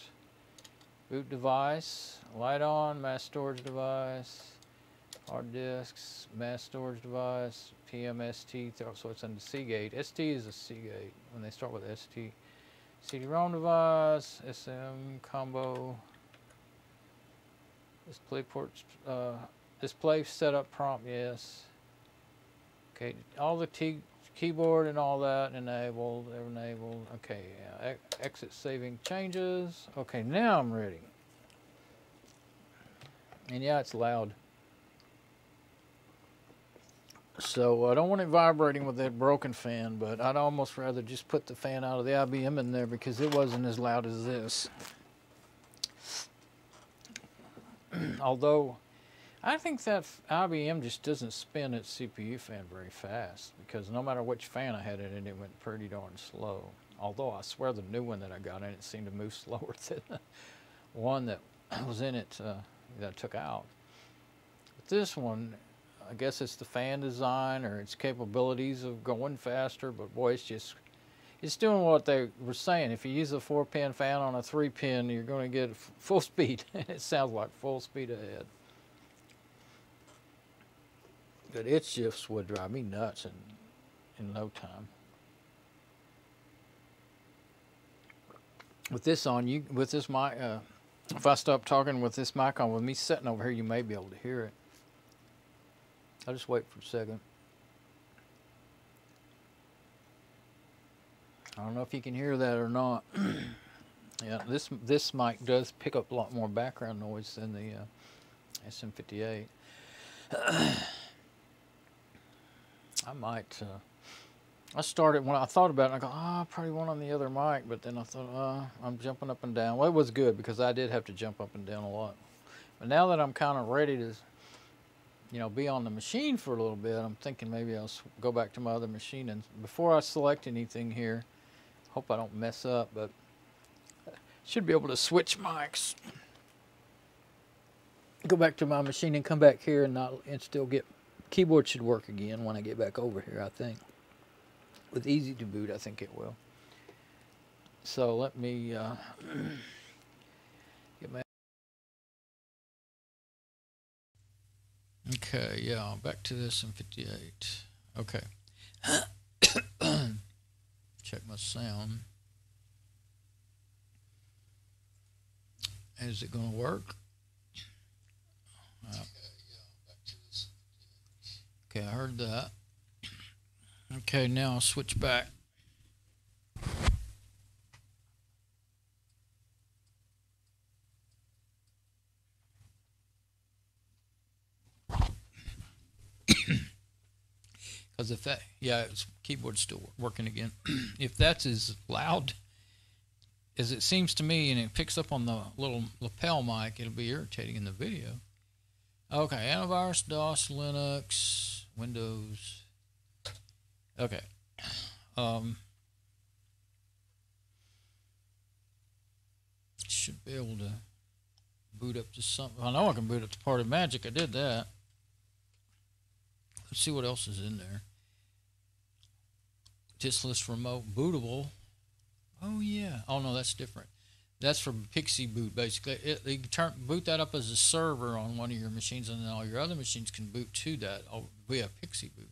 Boot device, light on, mass storage device, hard disks, mass storage device, PMST, so it's in the Seagate. ST is a Seagate when they start with ST. CD-ROM device, SM combo, display ports, display setup prompt, yes. Okay, all the keyboard and all that enabled. Okay, yeah. Exit saving changes. Okay, now I'm ready. And yeah, it's loud. So I don't want it vibrating with that broken fan, but I'd almost rather just put the fan out of the IBM in there because it wasn't as loud as this. Although I think that IBM just doesn't spin its CPU fan very fast, because no matter which fan I had it in, it went pretty darn slow. Although I swear the new one that I got in it seemed to move slower than the one that was in it that I took out. But this one, I guess it's the fan design or its capabilities of going faster, but boy, it's doing what they were saying. If you use a 4-pin fan on a 3-pin, you're going to get full speed. It sounds like full speed ahead. But its shifts would drive me nuts in no time. With this on, with this mic, if I stop talking with this mic on, with me sitting over here, you may be able to hear it. I'll just wait for a second. I don't know if you can hear that or not. Yeah, this mic does pick up a lot more background noise than the SM58. I might. I started when I thought about it. I go, I probably want on the other mic, but then I thought, I'm jumping up and down. Well, it was good because I did have to jump up and down a lot. But now that I'm kind of ready to, be on the machine for a little bit, I'm thinking maybe I'll go back to my other machine. And before I select anything here, hope I don't mess up, but I should be able to switch mics. Go back to my machine and come back here and still get. Keyboard should work again when I get back over here, I think. With easy to boot, I think it will. So let me get my. Okay, yeah, back to this in 58. Okay. Check my sound. Is it going to work? Okay, I heard that. Okay, now I'll switch back. Because if that, yeah, keyboard's still working again. If that's as loud as it seems to me, and it picks up on the little lapel mic, it'll be irritating in the video. Okay, antivirus, DOS, Linux, Windows. Okay. Should be able to boot up to something. I know I can boot up to Party Magic. I did that. Let's see what else is in there. Disk list remote bootable. Oh yeah. Oh no, that's different. That's for Pixie boot, basically. You can boot that up as a server on one of your machines, and then all your other machines can boot to that via Pixie boot.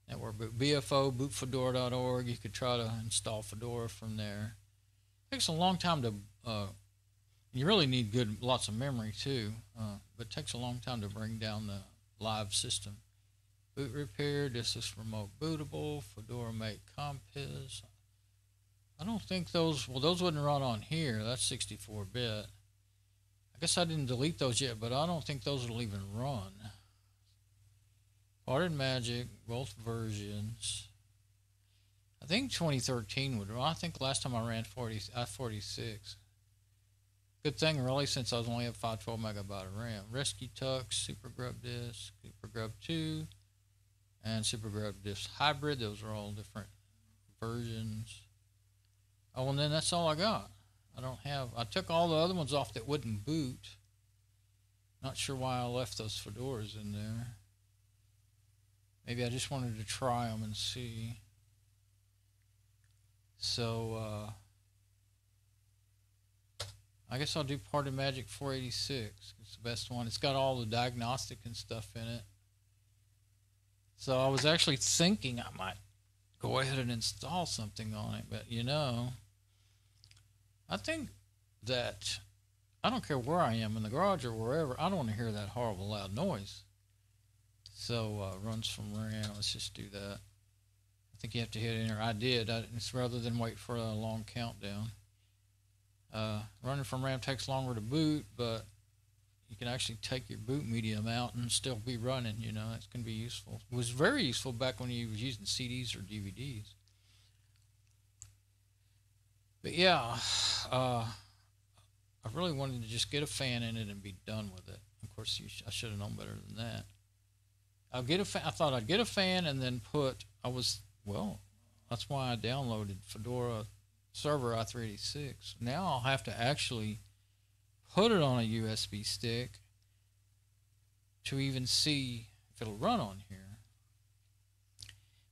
Network boot, BFO, bootfedora.org. You could try to install Fedora from there. It takes a long time to. You really need lots of memory too, but it takes a long time to bring down the live system. Boot repair, disk list remote bootable, Fedora make compiz. I don't think those wouldn't run on here. That's 64-bit. guess I didn't delete those yet, but I don't think those will even run. Parted Magic, both versions. I think 2013 would run. I think last time I ran I-46. Good thing, really, since I was only at 512 megabyte of RAM. Rescue Tux, Super Grub Disk, Super Grub 2, and Super Grub Disk Hybrid. Those are all different versions. Oh, and then that's all I got. I took all the other ones off that wouldn't boot. Not sure why I left those Fedoras in there. Maybe I just wanted to try them and see. So, I guess I'll do Parted Magic 486. It's the best one. It's got all the diagnostic and stuff in it. So I was actually thinking I might go ahead and install something on it, but you know, I think that I don't care where I am, in the garage or wherever, I don't want to hear that horrible loud noise. So runs from RAM, let's just do that. I think you have to hit enter. I did. It's rather than wait for a long countdown. Running from RAM takes longer to boot, but you can actually take your boot medium out and still be running, you know. It's going to be useful. It was very useful back when you was using CDs or DVDs. But yeah, I really wanted to just get a fan in it and be done with it. Of course, I should have known better than that. I thought I'd get a fan and then that's why I downloaded Fedora Server i386. Now I'll have to actually put it on a USB stick to even see if it'll run on here.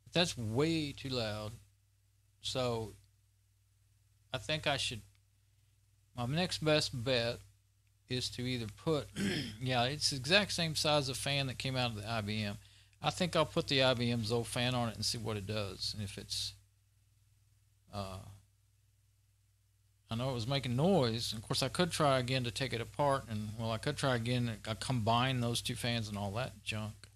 But that's way too loud. So I think my next best bet is to either put, yeah, it's the exact same size of fan that came out of the IBM. I think I'll put the IBM's old fan on it and see what it does. And if it's, I know it was making noise. Of course, I could try again to take it apart, and I could try again. I combine those two fans and all that junk.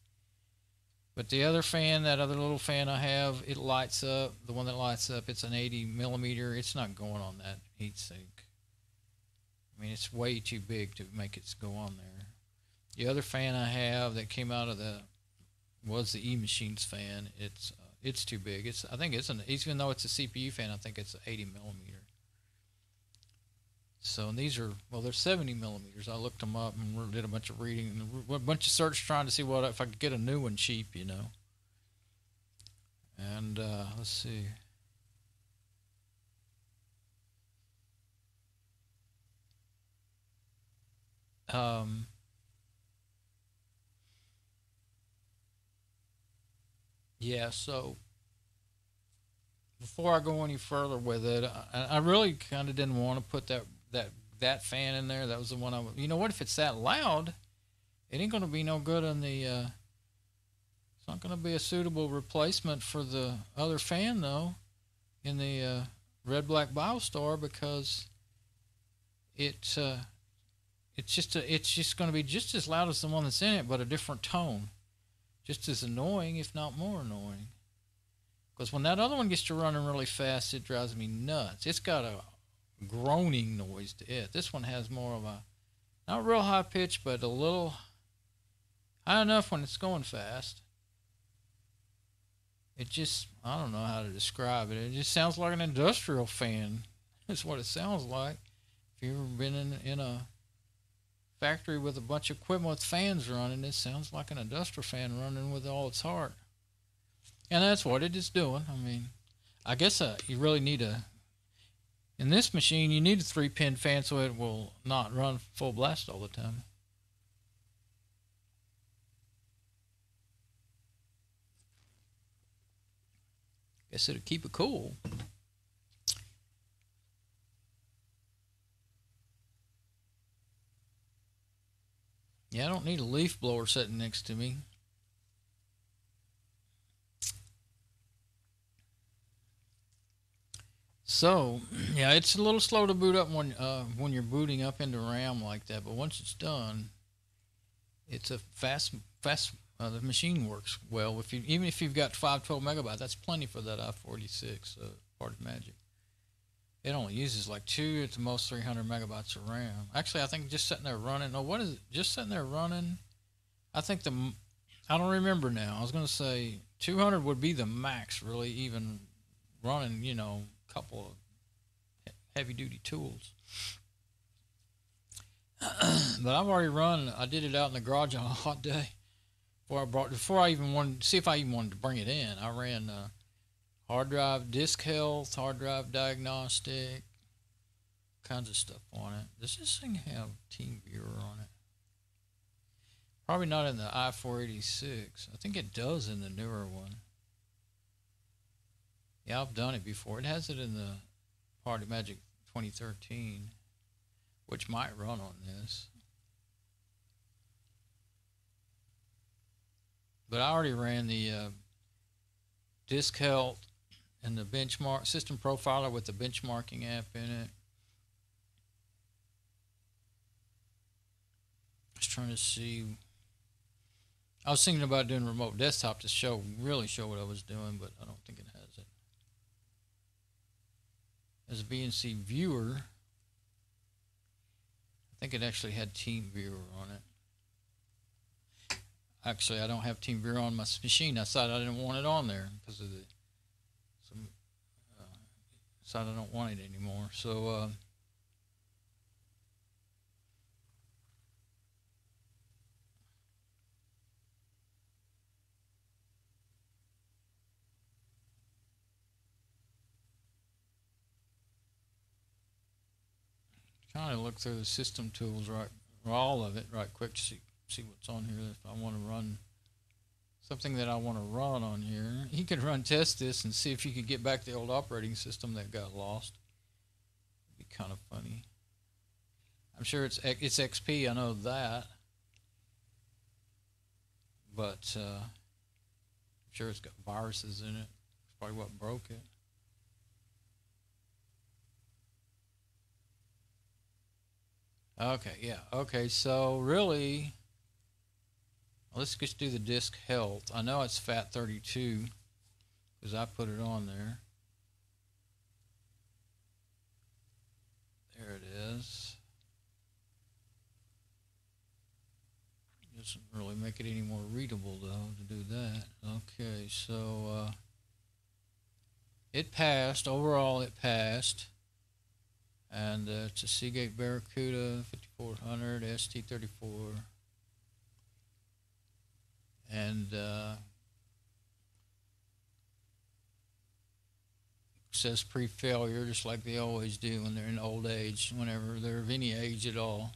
But the other fan, that other little fan I have, it lights up. The one that lights up, it's an 80 millimeter. It's not going on that heatsink. I mean, it's way too big to make it go on there. The other fan I have that came out of was the E-Machines fan. It's too big. I think even though it's a CPU fan, I think it's an 80 millimeter. So, and these are, they're 70 millimeters. I looked them up and did a bunch of reading and a bunch of search trying to see if I could get a new one cheap, you know. And let's see. Yeah, so before I go any further with it, I really kind of didn't want to put that fan in there. That was the one you know what, if it's that loud, it ain't going to be no good on the, it's not going to be a suitable replacement for the other fan, though, in the Red Black BioStar, because it's just going to be just as loud as the one that's in it, but a different tone. Just as annoying, if not more annoying. Because when that other one gets to running really fast, it drives me nuts. It's got a groaning noise to it. This one has more of a, not real high pitch, but a little high enough when it's going fast. It just, I don't know how to describe it. It just sounds like an industrial fan. That's what it sounds like. If you've ever been in a factory with a bunch of equipment with fans running, it sounds like an industrial fan running with all its heart. And that's what it is doing. I mean, I guess you really need in this machine, you need a 3-pin fan so it will not run full blast all the time. Guess it'll keep it cool. Yeah, I don't need a leaf blower sitting next to me. So, yeah, it's a little slow to boot up when you're booting up into RAM like that, but once it's done, it's a fast. The machine works well. Even if you've got 512 megabytes, that's plenty for that i46 Parted Magic. it only uses like 2 at the most 300 megabytes of RAM. Actually, I think just sitting there running. No, what is it? Just sitting there running. I think I don't remember now. I was going to say 200 would be the max, really, even running, you know, a couple of heavy-duty tools. But I've already run. I did it out in the garage on a hot day before I even wanted to see if I even wanted to bring it in. I ran hard drive disk health, hard drive diagnostic, kinds of stuff on it. Does this thing have TeamViewer on it? Probably not in the i486. I think it does in the newer one. Yeah, I've done it before. It has it in the Party Magic 2013, which might run on this. But I already ran the disk health and the benchmark system profiler with the benchmarking app in it. Just trying to see. I was thinking about doing remote desktop to really show what I was doing, but I don't think it has it. As a VNC viewer, I think it actually had TeamViewer on it. Actually, I don't have TeamViewer on my machine. I decided I didn't want it on there because of decided I don't want it anymore. So trying to look through the system tools all of it right quick to see what's on here. If I want to run something that I want to run on here, you could run TestDisk and see if you could get back the old operating system that got lost. It'd be kind of funny. I'm sure it's XP, I know that, but I'm sure it's got viruses in it. It's probably what broke it. Okay, yeah. Okay, so really, let's just do the disk health. I know it's FAT32 because I put it on there. There it is. Doesn't really make it any more readable though to do that. Okay, so it passed. Overall, it passed. And it's a Seagate Barracuda 5400 ST34. And says pre-failure, just like they always do when they're in old age, whenever they're of any age at all.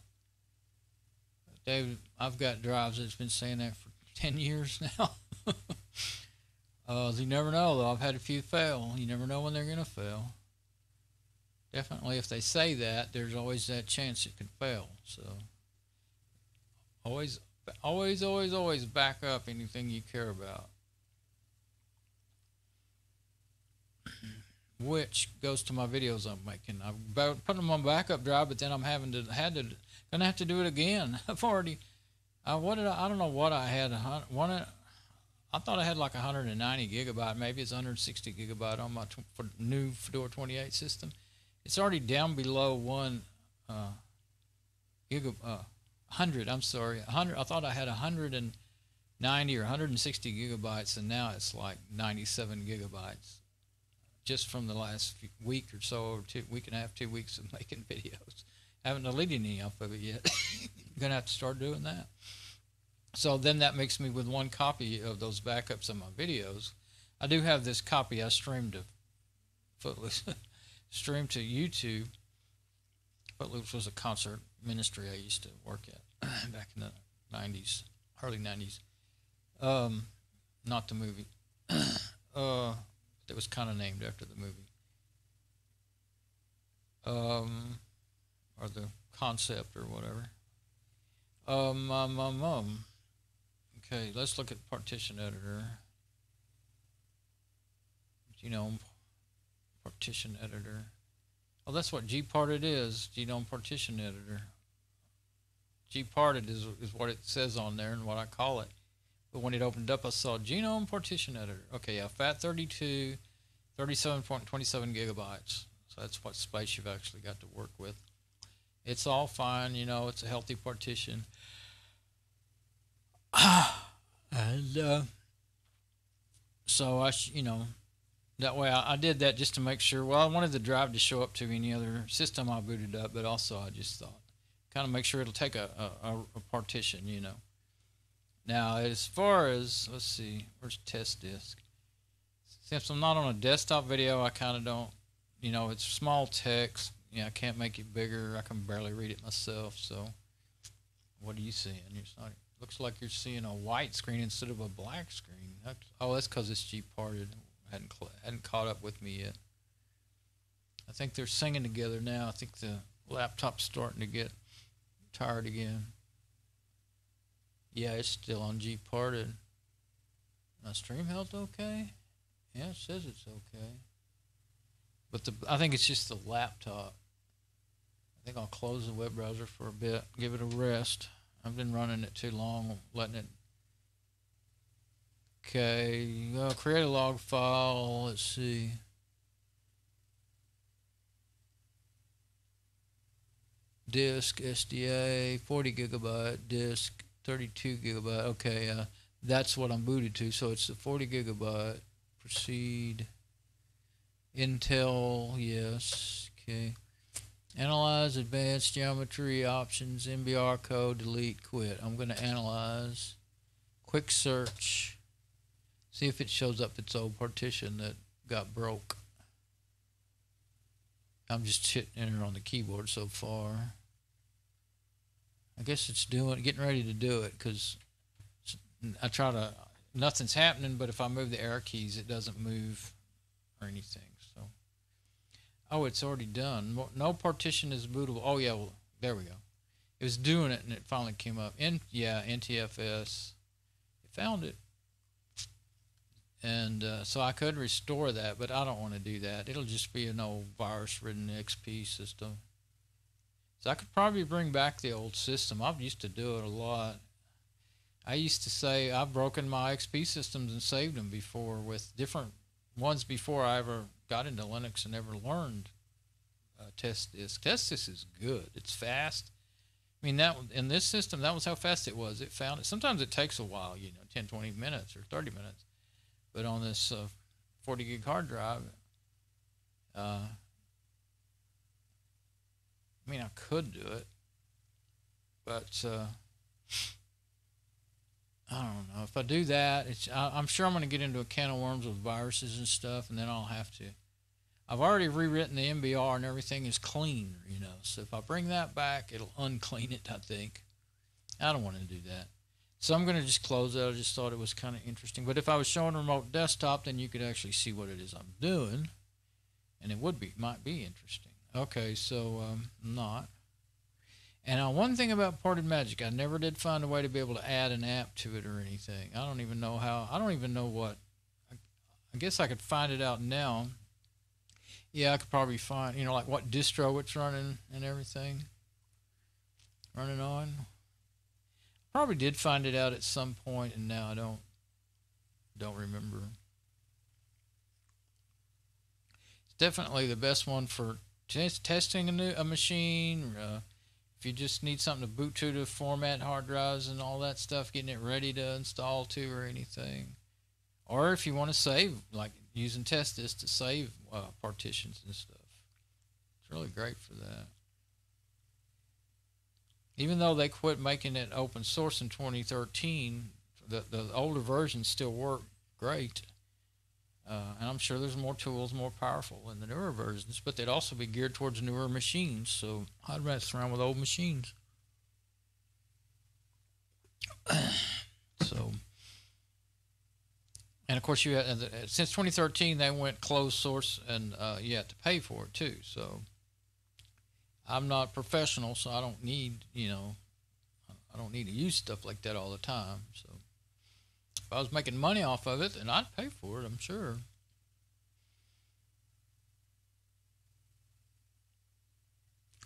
David, I've got drives that's been saying that for 10 years now. You never know, though. I've had a few fail. You never know when they're going to fail. Definitely, if they say that, there's always that chance it could fail. So, always back up anything you care about. Which goes to my videos I'm making. I'm putting them on backup drive, but then I'm gonna have to do it again. I've already, I don't know what I had. I thought I had like 190 gigabyte. Maybe it's 160 gigabyte on my new Fedora 28 system. It's already down below 100. I'm sorry, 100. I thought I had 190 or 160 gigabytes, and now it's like 97 gigabytes, just from the last week or so, or week and a half, 2 weeks of making videos. I haven't deleted any off of it yet. Gonna have to start doing that. So then that makes me with one copy of those backups of my videos. I do have this copy I streamed to Footloose. Streamed to YouTube. Footloose was a concert ministry I used to work at back in the 90s, early 90s. Not the movie. It was kind of named after the movie. Or the concept or whatever. Okay, let's look at partition editor. Genome partition editor. Oh, that's what gparted is. Genome partition editor. Gparted is what it says on there and what I call it. But when it opened up, I saw genome partition editor. Okay, yeah, FAT32, 37.27 gigabytes. So So that's what space you've actually got to work with. It's all fine, you know, it's a healthy partition. And so you know, that way I did that just to make sure. Well, I wanted the drive to show up to any other system I booted up, but also I just thought, kind of make sure it'll take a partition, you know. Now, as far as, let's see, where's TestDisk? Since I'm not on a desktop video, I kind of don't, you know, it's small text. Yeah, I can't make it bigger. I can barely read it myself. So, what are you seeing? Looks like you're seeing a white screen instead of a black screen. Oh, that's because it's G-parted. Hadn't caught up with me yet. I think they're singing together now. I think the laptop's starting to get tired again. Yeah, it's still on G-parted. My stream health okay? Yeah, it says it's okay. But I think it's just the laptop. I think I'll close the web browser for a bit, give it a rest. I've been running it too long, letting it. Okay, create a log file. Let's see. Disk, SDA, 40 gigabyte, disk, 32 gigabyte. Okay, that's what I'm booted to. So it's the 40 gigabyte. Proceed. Intel, yes. Okay. Analyze advanced geometry options, MBR code, delete, quit. I'm going to analyze. Quick search. See if it shows up its old partition that got broke. I'm just hitting enter on the keyboard so far. I guess it's getting ready to do it because I try to, nothing's happening, but if I move the arrow keys, it doesn't move or anything. So, oh, it's already done. No partition is bootable. Oh yeah, well, there we go. It was doing it and it finally came up. Yeah, NTFS. It found it. And so I could restore that, but I don't want to do that. It'll just be an old virus-ridden XP system. So I could probably bring back the old system. I've used to do it a lot. I used to say I've broken my XP systems and saved them before with different ones before I ever got into Linux and ever learned TestDisk. TestDisk is good. It's fast. I mean, that in this system, that was how fast it was. It found it. Sometimes it takes a while, you know, 10, 20 minutes or 30 minutes. But on this 40 gig hard drive, I mean, I could do it, but I don't know. If I do that, I'm sure I'm going to get into a can of worms with viruses and stuff, and then I'll have to. I've already rewritten the MBR, and everything is clean, you know. So if I bring that back, it'll unclean it, I think. I don't want to do that. So I'm going to just close it. I just thought it was kind of interesting. But if I was showing remote desktop, then you could actually see what it is I'm doing, and it might be interesting. Okay, so not. And one thing about Ported Magic, I never did find a way to be able to add an app to it or anything. I don't even know how. I don't even know what. I guess I could find it out now. Yeah, I could probably find, you know, like what distro it's running and everything. Running on. Probably did find it out at some point, and now I don't remember. It's definitely the best one for testing a machine. If you just need something to boot to format hard drives and all that stuff, getting it ready to install to or anything. Or if you want to save, like using TestDisk to save partitions and stuff. It's really great for that. Even though they quit making it open source in 2013, the older versions still work great. And I'm sure there's more tools, more powerful in the newer versions, but they'd also be geared towards newer machines, so I'd mess around with old machines. So, and of course, since 2013, they went closed source, and you have to pay for it too. So, I'm not professional, so I don't need, you know, I don't need to use stuff like that all the time. So, if I was making money off of it, then I'd pay for it, I'm sure.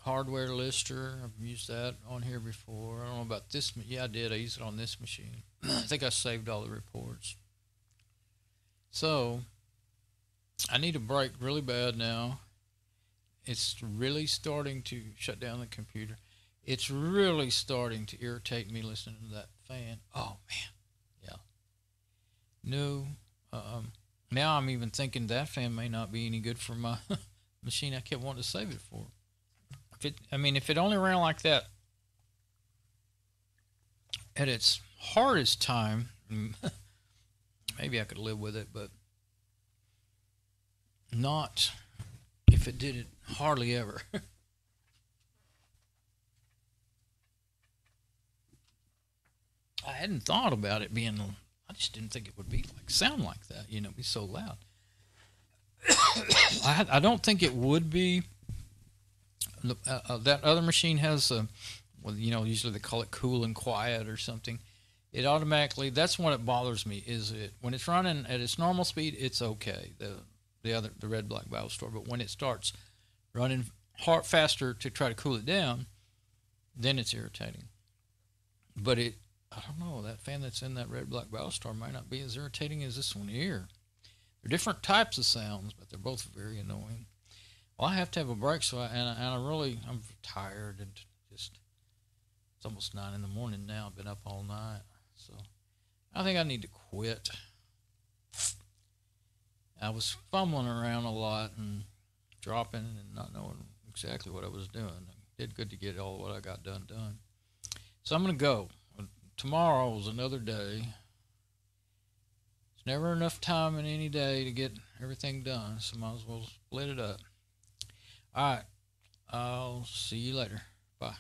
Hardware lister, I've used that on here before. I don't know about this. Yeah, I did. I used it on this machine. I think I saved all the reports. So, I need a break really bad now. it's really starting to shut down the computer. It's really starting to irritate me listening to that fan. Oh man, yeah. No, now I'm even thinking that fan may not be any good for my machine I kept wanting to save it for. If it only ran like that at its hardest time, maybe I could live with it, but not if it did it hardly ever. I hadn't thought about it being, I just didn't think it would be sound like that, be so loud. I don't think it would be. That other machine has usually they call it cool and quiet or something. It automatically, that's what it bothers me, is it when it's running at its normal speed, it's okay. The red black BioStore, but when it starts running faster to try to cool it down, then it's irritating. But I don't know, that fan that's in that red black BioStore might not be as irritating as this one here. They're different types of sounds, but they're both very annoying. Well, I have to have a break, so I'm tired, and just, it's almost 9 in the morning now. I've been up all night, so I think I need to quit. I was fumbling around a lot and dropping and not knowing exactly what I was doing. It did good to get all what I got done. So I'm going to go. Tomorrow is another day. There's never enough time in any day to get everything done, so might as well split it up. All right. I'll see you later. Bye.